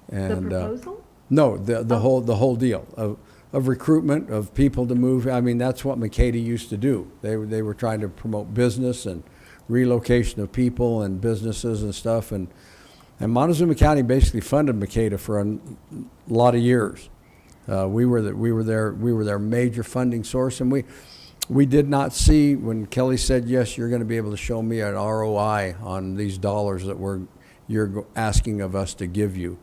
And, The proposal? No, the whole deal of recruitment, of people to move. I mean, that's what Makeda used to do. They were trying to promote business and relocation of people and businesses and stuff. And Montezuma County basically funded Makeda for a lot of years. We were their major funding source, and we did not see when Kelly said, yes, you're going to be able to show me an ROI on these dollars that you're asking of us to give you.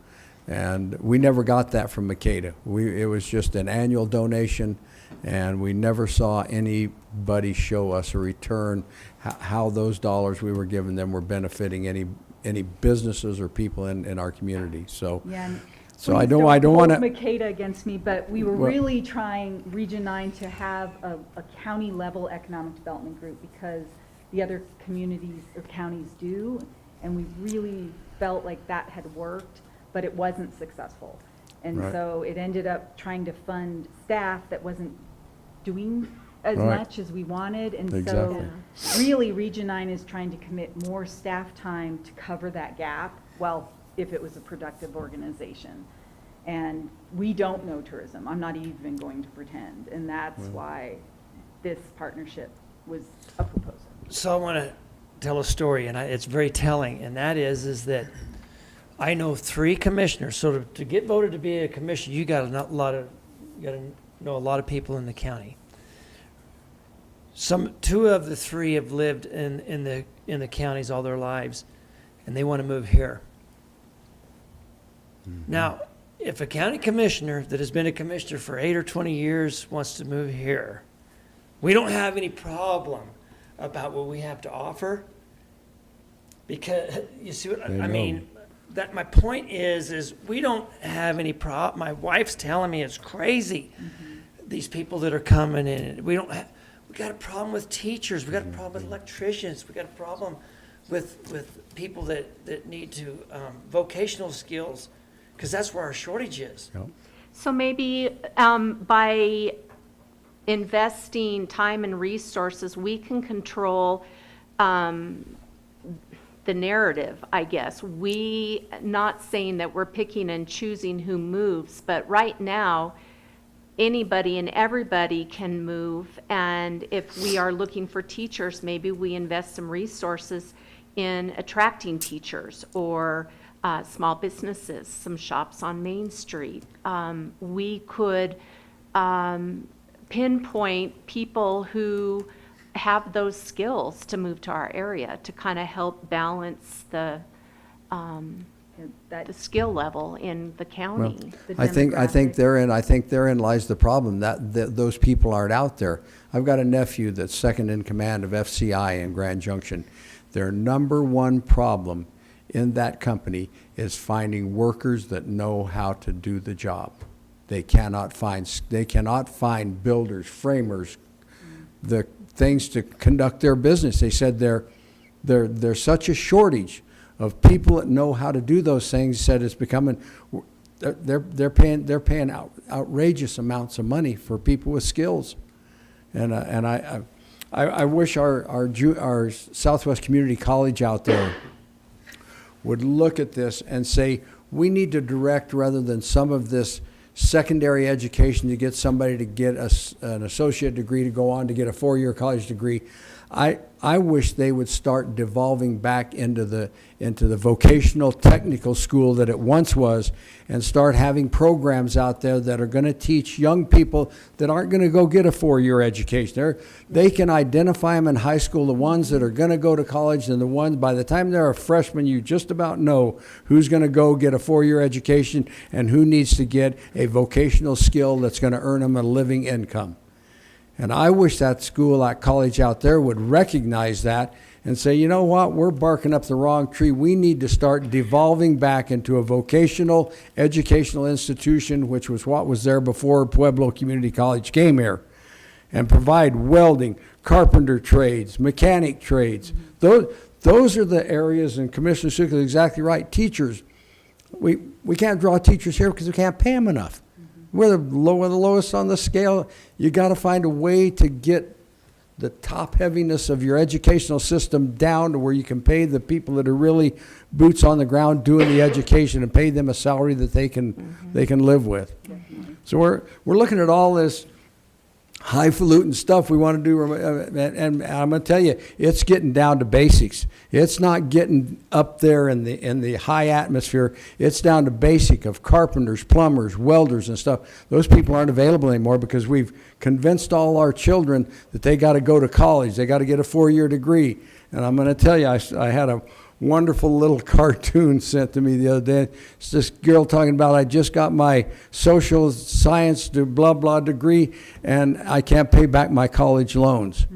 And we never got that from Makeda. It was just an annual donation, and we never saw anybody show us a return how those dollars we were giving them were benefiting any businesses or people in our community. So, Yeah. so I don't want to. Makeda against me, but we were really trying Region 9 to have a county level economic development group, because the other communities or counties do, and we really felt like that had worked, but it wasn't successful. And Right. so it ended up trying to fund staff that wasn't doing as Right. much as we wanted. And Exactly. so really Region 9 is trying to commit more staff time to cover that gap, well, if it was a productive organization. And we don't know tourism. I'm not even going to pretend. And that's why this partnership was a proposal. So I want to tell a story, and it's very telling, and that is that I know 3 commissioners. So to get voted to be a commissioner, you got to know a lot of people in the county. 2 of the 3 have lived in the counties all their lives, and they want to move here. Now, if a county commissioner that has been a commissioner for 8 or 20 years wants to move here, we don't have any problem about what we have to offer, because you see what I mean. That my point is we don't have any problem. My wife's telling me it's crazy. These people that are coming in, we got a problem with teachers. We got a problem with electricians. We got a problem with people that need to vocational skills, because that's where our shortage is. Yep. So maybe by investing time and resources, we can control the narrative, I guess. We, not saying that we're picking and choosing who moves, but right now, anybody and everybody can move. And if we are looking for teachers, maybe we invest some resources in attracting teachers, or small businesses, some shops on Main Street. We could pinpoint people who have those skills to move to our area to kind of help balance the skill level in the county. I think therein lies the problem, that those people aren't out there. I've got a nephew that's second in command of FCI in Grand Junction. Their number one problem in that company is finding workers that know how to do the job. They cannot find builders, framers, the things to conduct their business. They said there's such a shortage of people that know how to do those things. Said it's becoming, they're paying outrageous amounts of money for people with skills, and I wish our Southwest Community College out there would look at this and say, we need to direct, rather than some of this secondary education to get somebody to get an associate degree to go on to get a 4-year college degree. I wish they would start devolving back into the vocational technical school that it once was, and start having programs out there that are going to teach young people that aren't going to go get a 4-year education. They can identify them in high school, the ones that are going to go to college, and the ones by the time they're a freshman, you just about know who's going to go get a 4-year education and who needs to get a vocational skill that's going to earn them a living income. And I wish that school, that college out there would recognize that and say, you know what, we're barking up the wrong tree. We need to start devolving back into a vocational educational institution, which was what was there before Pueblo Community College came here, and provide welding, carpenter trades, mechanic trades. Those are the areas, and Commissioner Sucre is exactly right. Teachers, we can't draw teachers here because we can't pay them enough. We're the lowest on the scale. You got to find a way to get the top heaviness of your educational system down to where you can pay the people that are really boots on the ground doing the education, and pay them a salary that they can live with. So we're looking at all this highfalutin stuff we want to do, and I'm going to tell you, it's getting down to basics. It's not getting up there in the high atmosphere. It's down to basic of carpenters, plumbers, welders, and stuff. Those people aren't available anymore because we've convinced all our children that they got to go to college. They got to get a 4-year degree. And I'm going to tell you, I had a wonderful little cartoon sent to me the other day. It's this girl talking about, I just got my social science blah blah degree and I can't pay back my college loans.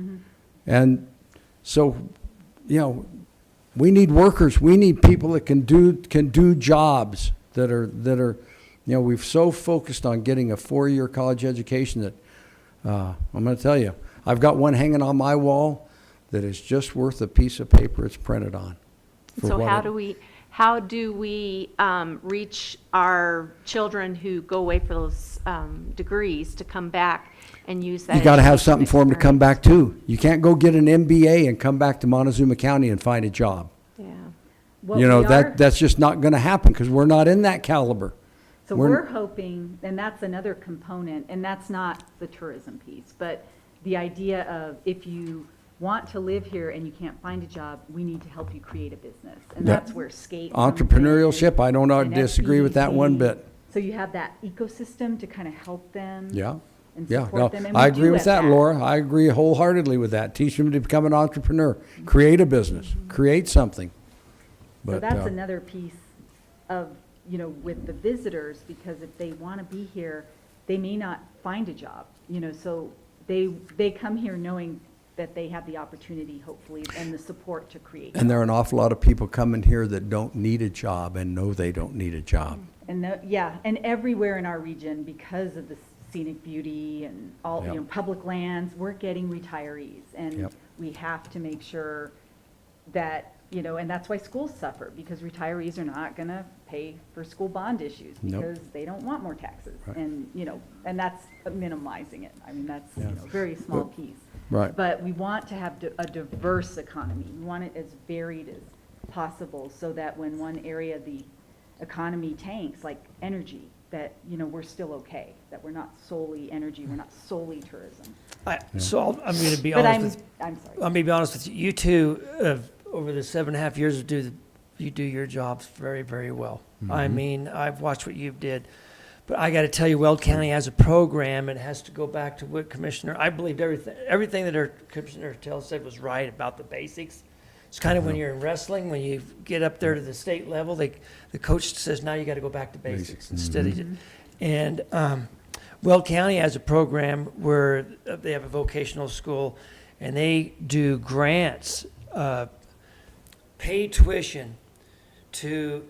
And so, we need workers. We need people that can do jobs that are we've so focused on getting a 4-year college education that I'm going to tell you, I've got one hanging on my wall that is just worth a piece of paper it's printed on. So how do we reach our children who go away for those degrees to come back and use that? You got to have something for them to come back to. You can't go get an MBA and come back to Montezuma County and find a job. Yeah. That's just not going to happen because we're not in that caliber. So we're hoping, and that's another component, and that's not the tourism piece, but the idea of if you want to live here and you can't find a job, we need to help you create a business. And that's where skate comes in, Entrepreneurship, I don't and disagree with that one FBC. bit. So you have that ecosystem to kind of help them. Yeah. And Yeah, support no, them. And I we agree do with at that, Laura. I agree wholeheartedly with that. Teach them to become an entrepreneur, create a business, create something. So But, that's another piece of, with the visitors, because if they want to be here, they may not find a job, so they come here knowing that they have the opportunity, hopefully, and the support to create. And there are an awful lot of people coming here that don't need a job and know they don't need a job. And and everywhere in our region, because of the scenic beauty and all, Yep. public lands, we're getting retirees. And Yep. we have to make sure that, and that's why schools suffer, because retirees are not going to pay for school bond issues Nope. because they don't want more taxes. Right. And, and that's minimizing it. I mean, that's, Yeah. a very small piece. Right. But we want to have a diverse economy. We want it as varied as possible so that when one area of the economy tanks, like energy, that, we're still okay, that we're not solely energy, we're not solely tourism. So I'm going to be But honest with, I'm sorry. I'm going to be honest with you. You two, over the 7.5 years, you do your jobs very, very well. I mean, I've watched what you did. But I got to tell you, Weld County has a program. It has to go back to what Commissioner, I believed everything that our Commissioner Tell said was right about the basics. It's kind of when you're in wrestling, when you get up there to the state level, the coach says, now you got to go back to basics instead of, and Weld County has a program where they have a vocational school and they do grants, paid tuition to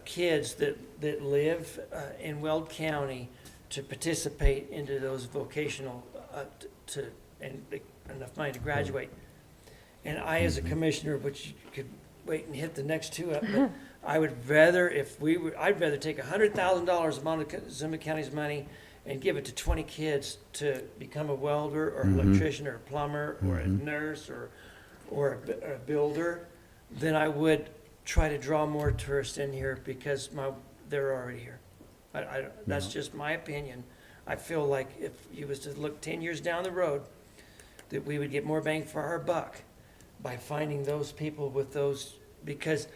kids that live in Weld County to participate into those vocational, and enough money to graduate. And I, as a commissioner, which you could wait and hit the next two up, but I would rather, I'd rather take $100,000 of Montezuma County's money and give it to 20 kids to become a welder or electrician or a plumber or a nurse or a builder than I would try to draw more tourists in here because they're already here. That's just my opinion. I feel like if you was to look 10 years down the road, that we would get more bang for our buck by finding those people with those, because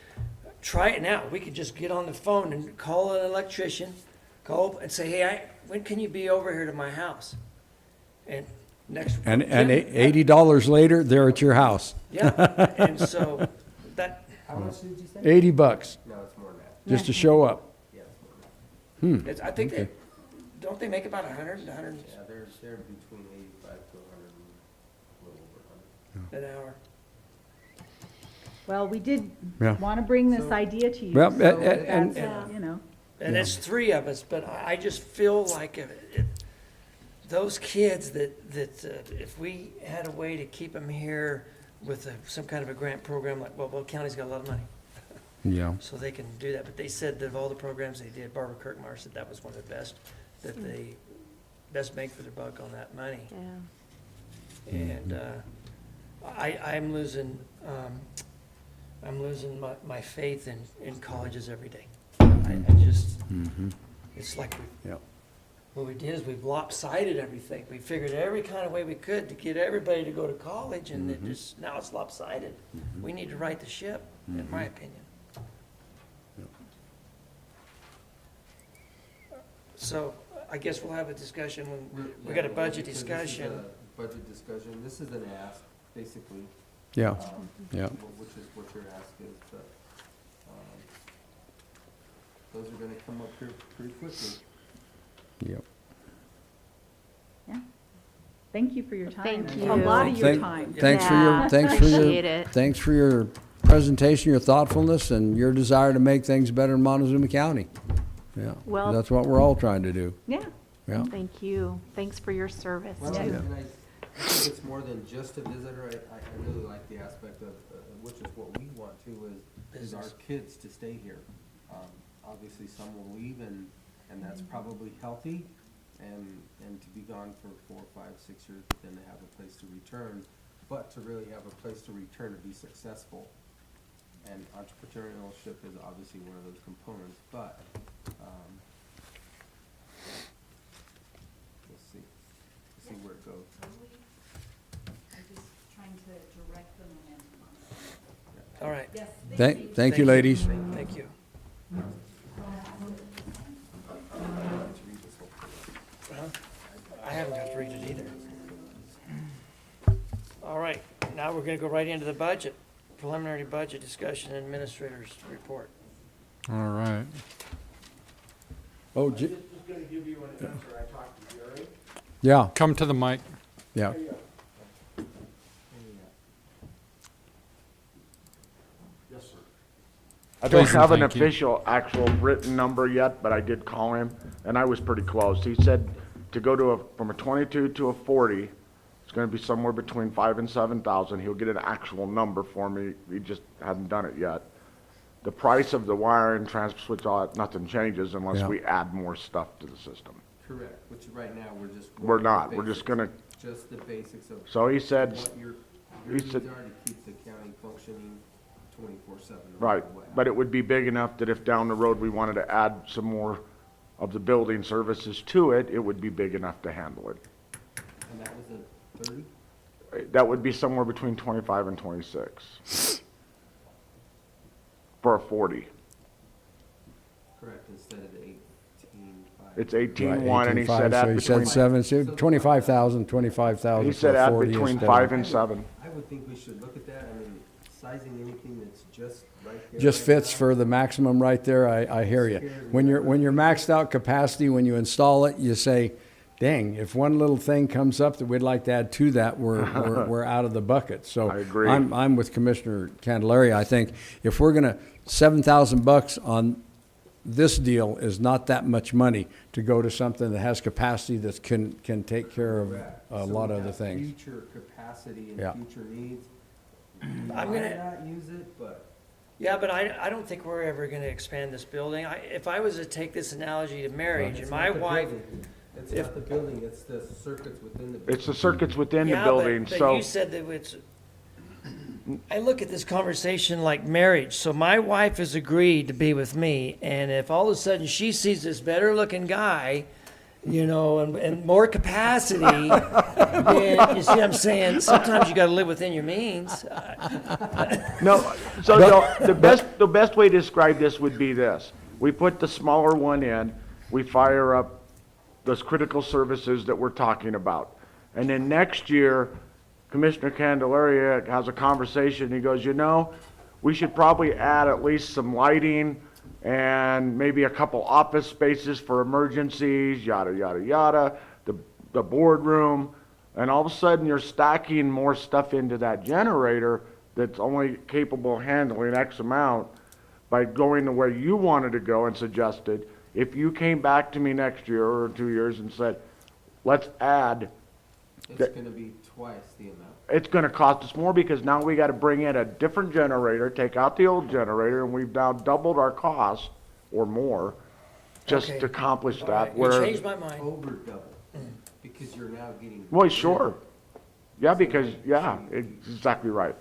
try it now. We could just get on the phone and call an electrician, call and say, hey, when can you be over here to my house? And And $80 later, they're at your house. Yeah, and so that. How much did you say? $80 No, it's more than that. just to show up. Yeah, it's more than that. I think don't they make about 100, Yeah, they're between 85 to 100 and a little over 100. an hour? Well, we did Yeah. want to bring this idea to you. Well, so and- that's, And it's three of us, but I just feel like if those kids that if we had a way to keep them here with some kind of a grant program, like, well, County's got a lot of money, Yeah. so they can do that. But they said that of all the programs they did, Barbara Kirkmeyer said that was one of the best, that they best bang for their buck on that money. Yeah. And I'm losing my faith in colleges every day. I just, it's like Yep. what we did is we've lopsided everything. We figured every kind of way we could to get everybody to go to college, and now it's lopsided. We need to right the ship, in my opinion. So I guess we'll have a discussion when we got a budget discussion. This is a budget discussion. This is an ask, basically. Yeah. Yeah. Which is what your ask is, but, those are gonna come up here pretty quickly. Yep. Yeah. Thank you for your time. Thank A you. lot of your Thank- time. Thanks for Yeah, your, thanks for appreciate your, it. thanks for your presentation, your thoughtfulness, and your desire to make things better in Montezuma County. Yeah. Well- That's what we're all trying to do. Yeah. Yeah. Thank you. Thanks for your service, Well, too. and I think it's more than just a visitor. I really like the aspect of, which is what we want to, is our kids to stay here. Obviously, some will leave, and that's probably healthy, and to be gone for 4, 5, 6 years, but then to have a place to return, but to really have a place to return to be successful. And entrepreneurship is obviously one of those components, but, Yes. Thank you, ladies. Thank you. I haven't got to read it either. All right, now we're gonna go right into the budget, preliminary budget discussion and administrator's report. All right. Oh, Just gonna give you an answer. I talked to Jerry. yeah, Come to the mic. yeah. Yes, sir. I don't Jason, have an thank you. official, actual written number yet, but I did call him, and I was pretty close. He said to go to from a 22 to a 40, it's gonna be somewhere between 5,000 and 7,000. He'll get an actual number for me. He just hasn't done it yet. The price of the wire and transfer switch, all that, nothing changes unless Yeah. we add more stuff to the system. Correct, which right now, we're just. We're not, we're just gonna, Just the basics of. so he said, What your he needs said, are to keep the county functioning 24/7. right, but it would be big enough that if down the road we wanted to add some more of the building services to it, it would be big enough to handle it. And that was a 30? That would be somewhere between 25 and 26 for a 40. Correct, instead of the 18.5. It's Right, 18.1, and he 18.5, said so add he said between, 25,000 he for said add 40 between instead 5 of, and 7. I would think we should look at that, I mean, sizing anything that's just right there. just right fits now. for the maximum right there, I hear you. When you're maxed out capacity, when you install it, you say, dang, if one little thing comes up that we'd like to add to that, we're out of the bucket. So I agree. I'm with Commissioner Candelaria. I think if we're gonna, $7,000 on this deal is not that much money to go to something that has capacity that can take care of Correct. a So lot we of the have things. Future capacity Yeah. and future needs. I'm Might gonna, not use it, but yeah, but I don't think we're ever gonna expand this building. If I was to take this analogy to marriage, and it's my not the wife, building. It's if- not the building, it's the circuits within the building. It's the circuits within the yeah, building, but so, you said that it's, I look at this conversation like marriage. So my wife has agreed to be with me, and if all of a sudden she sees this better looking guy, you know, and more capacity, then you see what I'm saying? Sometimes you gotta live within your means. no, so the best way to describe this would be this. We put the smaller one in, we fire up those critical services that we're talking about. And then next year, Commissioner Candelaria has a conversation, he goes, you know, we should probably add at least some lighting and maybe a couple office spaces for emergencies, yada, yada, yada, the boardroom, and all of a sudden you're stacking more stuff into that generator that's only capable of handling X amount by going to where you wanted to go and suggested. If you came back to me next year or 2 years and said, let's add, It's gonna be twice the amount. it's gonna cost us more because now we gotta bring in a different generator, take out the old generator, and we've now doubled our cost or more just Okay. to accomplish All that. right, you Where, changed my mind. Over double, because you're now getting. well, sure. Yeah, because, yeah, it's exactly right.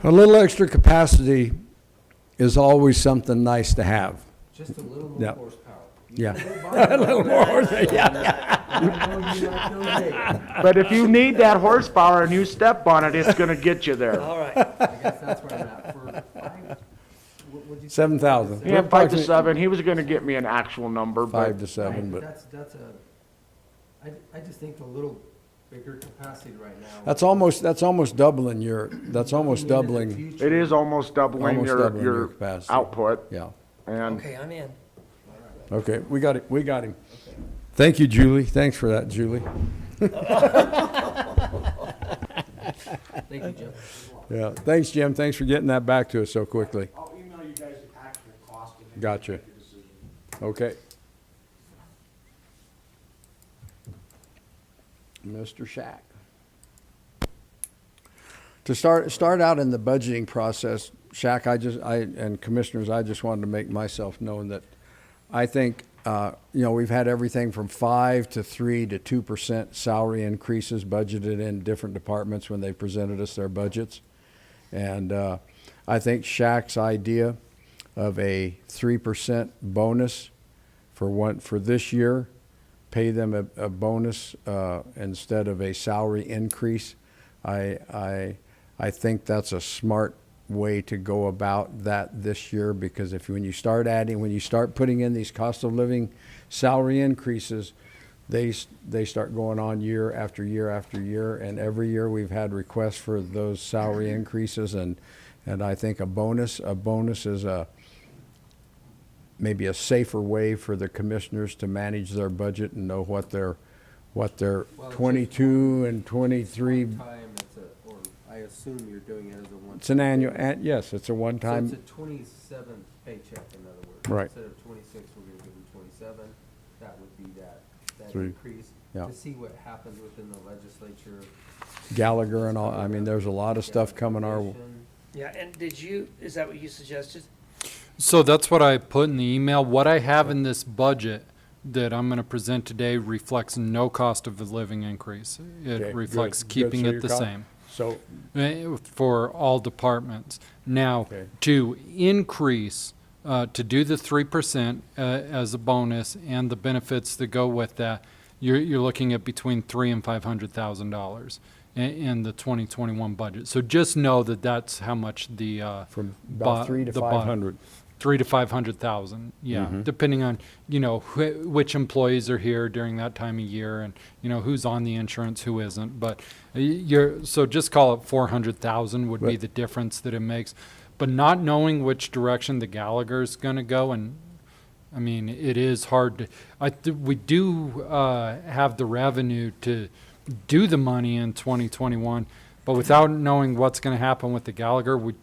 A little extra capacity is always something nice to have. Just a little Yeah. more horsepower. Yeah. A little more horsepower, yeah. I know you like those days. But if you need that horsepower and you step on it, it's gonna get you there. All right. I guess that's where I'm at, for five, what'd you say? 7,000. Yeah, 5 to 7, he was gonna get me an actual number, but 5 to 7, but That's I just think a little bigger capacity right now. that's almost doubling your, that's almost doubling, it is almost doubling Almost your, doubling your your capacity. output. yeah. And Okay, I'm in. Okay, we got him. Thank you, Julie. Thanks for that, Julie. Thank you, Jim. Yeah, thanks, Jim. Thanks for getting that back to us so quickly. I'll email you guys the actual cost and then Gotcha. make a decision. Okay. Mr. Shack. To start out in the budgeting process, Shack, and commissioners, I just wanted to make myself known that I think, we've had everything from 5 to 3 to 2% salary increases budgeted in different departments when they presented us their budgets. And I think Shack's idea of a 3% bonus for this year, pay them a bonus instead of a salary increase. I think that's a smart way to go about that this year, because when you start putting in these cost of living salary increases, they start going on year after year after year, and every year we've had requests for those salary increases, and I think a bonus is maybe a safer way for the commissioners to manage their budget and know what their 22 and 23. Or I assume you're doing it as a one. It's an annual, yes, it's a one-time. So it's a 27th paycheck, in other words. Right. Instead of 26, we're going to give them 27. That would be that Three. increase. Yeah. To see what happens within the legislature. Gallagher and all, I mean, there's a lot of stuff coming our, Yeah, and is that what you suggested? So that's what I put in the email. What I have in this budget that I'm going to present today reflects no cost of living increase. It Okay, reflects good. keeping So it your the co- same so, for all departments. Now, Okay. to increase, to do the 3% as a bonus and the benefits that go with that, you're looking at between $300,000 and $500,000 in the 2021 budget. So just know that that's how much the from about 3 to 500. 3 to 500,000, yeah, depending on, which employees are here during that time of year and, who's on the insurance, who isn't. But so just call it 400,000 would be Right. the difference that it makes. But not knowing which direction the Gallagher's going to go, and I mean, it is hard to, we do have the revenue to do the money in 2021, but without knowing what's going to happen with the Gallagher, we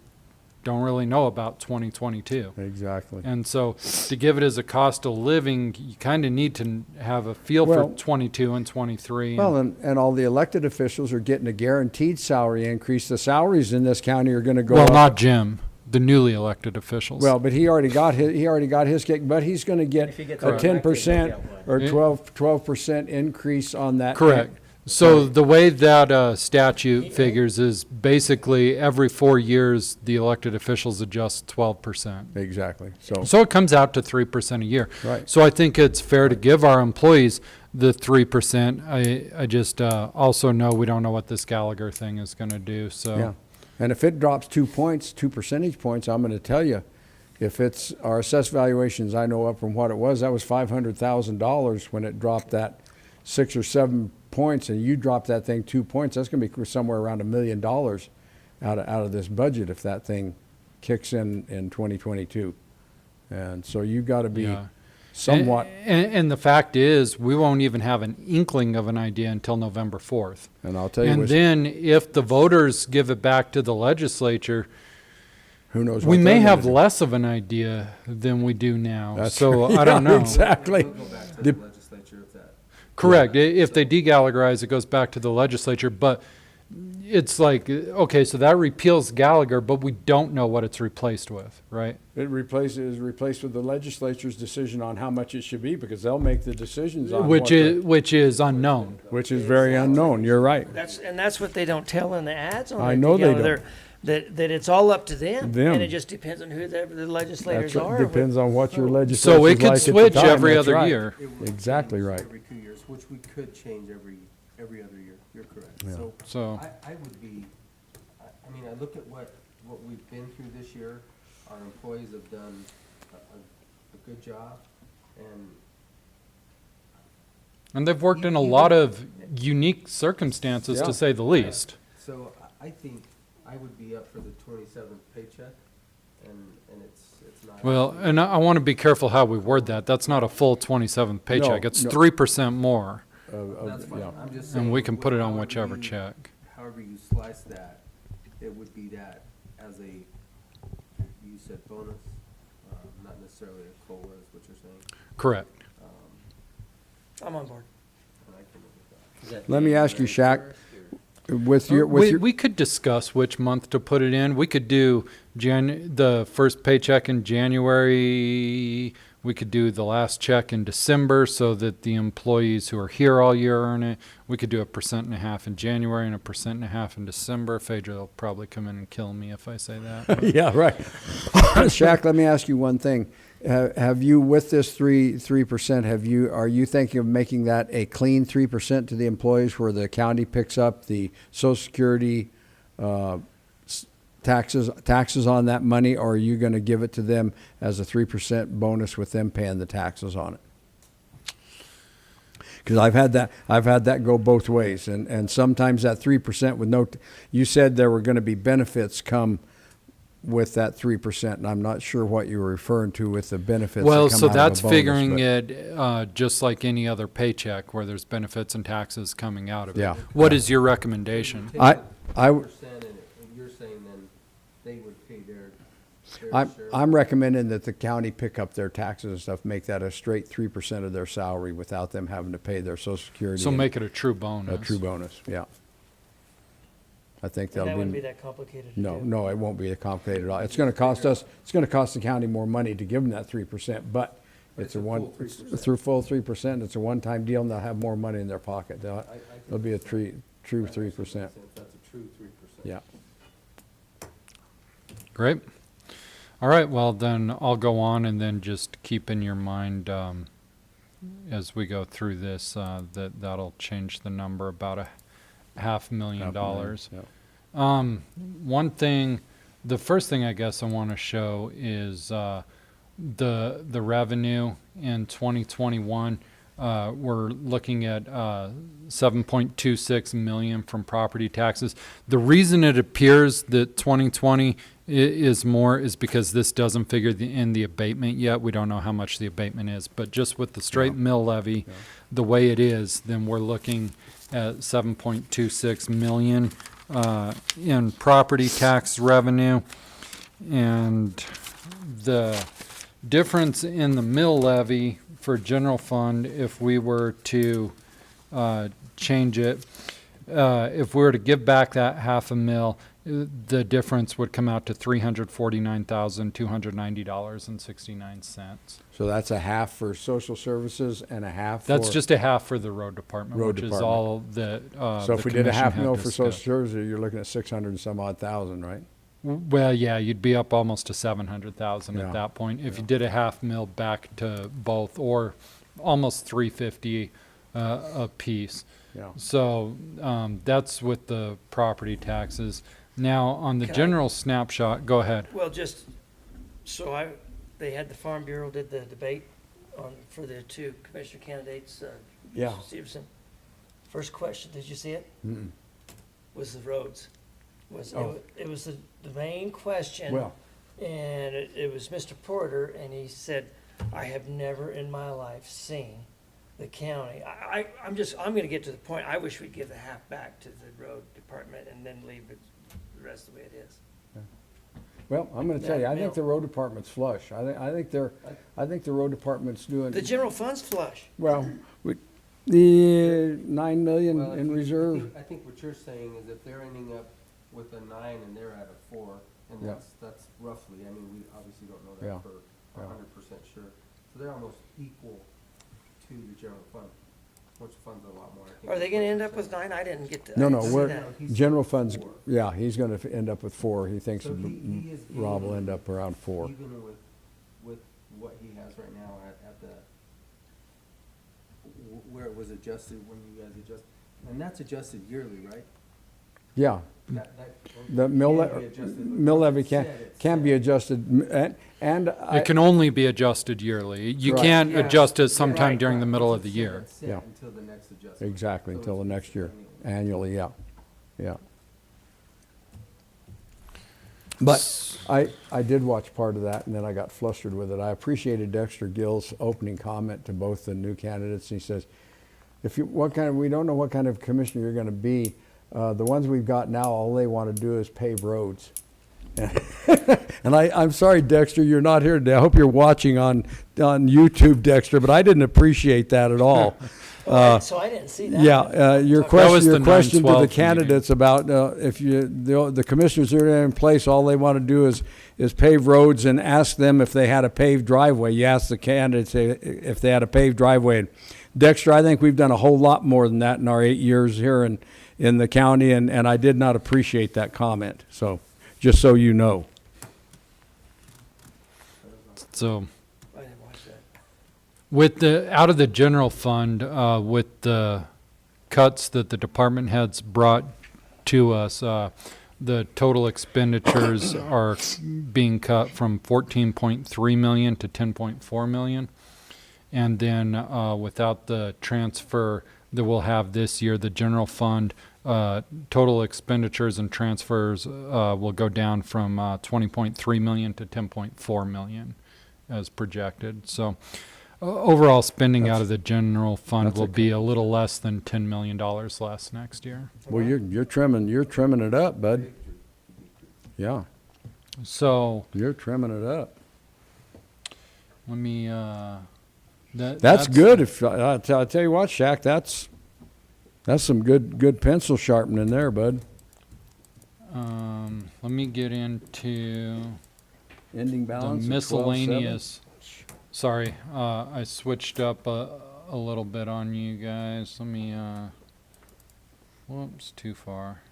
don't really know about 2022. Exactly. And so to give it as a cost of living, you kind of need to have a feel Well- for 22 and 23. Well, and all the elected officials are getting a guaranteed salary increase. The salaries in this county are gonna go well, up. not Jim, the newly elected officials. Well, but he already got his kick, but he's gonna get If he gets a elected, he'll 10% get one. or Yeah. 12% increase on that. Correct. So the way that statute figures is basically every 4 years, the elected officials adjust 12%. Exactly. So, So it comes out to 3% a year. Right. So I think it's fair to give our employees the 3%. I just also know we don't know what this Gallagher thing is going to do, so. yeah. And if it drops 2 percentage points, I'm gonna tell you, if it's, our assessed valuations, I know up from what it was, that was $500,000 when it dropped that 6 or 7 points, and you drop that thing 2 points, that's gonna be somewhere around $1 million out of this budget if that thing kicks in 2022. And so you gotta be Yeah. somewhat, And the fact is, we won't even have an inkling of an idea until November 4th. and I'll tell you, And with- then if the voters give it back to the legislature, who knows we what may they're have gonna do. less of an idea than we do now. That's So right. I don't Yeah, know. Exactly. We'll go back to Dep- the legislature if that. Correct. If they de-Gallagherize, it goes back to the legislature, but it's like, okay, so that repeals Gallagher, but we don't know what it's replaced with, right? It replaced with the legislature's decision on how much it should be, because they'll make the decisions on Which what the- which is unknown. which is very unknown. You're right. That's what they don't tell in the ads on I it know they together. don't. That it's all up to them. Them. And it just depends on who the legislators That's right. are. Depends on what your legislature's So it could like at the switch time. every That's other right. year. It would Exactly change right. Every 2 years, which we could change every other year. You're correct. Yeah. So- I would be, I mean, I look at what we've been through this year. Our employees have done a good job, And they've worked in a lot of unique circumstances, Yeah. to say the least. so I think I would be up for the 27th paycheck, and it's not. Well, and I want to be careful how we word that. That's not a full 27th paycheck. It's no. 3% more. That's fine. Yeah. I'm just saying. And we can put it on however whichever you- check. However you slice that, it would be that as a, you said bonus, not necessarily a COLA is what you're saying. Correct. I'm on board. And I can live with that. Let me ask you, Shaq, with your, We could discuss which month to put it in. We could do the first paycheck in January. We could do the last check in December so that the employees who are here all year earn it. We could do 1.5% in January and 1.5% in December. Phaedra will probably come in and kill me if I say that. yeah, right. Shaq, let me ask you one thing. Have you, with this 3%, are you thinking of making that a clean 3% to the employees, where the county picks up the Social Security taxes on that money, or are you gonna give it to them as a 3% bonus with them paying the taxes on it? Because I've had that go both ways, and sometimes that 3% with no, you said there were gonna be benefits come with that 3%, and I'm not sure what you were referring to with the benefits that Well, come so out of a that's bonus, figuring but- it just like any other paycheck where there's benefits and taxes coming out of it. Yeah. What is your recommendation? I- Percent, and you're saying then they would pay their share. I'm recommending that the county pick up their taxes and stuff, make that a straight 3% of their salary without them having to pay their social security. So and make it a true bonus. a true bonus, yeah. I think And that'll be. that wouldn't be that complicated to No, do. no, it won't be complicated at all. It's gonna cost the county more money to give them that 3%, but it's a one, through full 3%, it's a one-time deal, and they'll have more money in their pocket. It'll be a true 3%, That's a true 3%. yeah. Great. All right, well, then I'll go on and then just keep in your mind as we go through this that'll change the number about $500,000. Yeah. One thing, the first thing I guess I want to show is the revenue in 2021. We're looking at 7.26 million from property taxes. The reason it appears that 2020 is more is because this doesn't figure in the abatement yet. We don't know how much the abatement is, but just with the straight mill levy, the way it is, then we're looking at 7.26 million in property tax revenue. And the difference in the mill levy for general fund, if we were to change it, if we were to give back that $500,000, the difference would come out to $349,290.69. So that's a half for social services and a half for. That's just a half for the road department, Road which is department. all that So if the we did a commission half had mil for social discussed. services, you're looking at 600 and some odd thousand, right? Well, yeah, you'd be up almost to 700,000 Yeah. at that point. If you did a $500,000 back to both, or almost 350 a piece. Yeah. So that's with the property taxes. Now, on the Can I- general snapshot, go ahead. Well, just, they had the Farm Bureau did the debate for the two commissioner candidates, Yeah. Stevenson. First question, did you see it? Mm-mm. Was the roads. Oh. It was the main question. Well. And it was Mr. Porter, and he said, I have never in my life seen the county. I'm gonna get to the point, I wish we'd give the half back to the road department and then leave it the rest the way it is. Well, I'm gonna tell you, I think mill. the road department's flush. I think the road department's doing. The general fund's flush. Well, the 9 million Well, in reserve. I think what you're saying is if they're ending up with a 9 and they're at a 4, and Yeah. that's roughly, I mean, we obviously don't know Yeah. that for 100% sure. So they're almost equal to the general fund, which funds a lot more. I think Are they it's gonna end up 4%. with 9? I didn't get to. No, I no, didn't see we're, that. general funds, 4. yeah, he's gonna end up with 4. He thinks So he is Rob will gaining end up around 4. Even with what he has right now at the, where it was adjusted, when you guys adjust, and that's adjusted yearly, right? Yeah. That The mill can be adjusted, but mill once levy it's can, set, it's can set. be adjusted, and I. It can only be adjusted yearly. You Right. can't Yeah. adjust it Yeah, sometime right, during the right. middle Once of the it's year. it's set Yeah. until the next adjustment. Exactly, So until the it's next year, annually. annually, yeah, yeah. But I did watch part of that, and then I got flustered with it. I appreciated Dexter Gill's opening comment to both the new candidates. He says, we don't know what kind of commissioner you're gonna be. The ones we've got now, all they wanna do is pave roads. And I'm sorry, Dexter, you're not here today. I hope you're watching on YouTube, Dexter, but I didn't appreciate that at all. So I didn't see that. Yeah, your That was the question to 9/12 the meeting. candidates about if the commissioners are in place, all they want to do is pave roads, and ask them if they had a paved driveway. You ask the candidates if they had a paved driveway. And Dexter, I think we've done a whole lot more than that in our 8 years here in the county, and I did not appreciate that comment. So, just so you know. So. I didn't watch that. With out of the general fund, with the cuts that the department heads brought to us, the total expenditures are being cut from 14.3 million to 10.4 million. And then without the transfer that we'll have this year, the general fund total expenditures and transfers will go down from 20.3 million to 10.4 million as projected. So overall spending out of the general fund will be a little less than $10 million less next year. Well, you're trimming it up, bud. Yeah. So you're trimming it up. let me, That's good. If I'll tell you what, Shaq, that's some good pencil sharpening there, bud. let me get into Ending the balance of miscellaneous. Sorry, I switched up a little bit on you guys. Let me, whoops, too far.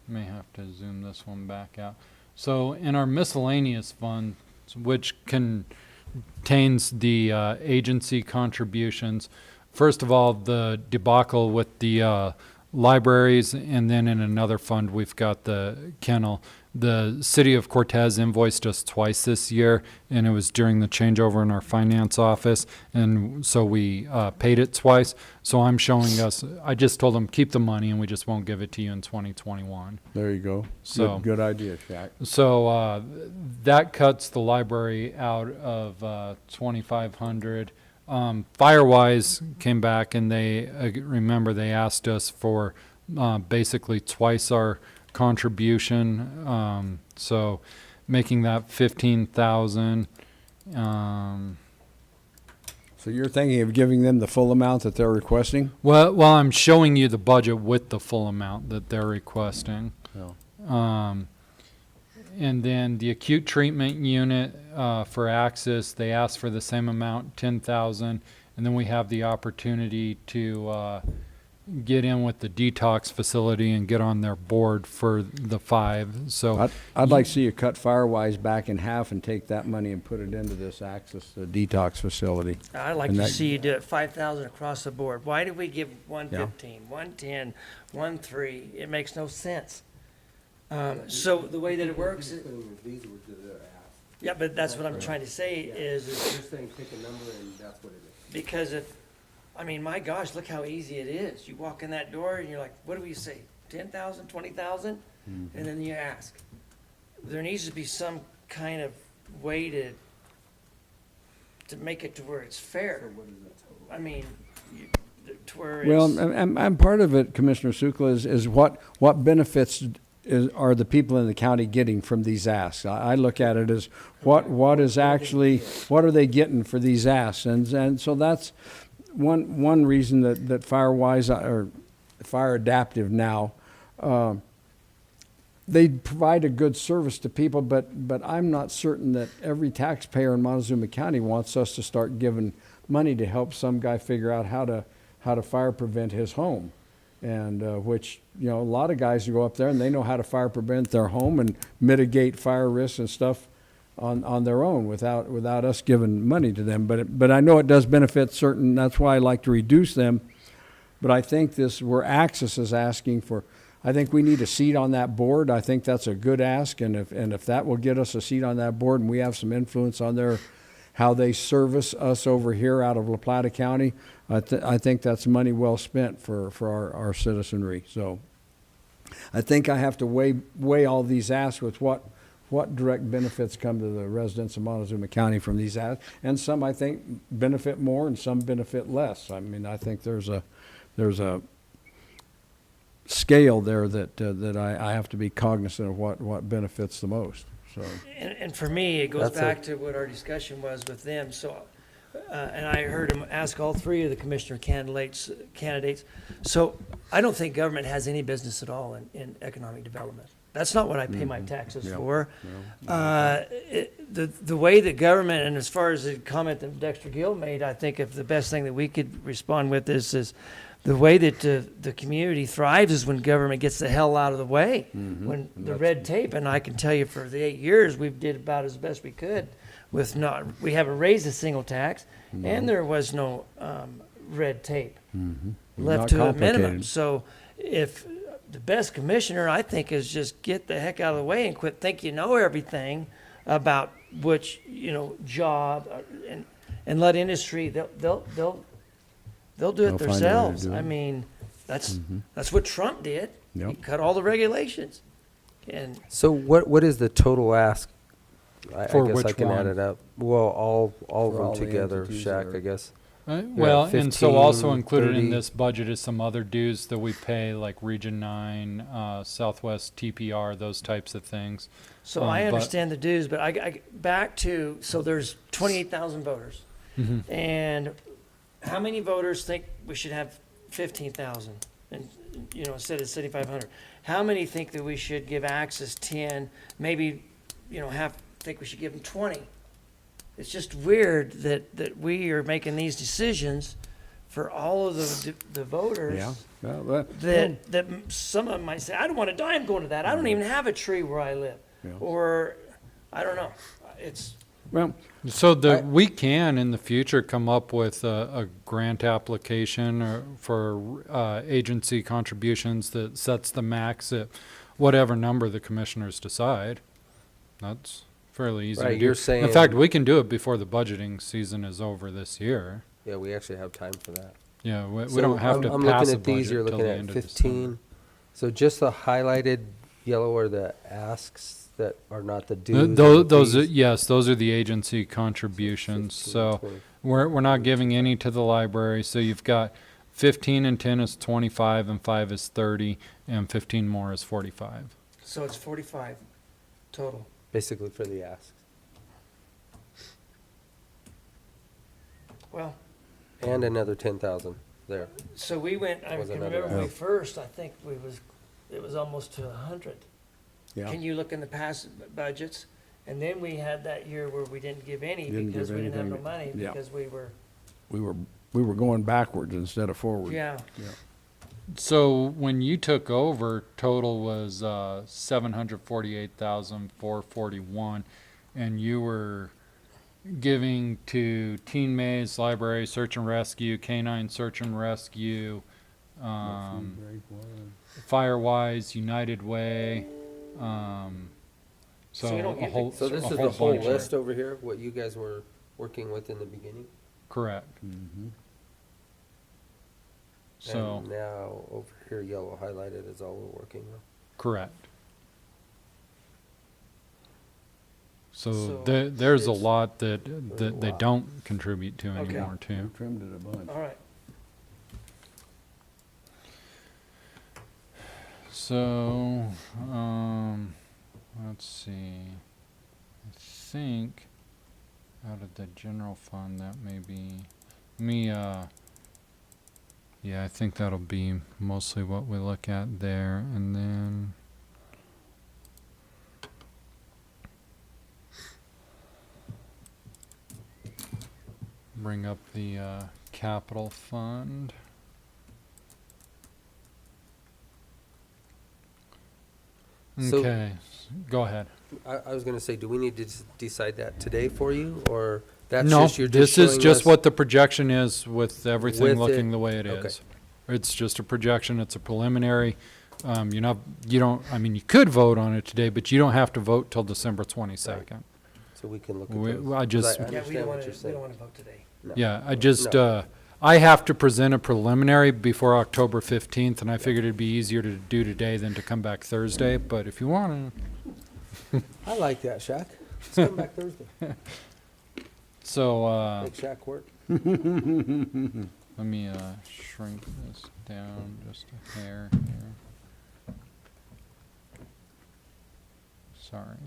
May have to zoom this one back out. So in our miscellaneous fund, which contains the agency contributions, first of all, the debacle with the libraries, and then in another fund, we've got the kennel. The city of Cortez invoiced us twice this year, and it was during the changeover in our finance office, and so we paid it twice. So I'm showing us, I just told them, keep the money, and we just won't give it to you in 2021. There you go. So good idea, Shaq. So that cuts the library out of 2,500. Firewise came back, and they remember they asked us for basically twice our contribution, so making that 15,000. So you're thinking of giving them the full amount that they're requesting? Well, I'm showing you the budget with the full amount that they're requesting. Oh. And then the acute treatment unit for Axis, they asked for the same amount, 10,000, and then we have the opportunity to get in with the detox facility and get on their board for the 5. So I'd like to see you cut Firewise back in half and take that money and put it into this Access detox facility. I'd like And to that- see you do it 5,000 across the board. Why did we give 115, 110, 13? It makes no sense. So the way that it works, yeah, but that's what I'm trying to say is You're saying pick a number and that's what it is. because I mean, my gosh, look how easy it is. You walk in that door and you're like, what do we say? 10,000, 20,000? And then you ask. There needs to be some kind of way to make it to where it's fair. I mean, to where it's. Well, and part of it, Commissioner Sukla, is what benefits are the people in the county getting from these asks? I look at it as what are they getting for these asks? And so that's one reason that Firewise or Fire Adaptive now, they provide a good service to people, but I'm not certain that every taxpayer in Montezuma County wants us to start giving money to help some guy figure out how to fire prevent his home. And which, a lot of guys who go up there and they know how to fire prevent their home and mitigate fire risks and stuff on their own without us giving money to them. But I know it does benefit certain, that's why I like to reduce them. But I think where Axis is asking for, I think we need a seat on that board. I think that's a good ask, and if that will get us a seat on that board and we have some influence on how they service us over here out of La Plata County, I think that's money well spent for our citizenry. So I think I have to weigh all these asks with what direct benefits come to the residents of Montezuma County from these asks, and some I think benefit more and some benefit less. I mean, I think there's a scale there that I have to be cognizant of what benefits the most. So. And for me, it goes back to what our discussion was with them. So, and I heard him ask all 3 of the commissioner candidates. So I don't think government has any business at all in economic development. That's not what I pay my taxes for. The way that government, and as far as the comment that Dexter Gill made, I think if the best thing that we could respond with is the way that the community thrives is when government gets the hell out of the way, when the red tape. And I can tell you, for the 8 years, we've did about as best we could with we haven't raised a single tax, and there was no red tape left to a minimum. So if the best commissioner, I think, is just get the heck out of the way and quit think you know everything about which, job, and let industry, they'll do They'll it find a way to themselves. do it. I mean, that's what Trump did. Yep. He cut all the regulations. And So what is the total ask? I For guess I which can add one? it up. Well, all of For all them the together, entities Shaq, that are- I guess. Well, and so also 15, included 30. in this budget is some other dues that we pay, like Region 9, Southwest TPR, those types of things. so I But- understand the dues, but I back to, so there's 28,000 voters. Mhm. And how many voters think we should have 15,000 and, instead of 7,500? How many think that we should give access 10, maybe, think we should give them 20? It's just weird that we are making these decisions for all of the voters. Yeah. Well, That some of them might say, I don't want a dime going to that. I don't even have a tree where I live. Yeah. Or, I don't know. It's, well, So we can in the future come up with a grant application or for agency contributions that sets the max at whatever number the commissioners decide. That's fairly easy Right, to do. you're saying- In fact, we can do it before the budgeting season is over this year. Yeah, we actually have time for that. Yeah, we So don't have to I'm pass looking a at these, budget you're till looking the at end of 15. December. So just the highlighted yellow are the asks that are not the dues? or the Those, fees? yes, those are the agency contributions. 15, So 20. we're not giving any to the library. So you've got 15 and 10 is 25 and 5 is 30 and 15 more is 45. so it's 45 total. Basically for the asks. Well, And another 10,000 there. so we went, I Was can another remember when we ask. first, I think it was almost to 100. yeah. Can you look in the past budgets? And then we had that year where we didn't give any Didn't because give we didn't have no anything. money Yeah. because we were, We were going backwards instead of forward. yeah. So when you took over, total was 748,441, and you were giving to Teen Maze, Library, Search and Rescue, Canine Search and Rescue, Firewise, United Way, So you don't a get whole, So this a is the whole bunch of- list over here, what you guys were working with in the beginning? Correct. Mhm. So, And now over here, yellow highlighted is all we're working with. correct. So So there's a it's- lot that they lot. don't contribute to Okay. anymore too. We trimmed it a bunch. All right. So, let's see. I think out of the general fund, that may be me, yeah, I think that'll be mostly what we look at there. And then bring up the capital fund. So- Okay, go ahead. I was gonna say, do we need to decide that today for you, or that's No, just, you're just this is showing just us- what the projection is with everything With looking it- the way it okay. is. It's just a projection, it's a preliminary. I mean, you could vote on it today, but you don't have to vote till December 22nd. So we can look at We- those. I 'Cause just- Yeah, we understand don't what want you're to, we saying. don't want to vote today. No. Yeah, I just, No. I have to present a preliminary before October 15th, and I figured it'd be easier to do today than to come back Thursday, but if you want to. I like that, Shaq. Let's come back Thursday. So, Make Shaq work. let me shrink this down just a hair here. Sorry.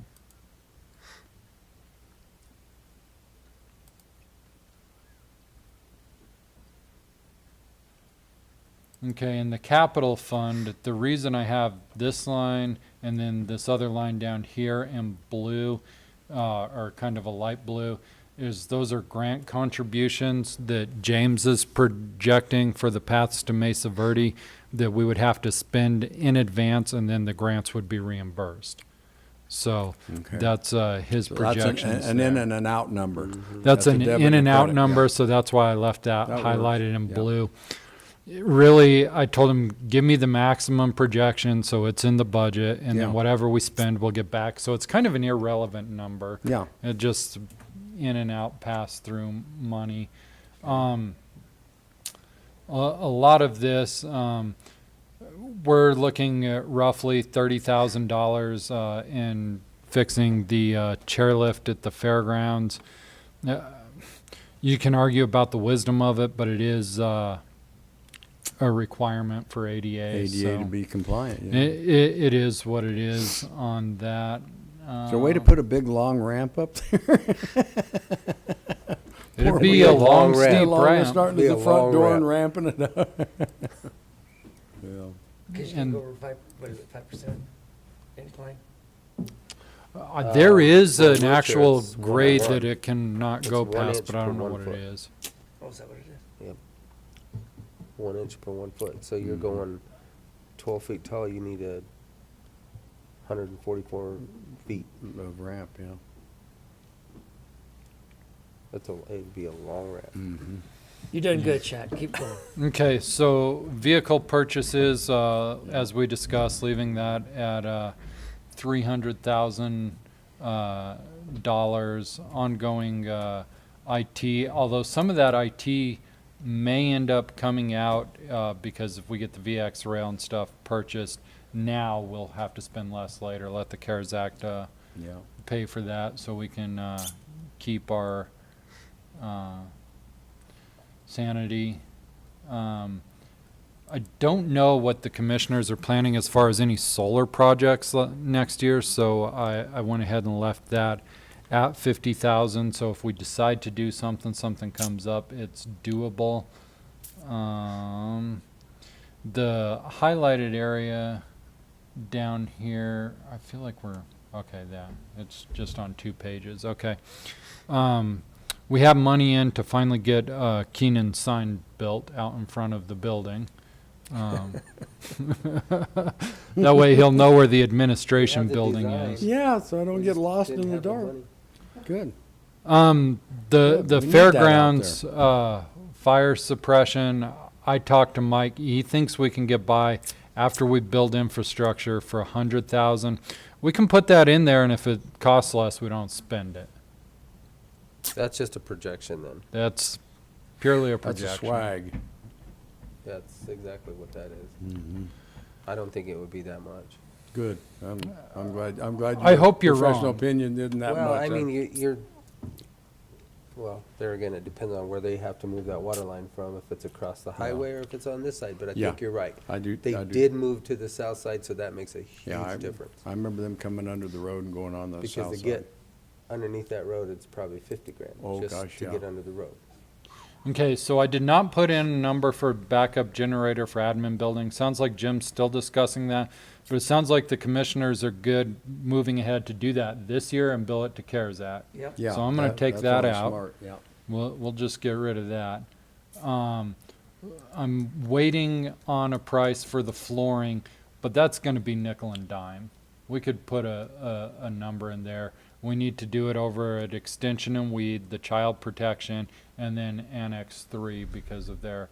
Okay, in the capital fund, the reason I have this line and then this other line down here in blue, or kind of a light blue, is those are grant contributions that James is projecting for the Paths to Mesa Verde that we would have to spend in advance and then the grants would be reimbursed. So Okay. that's his So that's projections. an in there. and an out number. That's a an debit in and out credit, number, yeah. so that's why I left that That works, highlighted in yeah. blue. really, I told him, give me the maximum projection, so it's in the budget, and Yeah. then whatever we spend, we'll get back. So it's kind of an irrelevant number. Yeah. It just in and out pass through money. A lot of this, we're looking at roughly $30,000 in fixing the chairlift at the fairgrounds. You can argue about the wisdom of it, but it is a requirement for ADA. ADA so to be compliant, yeah. it is what it is on that. Is there a way to put a big, long ramp up there? It'd be a long, steep ramp. Starting at the front door and ramping it up. Yeah. Because you can go over 5% incline? There is for an wheelchairs, actual it's grade 1-on-1. that it cannot It's go 1 past, inch but I per don't know 1 what foot. it is. Oh, is that what it is? Yep. 1 inch per 1 foot. So you're going 12 feet tall, you need 144 feet. Of ramp, yeah. It'd be a long ramp. Mm-hmm. You're doing good, Shaq. Keep going. Okay, so vehicle purchases, as we discussed, leaving that at $300,000 ongoing IT. Although some of that IT may end up coming out because if we get the VX rail and stuff purchased now, we'll have to spend less later. Let the CARES Act pay for that, so we can keep our sanity. I don't know what the commissioners are planning as far as any solar projects next year, so I went ahead and left that at 50,000. So if we decide to do something comes up, it's doable. The highlighted area down here, I feel like we're okay. It's just on 2 pages. Okay. We have money in to finally get Keenan sign built out in front of the building. That way he'll know where the administration building is. Yeah, so I don't get lost in the dark. Good. The Good. We need that out fairgrounds fire suppression, I talked to Mike. He thinks we can get by after we build infrastructure for 100,000. We can put that in there, and if it costs less, we don't spend it. That's just a projection then. That's purely a That's projection. a swag. That's exactly what that is. Mm-hmm. I don't think it would be that much. Good. I'm glad. I hope you're professional wrong. opinion isn't that Well, much. I mean, you're, well, there again, it depends on where they have to move that water line from, if it's across the highway or if it's on this side, but I Yeah. think you're right. I do. They I do. did move to the south side, so that makes a Yeah, huge difference. I remember them coming under the road and going on the Because south to side. get underneath that road, it's probably 50 grand. Oh, just gosh, to yeah. get under the road. Okay, so I did not put in a number for backup generator for admin building. Sounds like Jim's still discussing that, but it sounds like the commissioners are good moving ahead to do that this year and bill it to CARES Act. Yep. Yeah, So I'm gonna take that's that really out. smart, yeah. We'll just get rid of that. I'm waiting on a price for the flooring, but that's gonna be nickel and dime. We could put a number in there. We need to do it over at Extension and Weed, the Child Protection, and then Annex 3 because of their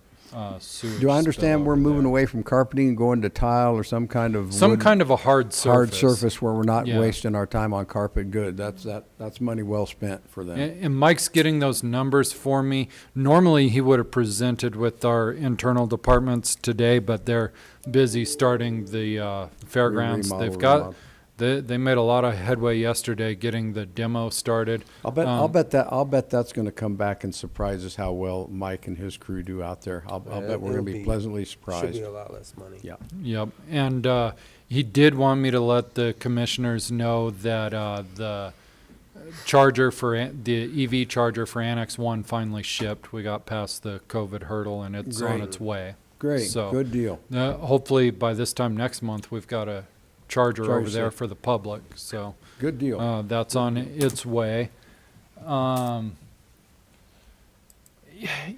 sewage. Do I understand spill we're over moving there. away from carpeting and going to tile or some kind of Some wood- kind of a hard surface. hard surface where we're not Yeah. wasting our time on carpet? Good. That's money well spent for them. And Mike's getting those numbers for me. Normally, he would have presented with our internal departments today, but they're busy starting the fairgrounds. Remodel, They've got, remodel. they made a lot of headway yesterday getting the demo started. I'll bet that's going to come back and surprise us how well Mike and his crew do out there. I'll bet we're going to be pleasantly surprised. Should be a lot less money. Yeah. Yep, and he did want me to let the commissioners know that the charger for the EV charger for Annex 1 finally shipped. We got past the COVID hurdle, and it's on Great. its way. Great. So, Good deal. hopefully by this time next month, we've got a charger over there set. for the public, so. Good deal. That's on its way.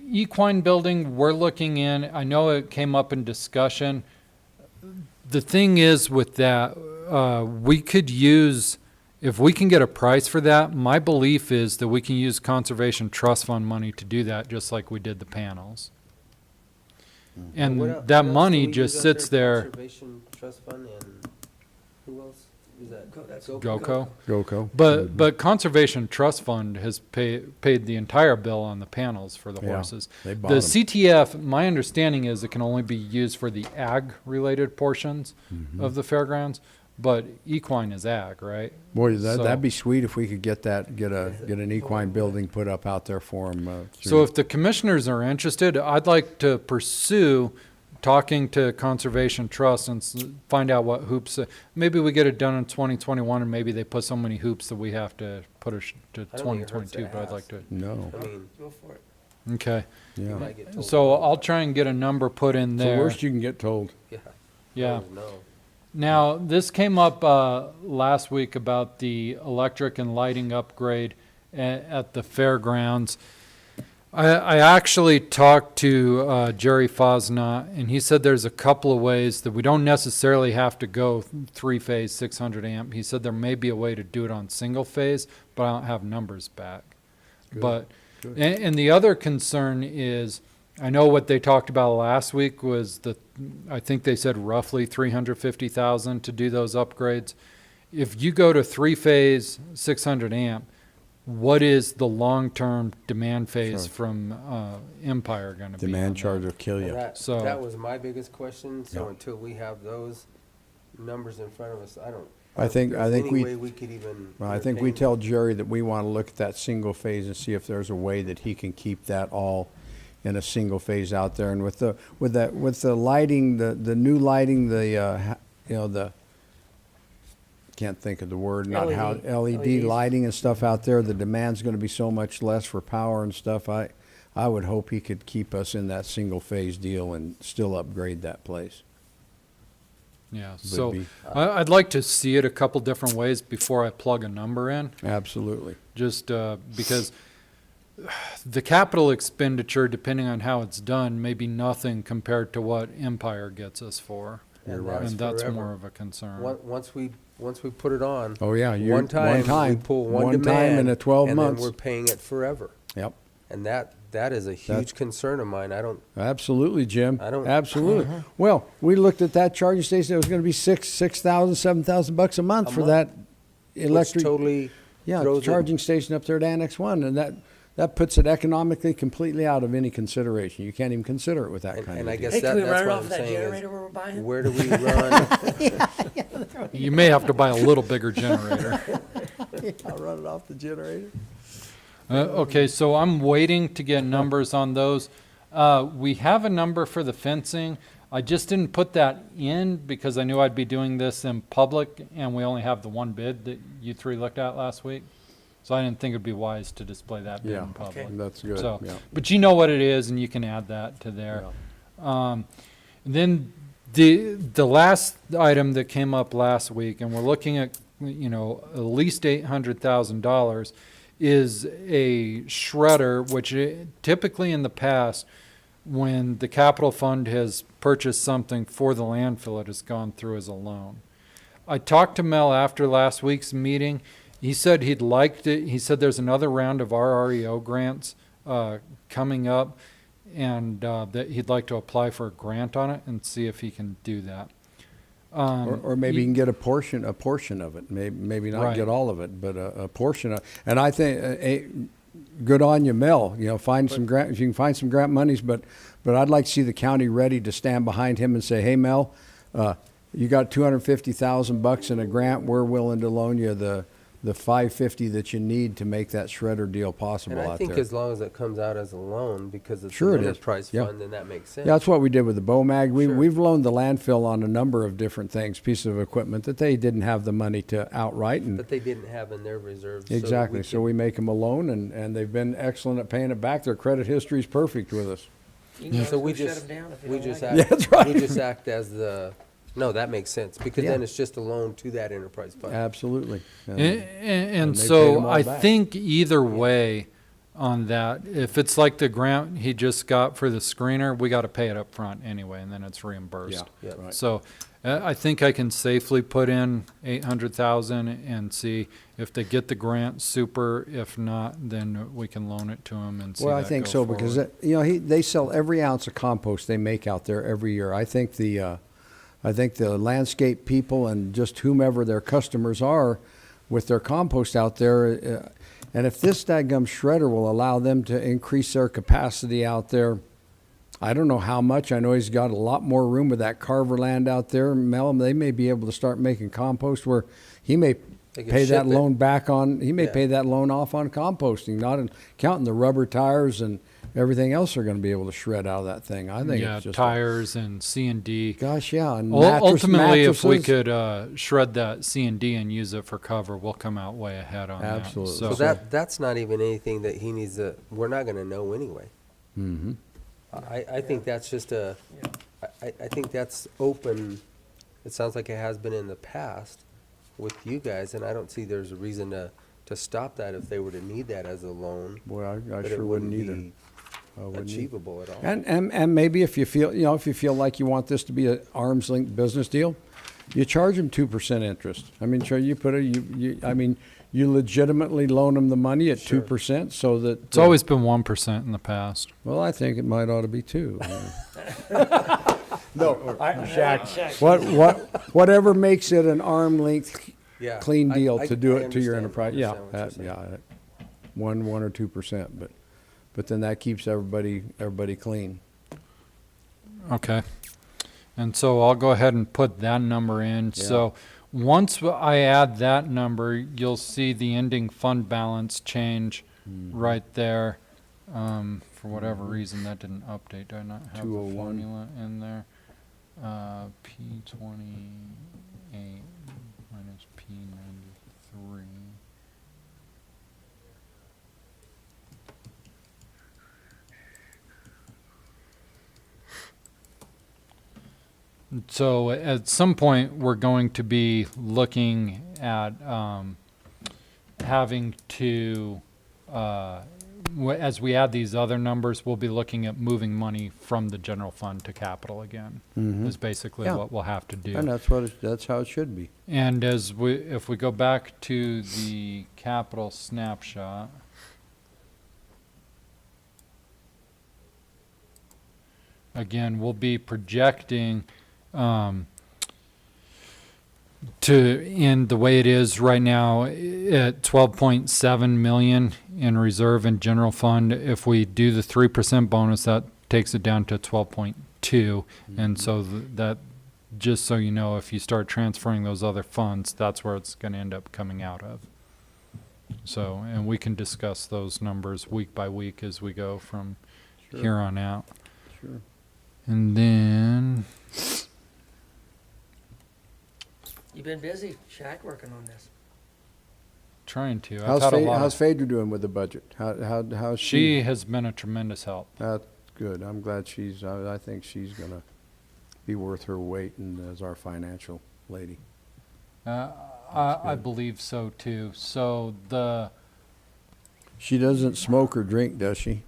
Equine building, we're looking in, I know it came up in discussion. The thing is with that, we could use, if we can get a price for that, my belief is that we can use Conservation Trust Fund money to do that, just like we did the panels. And What el- that what else money do we just use out sits there. Conservation Trust Fund and who else is that? GOCO. GOCO. But Conservation Trust Fund has paid the entire bill on the panels for the Yeah, horses. they bought The 'em. CTF, my understanding is it can only be used for the ag-related portions of the fairgrounds, but equine is ag, right? Boy, So- that'd be sweet if we could get an equine building put up out there for them. So if the commissioners are interested, I'd like to pursue talking to Conservation Trust and find out what hoops, maybe we get it done in 2021 and maybe they put so many hoops that we have to put it to I don't think it hurts 2022, to but I'd ask. like to. No. I mean, Go for it. Okay. you Yeah. might get told So no. I'll try and get a number put in It's the there. worst you can get told. Yeah. Yeah. No. Now, this came up last week about the electric and lighting upgrade at the fairgrounds. I actually talked to Jerry Fosnot, and he said there's a couple of ways that we don't necessarily have to go three-phase 600 amp. He said there may be a way to do it on single phase, but I don't have numbers back. Good. But Good. and the other concern is, I know what they talked about last week was I think they said roughly 350,000 to do those upgrades. If you go to three-phase 600 amp, what is the long-term demand phase Sure. from Empire going to be? Demand on charge that? will kill you. And that, So- that was my biggest question, so Yeah. until we have those numbers in front of us, I don't. I think there's any we. way we could even. Well, I think we entertain tell Jerry that we want to look at that single phase and see if there's a way that he can keep that all in a single phase out there. And with the lighting, the new lighting, can't think of the word, not how LED LEDs. lighting and stuff out there, the demand's going to be so much less for power and stuff. I would hope he could keep us in that single phase deal and still upgrade that place. Yeah, Would so be- I'd like to see it a couple different ways before I plug a number in. Absolutely. Just because the capital expenditure, depending on how it's done, may be nothing compared to what Empire gets us for. You're right. And that's forever. more of a concern. Once we put it on. Oh, yeah, One time, we pull one time demand. in the 12 and months. then we're paying it forever. Yep. And that is a huge concern of mine. I don't, Absolutely, Jim. I don't- Absolutely. Well, we looked at that charging station. It was going to be $6,000, $7,000 a month A for month? that which electric. totally Yeah, throws it- charging station up there at Annex 1, and that puts it economically completely out of any consideration. You can't even consider it with that kind And of I deal. guess Hey, can we that's run it what off I'm that saying generator we're buying? is, where do we run? You may have to buy a little bigger generator. I'll run it off the generator. Okay, so I'm waiting to get numbers on those. We have a number for the fencing. I just didn't put that in because I knew I'd be doing this in public, and we only have the one bid that you three looked at last week. So I didn't think it'd be wise to display that bid Yeah, in public. that's good. So, Yeah. but you know what it is, and you can add that to there. Then the last item that came up last week, and we're looking at, at least $800,000, is a shredder, which typically in the past, when the capital fund has purchased something for the landfill, it has gone through as a loan. I talked to Mel after last week's meeting. He said he'd liked it. He said there's another round of RREO grants coming up, and that he'd like to apply for a grant on it and see if he can do that. Or maybe you can get a portion of it. Maybe not Right. get all of it, but a portion of. And I think, good on you, Mel. Find some grant. You can find some grant monies, but I'd like to see the county ready to stand behind him and say, "Hey, Mel, you got $250,000 in a grant. We're willing to loan you the $550 that you need to make that shredder deal possible And I out think there." as long as it comes out as a loan, because it's Sure an it is. enterprise Yeah. fund, then that makes sense. Yeah, that's what we did with the BOMAG. Sure. We've loaned the landfill on a number of different things, pieces of equipment that they didn't have the money to outright. And That they didn't have in their reserves. exactly. So we make them a loan, and they've been excellent at paying it back. Their credit history is perfect with us. You can So we shut just, them down if you we don't just like act. Yeah, that's right. We just act as no, that makes sense, because Yeah. then it's just a loan to that enterprise fund. Absolutely. And they paid so them all I back. think either way, on that. If it's like the grant he just got for the screener, we got to pay it up front anyway, and then it's reimbursed. Yeah, right. So I think I can safely put in 800,000 and see if they get the grant, super. If not, then we can loan it to them and see Well, I that think go so, because, forward. they sell every ounce of compost they make out there every year. I think the landscape people and just whomever their customers are with their compost out there, and if this dadgum shredder will allow them to increase their capacity out there, I don't know how much. I know he's got a lot more room with that Carver land out there. Mel, they may be able to start making compost where he may They can pay that ship it. loan back on, he may Yeah. pay that loan off on composting, not in, counting the rubber tires and everything else they're going to be able to shred out of that thing. I think Yeah, it's just tires and C&D. Gosh, yeah, and Ultimately, if we mattresses. could shred that C&D and use it for cover, we'll come out way ahead on Absolutely. that. So that's not even anything that he needs to, we're not gonna know anyway. Mm-hmm. I think that's just I think that's open, it sounds like it has been in the past with you guys, and I don't see there's a reason to stop that if they were to need that as a loan. Boy, I that it sure wouldn't be either. I wouldn't either. Achievable at all. And maybe if you feel like you want this to be an arm's length business deal, you charge them 2% interest. I mean, sure, you legitimately loan them the money at 2% so that. It's always been 1% in the past. Well, I think it might ought to be 2. No, Shaq. whatever makes it an arm length Yeah, clean deal I to do it to your understand- enterprise. I Yeah, understand what you're saying. 1 or 2%, but then that keeps everybody clean. Okay. And so I'll go ahead and put that number in. Yeah. So once I add that number, you'll see the ending fund balance change right there. For whatever reason, that didn't update. Do I not have the 201. formula in there? P28 minus P93. So at some point, we're going to be looking at having to, as we add these other numbers, we'll be looking at moving money from the general fund to capital again. Mhm. Is basically Yeah. what we'll have to do. And that's how it should be. And if we go back to the capital snapshot. Again, we'll be projecting to end the way it is right now at 12.7 million in reserve and general fund. If we do the 3% bonus, that takes it down to 12.2. And so that, just so you know, if you start transferring those other funds, that's where it's going to end up coming out of. So, and we can discuss those numbers week by week as we go from here on out. Sure. And then, You've been busy, Shaq, working on this. trying to. How's Phaedra doing with the budget? How's She has been a tremendous help. That's good. I'm glad I think she's gonna be worth her weight as our financial lady. I believe so too. So She doesn't smoke or drink, does she?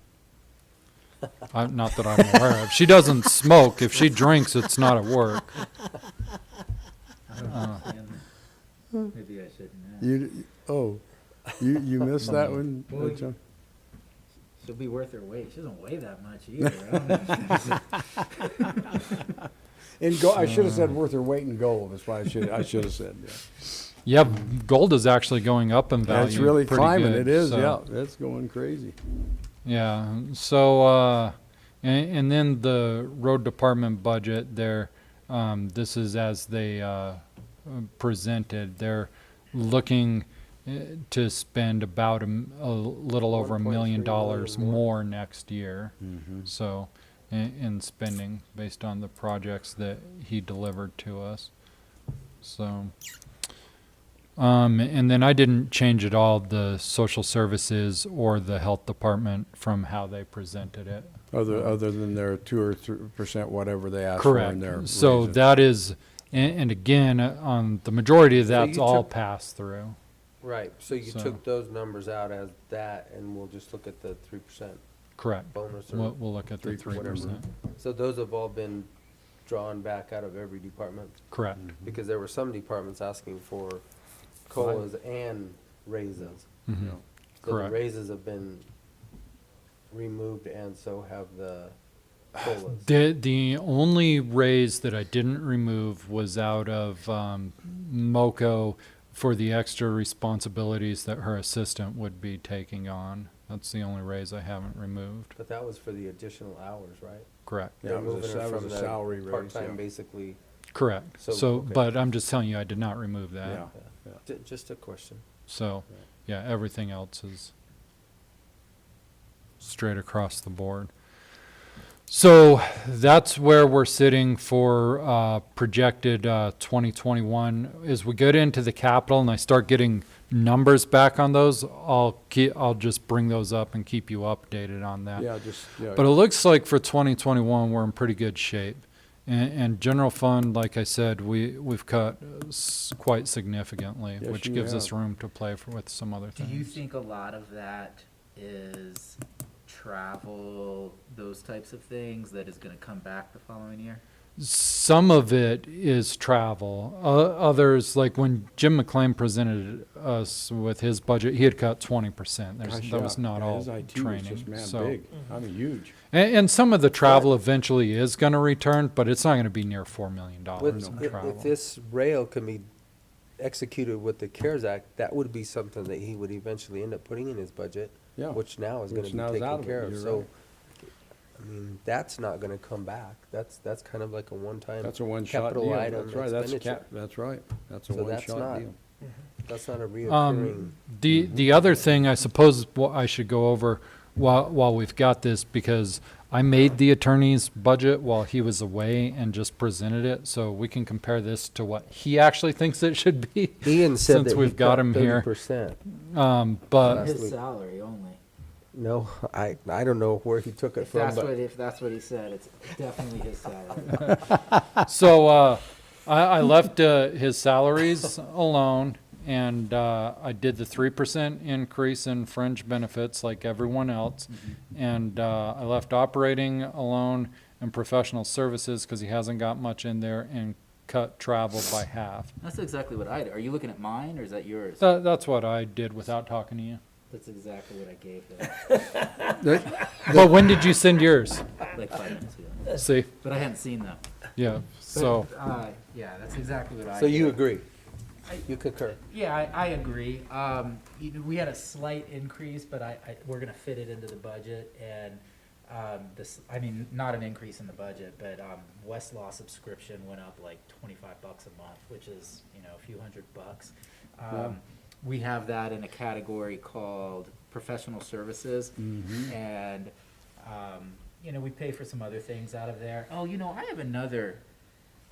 not that I'm aware of. She doesn't smoke. If she drinks, it's not at work. Maybe I shouldn't ask. You missed that one, Well, John? She'll be worth her weight. She doesn't weigh that much either. I should have said worth her weight in gold. That's why I should have said. Yeah, gold is actually going up in value. It's really pretty climbing. good, It is. so- Yeah, it's going crazy. Yeah. So, and then the road department budget there, this is as they presented. They're looking to spend about a little over $1 million more next year. So, in spending based on the projects that he delivered to us. So, and then I didn't change at all the social services or the health department from how they presented it. Other than their 2 or 3% whatever they asked for in there. Correct. So that is, and again, on the majority of that's all passed through. Right, so you So- took those numbers out as that, and we'll just look at the 3% Correct. bonus or We'll look at the 3%. So those have all been drawn back out of every department? Correct. Because there were some departments asking for COLAs and raises. Mhm. So the Correct. raises have been removed, and so have the COLAs. The only raise that I didn't remove was out of MOCO for the extra responsibilities that her assistant would be taking on. That's the only raise I haven't removed. But that was for the additional hours, right? Correct. Yeah, it was a- Removing her that was from a the salary raise, Part-time, yeah. basically. Correct. So, So, okay. but I'm just telling you, I did not remove that. Yeah. Just a question. So, yeah, everything else is straight across the board. So that's where we're sitting for projected 2021. As we get into the capital and I start getting numbers back on those, I'll just bring those up and keep you updated on that. Yeah, yeah. But it looks like for 2021, we're in pretty good shape. And general fund, like I said, we've cut quite significantly, Yes, which you gives us have. room to play with some other Do things. you think a lot of that is travel, those types of things, that is gonna come back the following year? Some of it is travel. Others, like when Jim McLean presented us with his budget, he had cut 20%. Gosh, That was yeah. not Yeah, all his IT was training. just, man, So, big. I mean, huge. and some of the travel eventually is going to return, but it's not going to be near $4 million With- in if travel. this rail can be executed with the CARES Act, that would be something that he would eventually end up putting in his budget, Yeah. which now is gonna Which be now is out taken of it, care of, you're so, right. I mean, that's not gonna come back. That's kind of like a one-time That's a one-shot deal. capital item That's right, that's expenditure. that's right. That's a So that's one-shot not- deal. That's not a reoccurring. The other thing I suppose what I should go over while we've got this, because I made the attorney's budget while he was away and just presented it, so we can compare this to what he actually thinks it should be. Ian said since that he we've got cut him here. 30%. But Last His week. salary only. No, I don't know where he took it If from, that's but what he said, it's definitely his salary. so I left his salaries alone, and I did the 3% increase in fringe benefits like everyone else, and I left operating alone and professional services because he hasn't got much in there, and cut travel by half. That's exactly what I did. Are you looking at mine, or is that yours? That's what I did without talking to you. That's exactly what I gave him, But when did you send yours? like 5 minutes ago. See, But I hadn't seen them. yeah. So Yeah, that's exactly what I so did. you agree? You concur? Yeah, I agree. We had a slight increase, but we're gonna fit it into the budget, and I mean, not an increase in the budget, but Westlaw subscription went up like $25 a month, which is, a few $100. We have that in a category called professional services, and we pay for some other things out of there. Oh, I have another.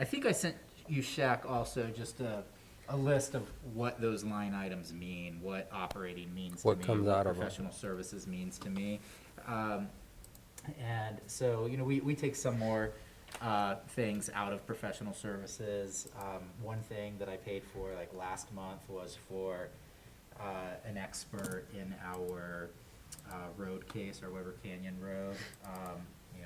I think I sent you, Shaq, also just a list of what those line items mean, what operating means What to me, comes what out of 'em. professional services means to me. And so, we take some more things out of professional services. One thing that I paid for, like last month, was for an expert in our road case, our Weber Canyon Road.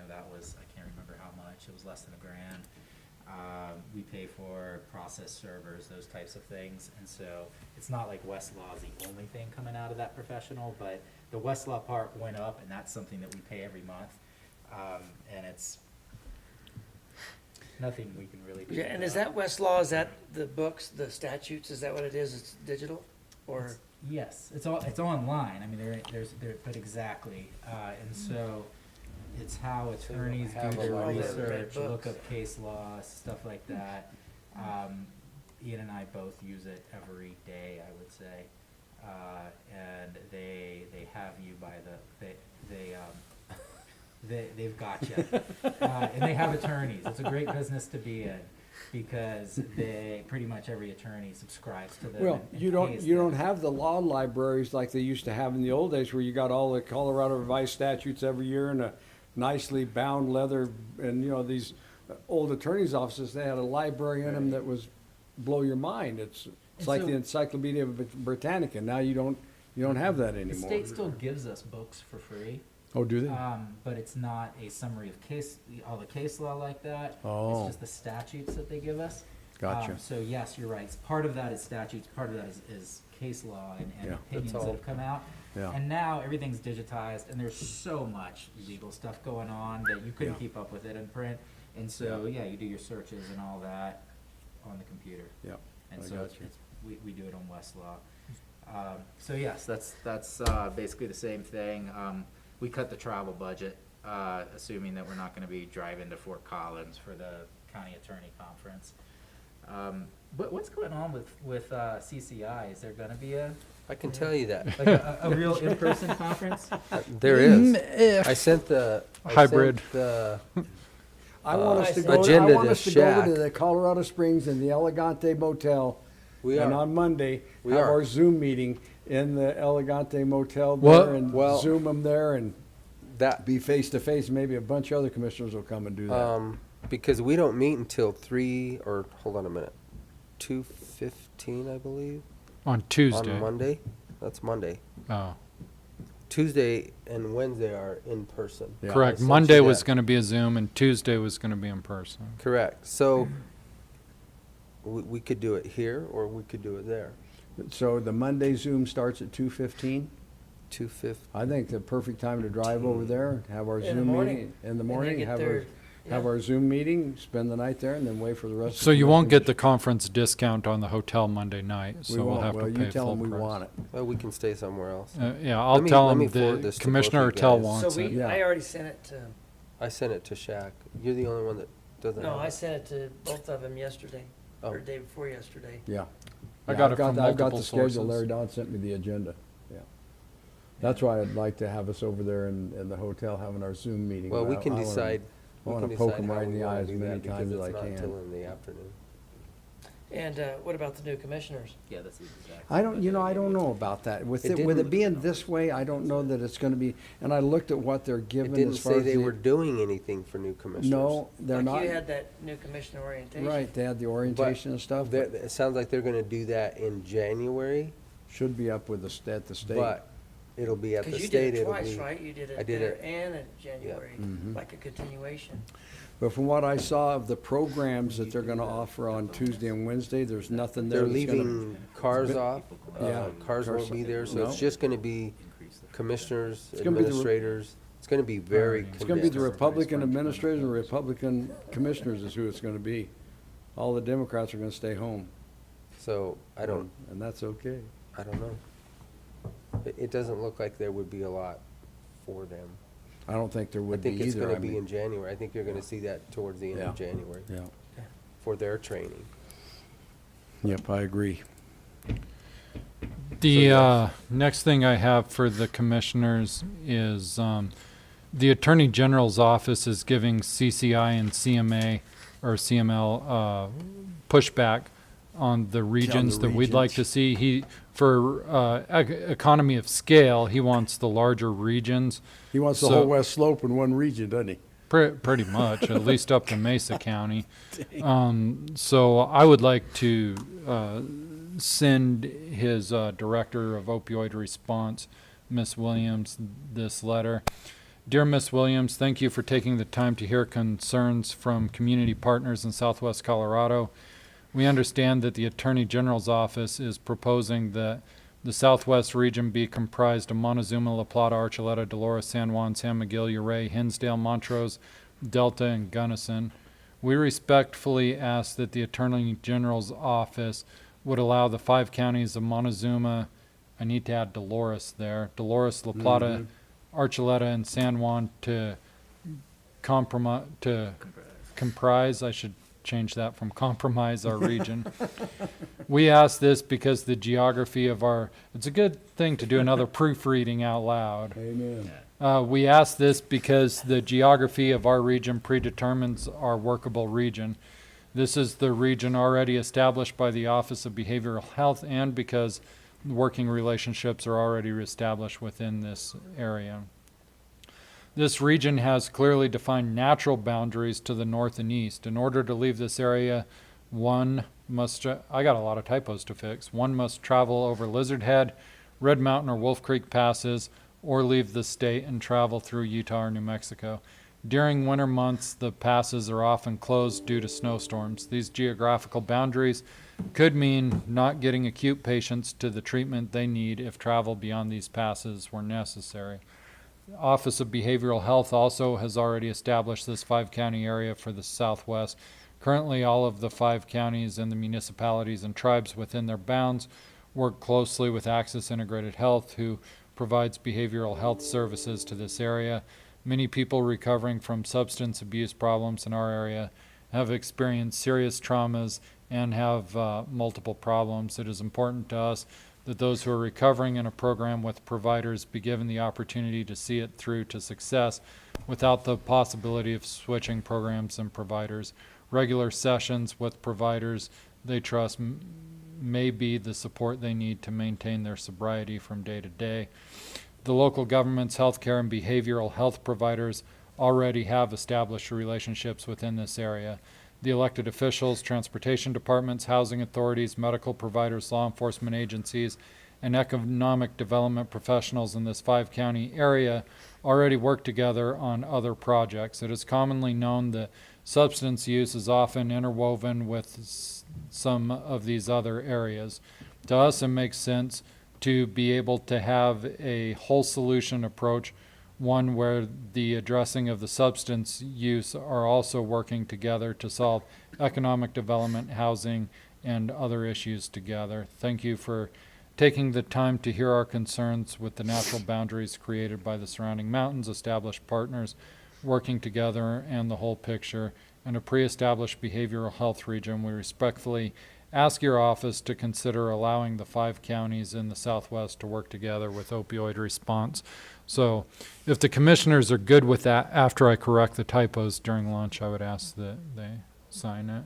That was, I can't remember how much, it was less than $1,000. We pay for process servers, those types of things, and so it's not like Westlaw is the only thing coming out of that professional, but the Westlaw part went up, and that's something that we pay every month, and it's nothing we can really do. Yeah, and about. is that Westlaw, is that the books, the statutes, is that what it is? It's digital? Or, Yes, it's online. I mean, but exactly, and so it's how attorneys do have a their lot of research, red look books. up case law, stuff like that. Ian and I both use it every day, I would say, and they have you by they've got you, and they have attorneys. It's a great business to be in, because pretty much every attorney subscribes to them. Well, and you don't pays you them. don't have the law libraries like they used to have in the old days, where you got all the Colorado revised statutes every year in a nicely bound leather, and these old attorneys' offices, they had a library in them that was blow your mind. It's like the Encyclopedia Britannica. Now you don't have that The anymore. state still gives us books for free. Oh, do they? But it's not a summary of all the case law like that. Oh. It's just the statutes that they give us. Gotcha. So yes, you're right. Part of that is statutes, part of that is case law and Yeah. opinions that have come out. Yeah. And now everything's digitized and there's so much legal stuff going on that you couldn't Yeah. keep up with it in print. And so, yeah, you do your searches and all that on the computer. Yeah. And I so got you. we do it on Westlaw. So yes, that's basically the same thing. We cut the travel budget, assuming that we're not gonna be driving to Fort Collins for the county attorney conference. What's going on with CCI? Is there gonna be I can tell you that. like a real in-person conference? There is. I sent Hybrid. I want us to go. agenda I want to us to go over Shaq. to the Colorado Springs and the Elegante Motel. We And are. on Monday, We have are. our Zoom meeting in the Elegante Motel What? there and Well, Zoom them there and That, be face to face. Maybe a bunch of other commissioners will come and do that. because we don't meet until 2:15, I believe. On Tuesday. On Monday. That's Monday. Oh, Tuesday and Wednesday are in person. Yeah. I correct. sent Monday you was that. going to be a Zoom and Tuesday was going to be in person. Correct. So we could do it here or we could do it there. So the Monday Zoom starts at 2:15. 2:15. I think the perfect time to drive over there, have our In the Zoom morning. meeting in the And then morning, get have there, have our Zoom meeting, spend the night there, and then wait for the rest. So of the you won't get the commissioners. conference discount on the hotel Monday night, We so we'll won't. have Well, to you pay tell full them we price. want it. Well, we can stay somewhere else. Yeah, I'll Let me- tell let them me forward the this to both Commissioner you Ortel guys. wants So it. Yeah. I already sent it to, I sent it to Shaq. You're the only one that doesn't no, have I it. sent it to both of them yesterday, Oh. or day before yesterday. Yeah. I Yeah, got I've it from I've got multiple the schedule. sources. Larry Don sent me the agenda. Yeah. That's why I'd like to have us over there in the hotel having our Zoom meeting. Well, we I can wanna- decide. I We want can to poke decide them how right in we the wanna eye as do many that because times as it's I not can. till in the afternoon. And what about the new commissioners? Yeah, that's the exact. I don't know about that. With It with it didn't- being this way, I don't know that it's going to be, and I looked at what they're It given didn't as far say as they the- were doing anything for new commissioners. No, they're not. Like you had that new commissioner orientation. Right, they had the orientation and stuff, but It sounds like they're gonna do that in January, should be up with at the state. but it'll be at the Because you state, did it it'll twice, be. right? You did I it did there it- and in January, Mhm. like a continuation. But from what I saw of the programs that they're going to offer on Tuesday and Wednesday, there's nothing there They're that's going to. leaving cars off. Yeah, Cars cars- won't be there, so no. it's just gonna be commissioners, It's gonna be the re- administrators. It's gonna be very It's going to be the condensed. Republican administrators and Republican commissioners is who it's going to be. All the Democrats are going to stay home. So I don't And that's okay. know. It doesn't look like there would be a lot for them. I don't think there I would be think it's either. gonna I be mean, in January. I think you're gonna see that towards the end of Yeah. January Yeah. for their training. Yep, I agree. The next thing I have for the commissioners is the Attorney General's office is giving CCI and CMA or CML pushback on the regions that we'd like to see. For economy of scale, he wants the larger regions. He wants the So- whole West Slope in one region, doesn't he? Pretty much, at least up to Mesa County. So I would like to send his Director of Opioid Response, Miss Williams, this letter. Dear Miss Williams, thank you for taking the time to hear concerns from community partners in Southwest Colorado. We understand that the Attorney General's office is proposing that the Southwest region be comprised of Montezuma, La Plata, Archuleta, Dolores, San Juan, San Miguel, Ouray, Hinsdale, Montrose, Delta, and Gunnison. We respectfully ask that the Attorney General's office would allow the 5 counties of Montezuma, I need to add Dolores there, Dolores, La Plata, Archuleta, and San Juan to comprise, I should change that from compromise our region. We ask this because the geography of it's a good thing to do another proofreading out loud. Amen. We ask this because the geography of our region predetermines our workable region. This is the region already established by the Office of Behavioral Health and because working relationships are already established within this area. This region has clearly defined natural boundaries to the north and east. In order to leave this area one I got a lot of typos to fix. One must travel over Lizard Head, Red Mountain or Wolf Creek passes, or leave the state and travel through Utah or New Mexico. During winter months, the passes are often closed due to snowstorms. These geographical boundaries could mean not getting acute patients to the treatment they need if travel beyond these passes were necessary. Office of Behavioral Health also has already established this 5-county area for the Southwest. Currently, all of the 5 counties and the municipalities and tribes within their bounds work closely with Access Integrated Health, who provides behavioral health services to this area. Many people recovering from substance abuse problems in our area have experienced serious traumas and have multiple problems. It is important to us that those who are recovering in a program with providers be given the opportunity to see it through to success without the possibility of switching programs and providers. Regular sessions with providers they trust may be the support they need to maintain their sobriety from day to day. The local government's healthcare and behavioral health providers already have established relationships within this area. The elected officials, transportation departments, housing authorities, medical providers, law enforcement agencies, and economic development professionals in this 5-county area already work together on other projects. It is commonly known that substance use is often interwoven with some of these other areas. To us, it makes sense to be able to have a whole solution approach, one where the addressing of the substance use are also working together to solve economic development, housing, and other issues together. Thank you for taking the time to hear our concerns with the natural boundaries created by the surrounding mountains, established partners working together, and the whole picture. In a pre-established behavioral health region, we respectfully ask your office to consider allowing the 5 counties in the Southwest to work together with opioid response. So if the commissioners are good with that, after I correct the typos during lunch, I would ask that they sign it.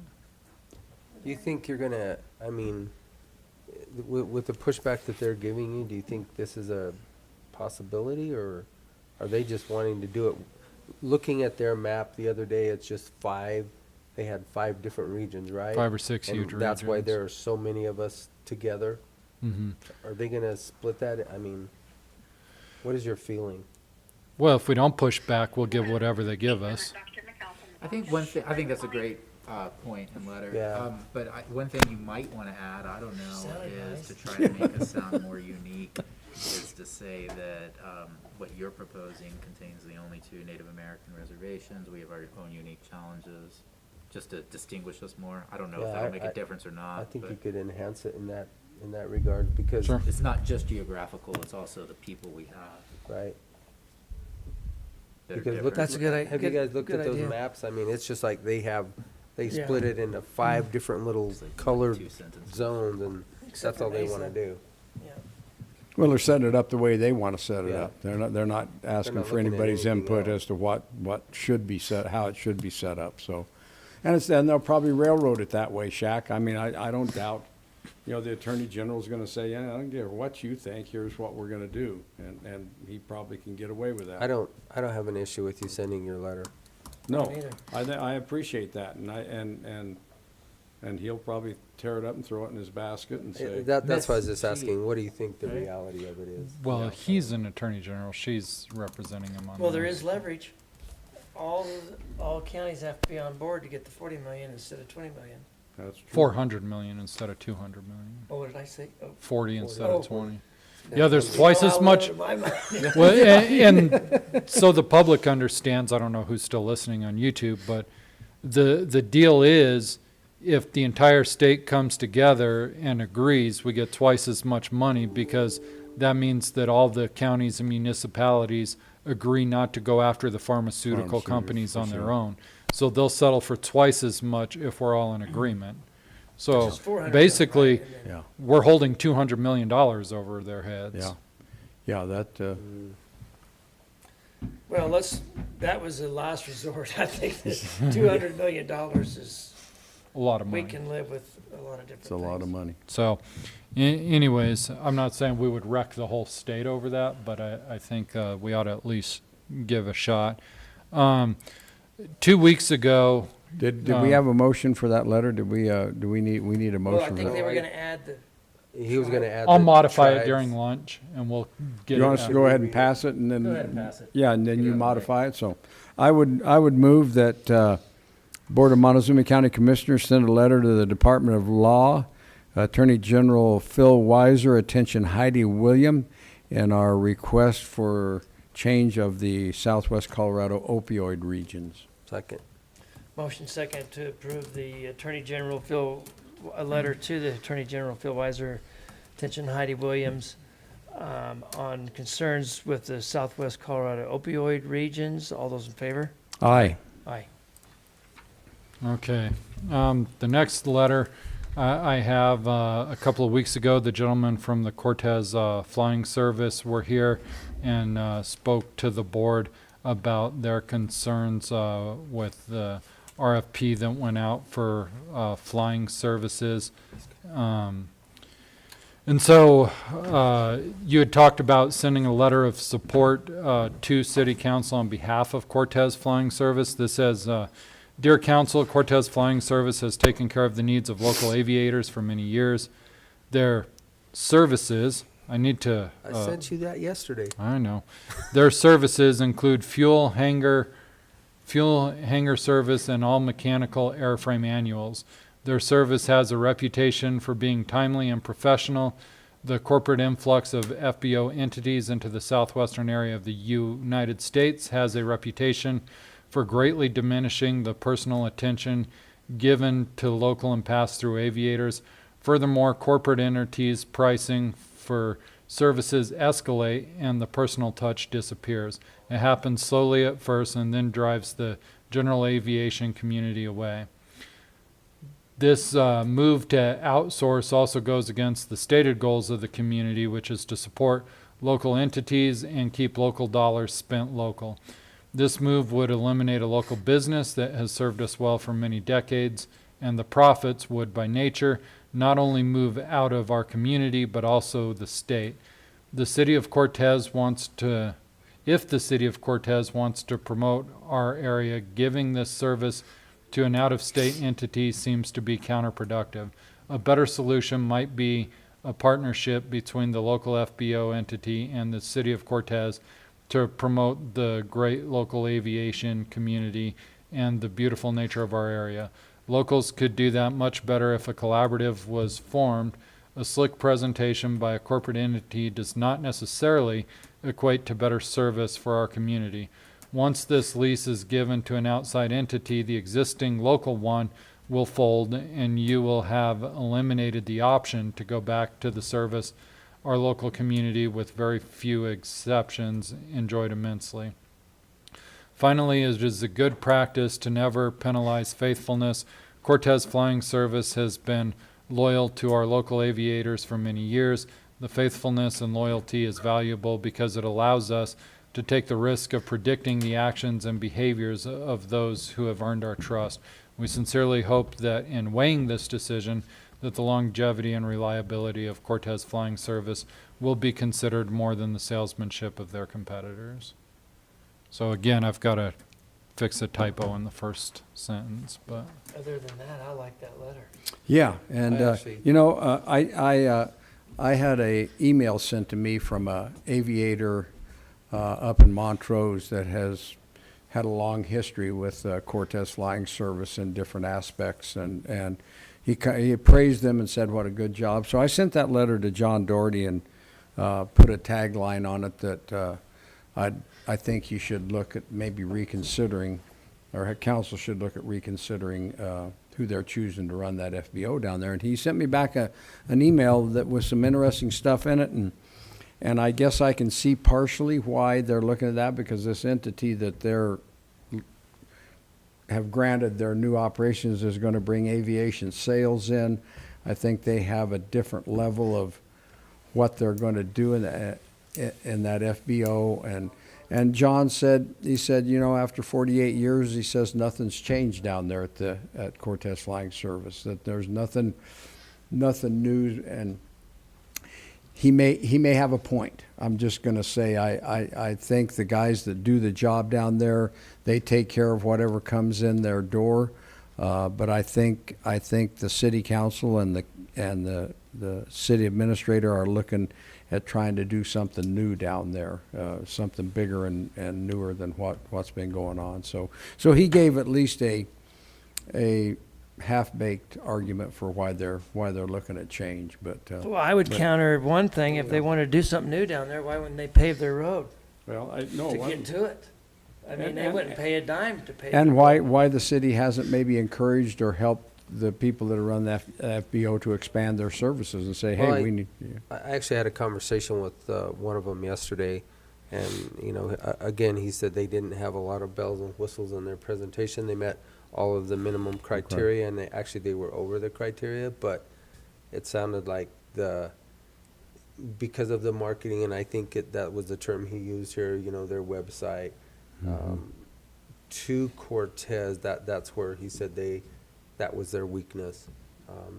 Do you think you're gonna, I mean, with the pushback that they're giving you, do you think this is a possibility, or are they just wanting to do it? Looking at their map the other day, it's just 5, they had 5 different regions, right? 5 or 6 And huge regions. that's why there are so many of us together. Mm-hmm. Are they gonna split that? I mean, what is your feeling? Well, if we don't push back, we'll give whatever they give us. I think one thing, I think that's a great point and letter. Yeah. But one thing you might want to add, I don't know, is to try to make us sound more unique, is to say that what you're proposing contains the only 2 Native American reservations. We have our own unique challenges, just to distinguish us more. I don't know if that'll make a difference or not. I think but you could enhance it in that regard, because. Sure. it's not just geographical, it's also the people we have. Right. that are Because different. look, That's a good i- have you good- guys looked good at those idea. maps? I mean, it's just like they Yeah. split it into 5 different little colored 2 sentences. zones, and Except that's all for they Mesa. wanna do. Yeah. Well, they're setting it up the way they want to set it Yeah. up. They're not asking not for looking at anybody's anything input else. as to what should be set, how it should be set up, so. And they'll probably railroad it that way, Shaq. I mean, I don't doubt, the Attorney General's gonna say, yeah, I don't care what you think, here's what we're gonna do. And he probably can get away with that. I don't have an issue with you sending your letter. No, Me neither. I appreciate that, and he'll probably tear it up and throw it in his basket and say. That's why I was Miss just asking, what do you think the right? reality of it is? Well, he's an attorney general. She's representing him on Well, there this. is leverage. All counties have to be on board to get the 40 million instead of 20 million. That's true. 400 million instead of 200 million. Oh, what did I say? Oh. 40 instead Oh. of 20. Yeah, there's twice as Oh, much. my mind. Well, and so the public understands, I don't know who's still listening on YouTube, but the deal is, if the entire state comes together and agrees, we get twice as much money, because that means that all the counties and municipalities agree not to go after the pharmaceutical companies for on their sure. own. So they'll settle for twice as much if we're all in agreement. So Which is 400 basically, right? And then- Yeah, we're holding $200 million over their heads. yeah. Yeah, that, Well, that was the last resort. I think that $200 million is, A lot of we money. can live with a lot of different it's a lot of things. money. So anyways, I'm not saying we would wreck the whole state over that, but I think we ought to at least give a shot. 2 weeks ago, Did we have a motion for that letter? Did we, we need a Well, I motion for think they that? were gonna add the, He was gonna add I'll the modify it tribes. during lunch and we'll get it. You want us to out. go ahead and pass it and then? Go ahead and pass it. Yeah, and then you modify it, so. I would move that, Board of Montezuma County Commissioners send a letter to the Department of Law, Attorney General Phil Weiser, attention Heidi William, and our request for change of the Southwest Colorado opioid regions. Second. motion second to approve the Attorney General a letter to the Attorney General Phil Weiser, attention Heidi Williams, on concerns with the Southwest Colorado opioid regions. All those in favor? Aye. Aye. Okay. The next letter I have, a couple of weeks ago, the gentlemen from the Cortez Flying Service were here and spoke to the board about their concerns with the RFP that went out for flying services. And so you had talked about sending a letter of support to City Council on behalf of Cortez Flying Service. This says, Dear Council, Cortez Flying Service has taken care of the needs of local aviators for many years. Their services, I need to... I sent you that yesterday. I know. Their services include fuel hangar service, and all mechanical airframe annuals. Their service has a reputation for being timely and professional. The corporate influx of FBO entities into the southwestern area of the United States has a reputation for greatly diminishing the personal attention given to local and pass-through aviators. Furthermore, corporate entities' pricing for services escalate and the personal touch disappears. It happens slowly at first and then drives the general aviation community away. This move to outsource also goes against the stated goals of the community, which is to support local entities and keep local dollars spent local. This move would eliminate a local business that has served us well for many decades, and the profits would, by nature, not only move out of our community, but also the state. The city of Cortez wants to, if the city of Cortez wants to promote our area, giving this service to an out-of-state entity seems to be counterproductive. A better solution might be a partnership between the local FBO entity and the city of Cortez to promote the great local aviation community and the beautiful nature of our area. Locals could do that much better if a collaborative was formed. A slick presentation by a corporate entity does not necessarily equate to better service for our community. Once this lease is given to an outside entity, the existing local one will fold, and you will have eliminated the option to go back to the service our local community, with very few exceptions, enjoyed immensely. Finally, it is a good practice to never penalize faithfulness. Cortez Flying Service has been loyal to our local aviators for many years. The faithfulness and loyalty is valuable because it allows us to take the risk of predicting the actions and behaviors of those who have earned our trust. We sincerely hope that in weighing this decision, that the longevity and reliability of Cortez Flying Service will be considered more than the salesmanship of their competitors. So again, I've got to fix a typo in the first sentence, but. Other than that, I like that letter. Yeah, and, I had a email sent to me from a aviator up in Montrose that has had a long history with Cortez Flying Service in different aspects, and he praised them and said what a good job. So I sent that letter to John Doherty and put a tagline on it that I think he should look at maybe reconsidering, or council should look at reconsidering who they're choosing to run that FBO down there. And he sent me back an email that was some interesting stuff in it, and I guess I can see partially why they're looking at that, because this entity that they're have granted their new operations is going to bring aviation sales in. I think they have a different level of what they're going to do in that FBO. And John said, he said, after 48 years, he says nothing's changed down there at Cortez Flying Service, that there's nothing new, and he may have a point. I'm just going to say I think the guys that do the job down there, they take care of whatever comes in their door. But I think the city council and the city administrator are looking at trying to do something new down there, something bigger and newer than what's been going on. So he gave at least a half-baked argument for why they're looking at change. But Well, I would counter one thing. If they want to do something new down there, why wouldn't they pave their road well, to get to it? I mean, they wouldn't pay a dime to pave. and the why road. the city hasn't maybe encouraged or helped the people that run the FBO to expand their services and say, hey, Well, we need. I actually had a conversation with one of them yesterday, and, you know, again, he said they didn't have a lot of bells and whistles in their presentation. They met all of the minimum criteria, and they were over the criteria, but it sounded like because of the marketing, and I think that was the term he used here, you know, their website, to Cortez, that's where he said that was their weakness.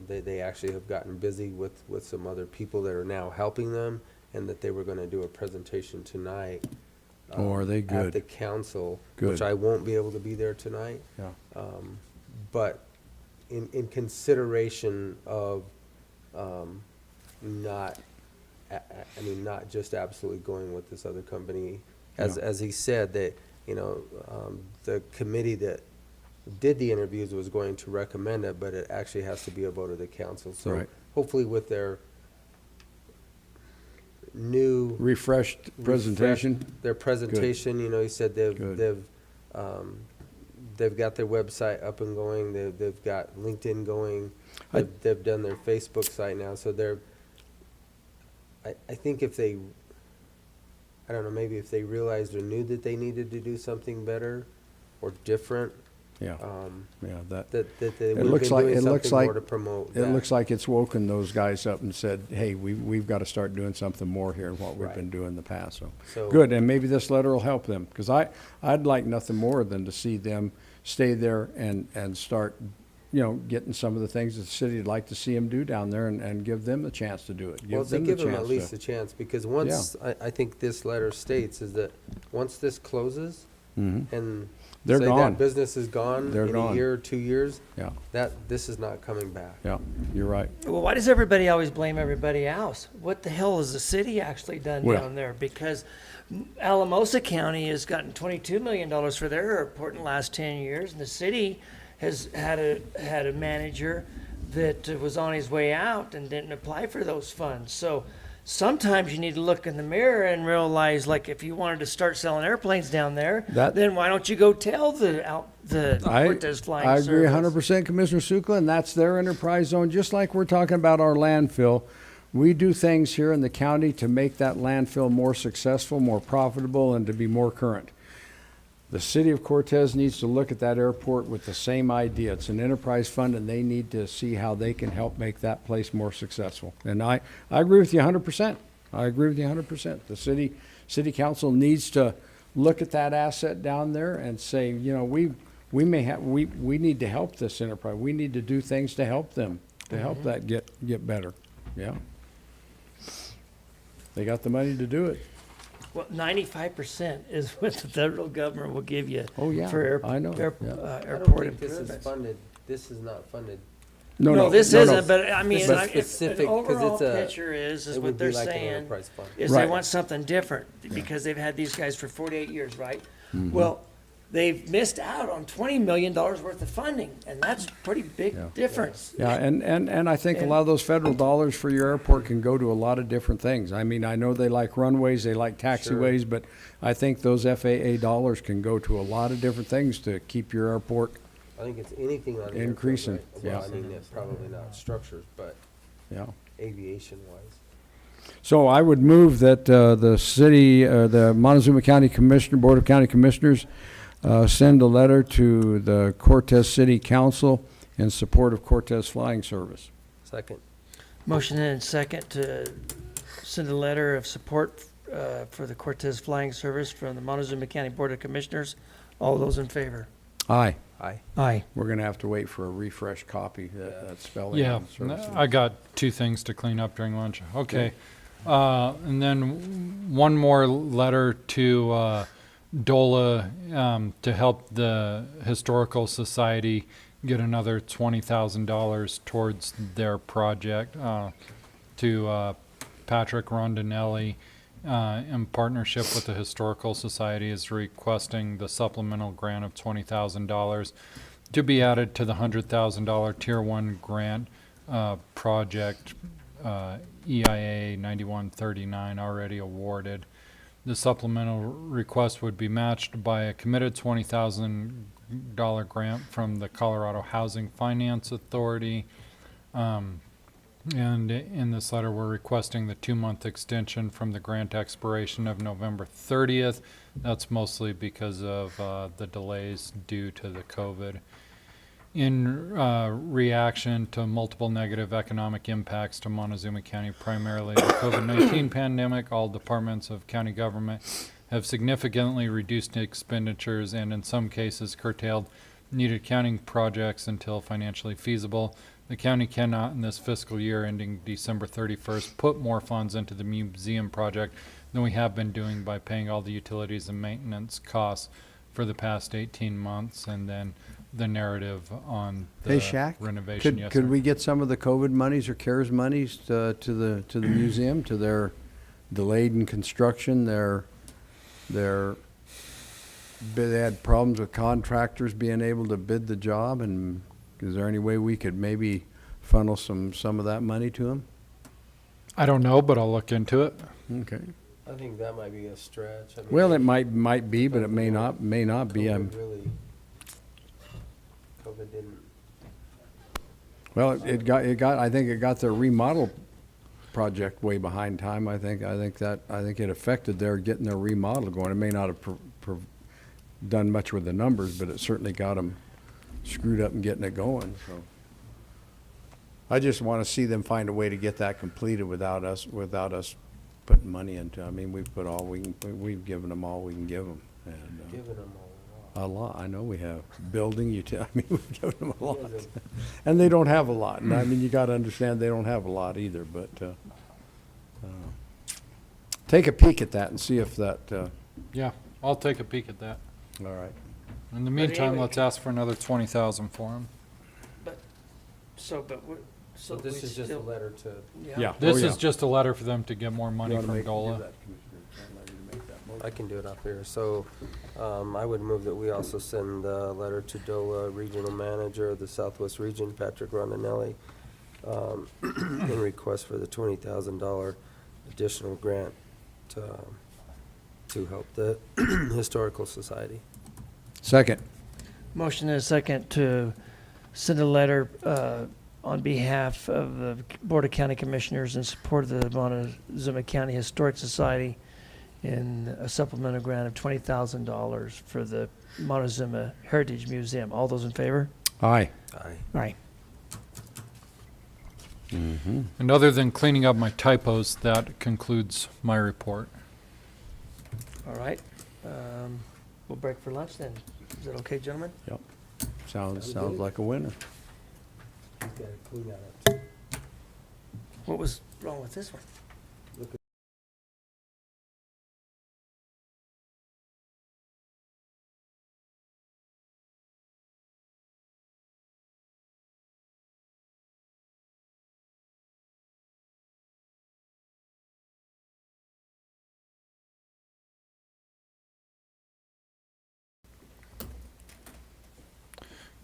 They actually have gotten busy with some other people that are now helping them, and that they were going to do a presentation tonight. Are they good? At the council, Good. which I won't be able to be there tonight. Yeah. But in consideration of not just absolutely going with this other company, as he said, that, you know, the committee that did the interviews was going to recommend it, but it actually has to be a vote of the council. So Right. hopefully with their new Refreshed presentation. their presentation, you know, he said they've got their website up and going. They've got LinkedIn going. They've done their Facebook site now. So I think if they, I don't know, maybe if they realized or knew that they needed to do something better or different. Yeah. That they It would have looks been like doing it looks something like more to promote it that. looks like it's woken those guys up and said, "Hey, we've got to start doing something more here than what we've Right. been doing in the past." So- Good, and maybe this letter will help them, because I'd like nothing more than to see them stay there and start, you know, getting some of the things that the city would like to see them do down there, and give them the chance to do it. Well, they the give them at chance least to- a chance, because once, I think this letter states is that once this closes, and They're say gone. that business is gone They're in gone. a year or 2 years, Yeah. this is not coming back. Yeah, you're right. Well, why does everybody always blame everybody else? What the hell has the city actually done Well- down there? Because Alamosa County has gotten $22 million for their airport in the last 10 years, and the city has had a manager that was on his way out and didn't apply for those funds. So sometimes you need to look in the mirror and realize, like, if you wanted to start selling airplanes down there, then why don't you go tell the Cortez Flying I agree Service? 100%, Commissioner Sukla, and that's their enterprise zone, just like we're talking about our landfill. We do things here in the county to make that landfill more successful, more profitable, and to be more current. The city of Cortez needs to look at that airport with the same idea. It's an enterprise fund, and they need to see how they can help make that place more successful. And I agree with you 100%. I agree with you 100%. The city council needs to look at that asset down there and say, you know, we need to help this enterprise. We need to do things to help them, to help that get better. Yeah. They got the money to do it. Well, 95% is what the federal government will give you. Oh, yeah, For I know, yeah. I don't airport think this is improvements. funded, this is not funded. No, this isn't, but I mean, This is an specific, 'cause overall it's a- picture is it what would be they're like an saying, enterprise fund. is they Right. want something different, because they've had these guys for 48 years, right? Mm-hmm. Well, they've missed out on $20 million worth of funding, and that's a pretty big difference. Yeah, and I think a lot of those federal dollars for your airport can go to a lot of different things. I mean, I know they like runways, they like taxiways, but I think those FAA dollars can go to a lot of different things to keep your airport. I think it's anything on the airport, Increasing, right? Well, yeah. I mean, it's probably not structures, but Yeah. aviation-wise. So I would move that the city, the Montezuma County Commissioner, Board of County Commissioners, send a letter to the Cortez City Council in support of Cortez Flying Service. Second. Motion and second to send a letter of support for the Cortez Flying Service from the Montezuma County Board of Commissioners. All those in favor? Aye. Aye. Aye. We're going to have to wait for a refresh copy, that spelling. Yeah, on the service. I got 2 things to clean up during lunch. Okay. And then one more letter to DOLA to help the Historical Society get another $20,000 towards their project, to Patrick Rondinelli, in partnership with the Historical Society, is requesting the supplemental grant of $20,000 to be added to the $100,000 Tier 1 grant project, EIA 9139, already awarded. The supplemental request would be matched by a committed $20,000 grant from the Colorado Housing Finance Authority. And in this letter, we're requesting the 2-month extension from the grant expiration of November 30th. That's mostly because of the delays due to the COVID. In reaction to multiple negative economic impacts to Montezuma County, primarily the COVID-19 pandemic, all departments of county government have significantly reduced expenditures and in some cases curtailed needed county projects until financially feasible. The county cannot, in this fiscal year ending December 31st, put more funds into the museum project than we have been doing by paying all the utilities and maintenance costs for the past 18 months, and then the narrative on the Hey, Shaq, renovation. Yes, could sir. we get some of the COVID monies or CARES monies to the museum, to their delayed in construction, they had problems with contractors being able to bid the job, and is there any way we could maybe funnel some of that money to them? I don't know, but I'll look into it. Okay. I think that might be a stretch. I mean, Well, it might be, but it may not be. COVID didn't. Well, I think it got their remodel project way behind time. I think it affected their getting their remodel going. It may not have done much with the numbers, but it certainly got them screwed up and getting it going. So I just want to see them find a way to get that completed without us putting money into it. I mean, we've given them all we can give them. And, Giving them a lot. I know we have. Building, I mean, we've given them a lot. And they don't have a lot. And I mean, you got to understand they don't have a lot either, but take a peek at that and see if that, Yeah, I'll take a peek at that. all right. In the meantime, anyway- let's ask for another 20,000 for them. So This is just a letter to. Yeah. This Oh, is yeah. just a letter for them to get more money You wanna from do DOLA. that, Commissioner? I'd like you to make that motion. I can do it off here. So, I would move that we also send a letter to DOLA Regional Manager of the Southwest Region, Patrick Rondinelli, in request for the $20,000 additional grant to help the Historical Society. Second. Motion and a second to send a letter on behalf of the Board of County Commissioners in support of the Montezuma County Historic Society in a supplemental grant of $20,000 for the Montezuma Heritage Museum. All those in favor? Aye. Aye. Aye. Mm-hmm. And other than cleaning up my typos, that concludes my report. All right. We'll break for lunch then. Is that okay, gentlemen? Yep. Sounds like a winner. He's got to clean that up. What was wrong with this one?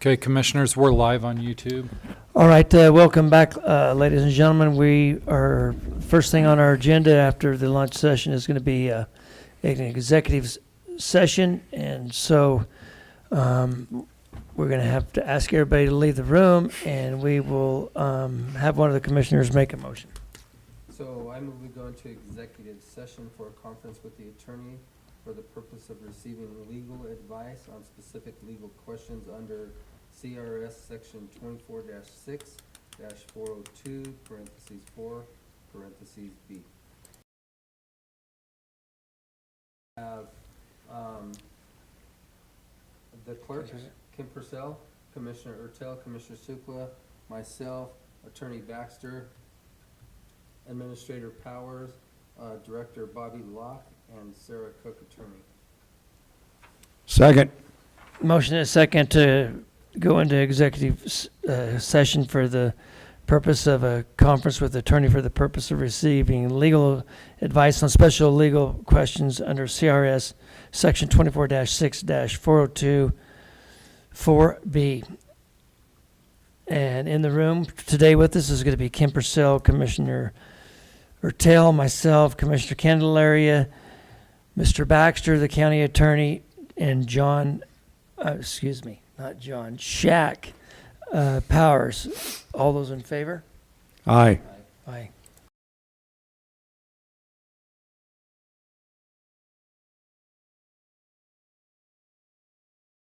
Okay, Commissioners, we're live on YouTube. All right, welcome back, ladies and gentlemen. We are, first thing on our agenda after the lunch session is going to be an executive session. And so we're going to have to ask everybody to leave the room, and we will have one of the commissioners make a motion. So I move we go into executive session for a conference with the attorney for the purpose of receiving legal advice on specific legal questions under CRS section 24-6-402, parentheses 4, parentheses B. Have the clerk, Kim Purcell, Commissioner Ertel, Commissioner Sukla, myself, Attorney Baxter, Administrator Powers, Director Bobby Locke, and Sarah Cook, Attorney. Second. Motion and a second to go into executive session for the purpose of a conference with attorney for the purpose of receiving legal advice on special legal questions under CRS Section 24-6-402 4B. And in the room today with us is going to be Kim Purcell, Commissioner Ertel, myself, Commissioner Candelaria, Mr. Baxter, the county attorney, and John, not John, Shack Powers. All those in favor? Aye. Aye.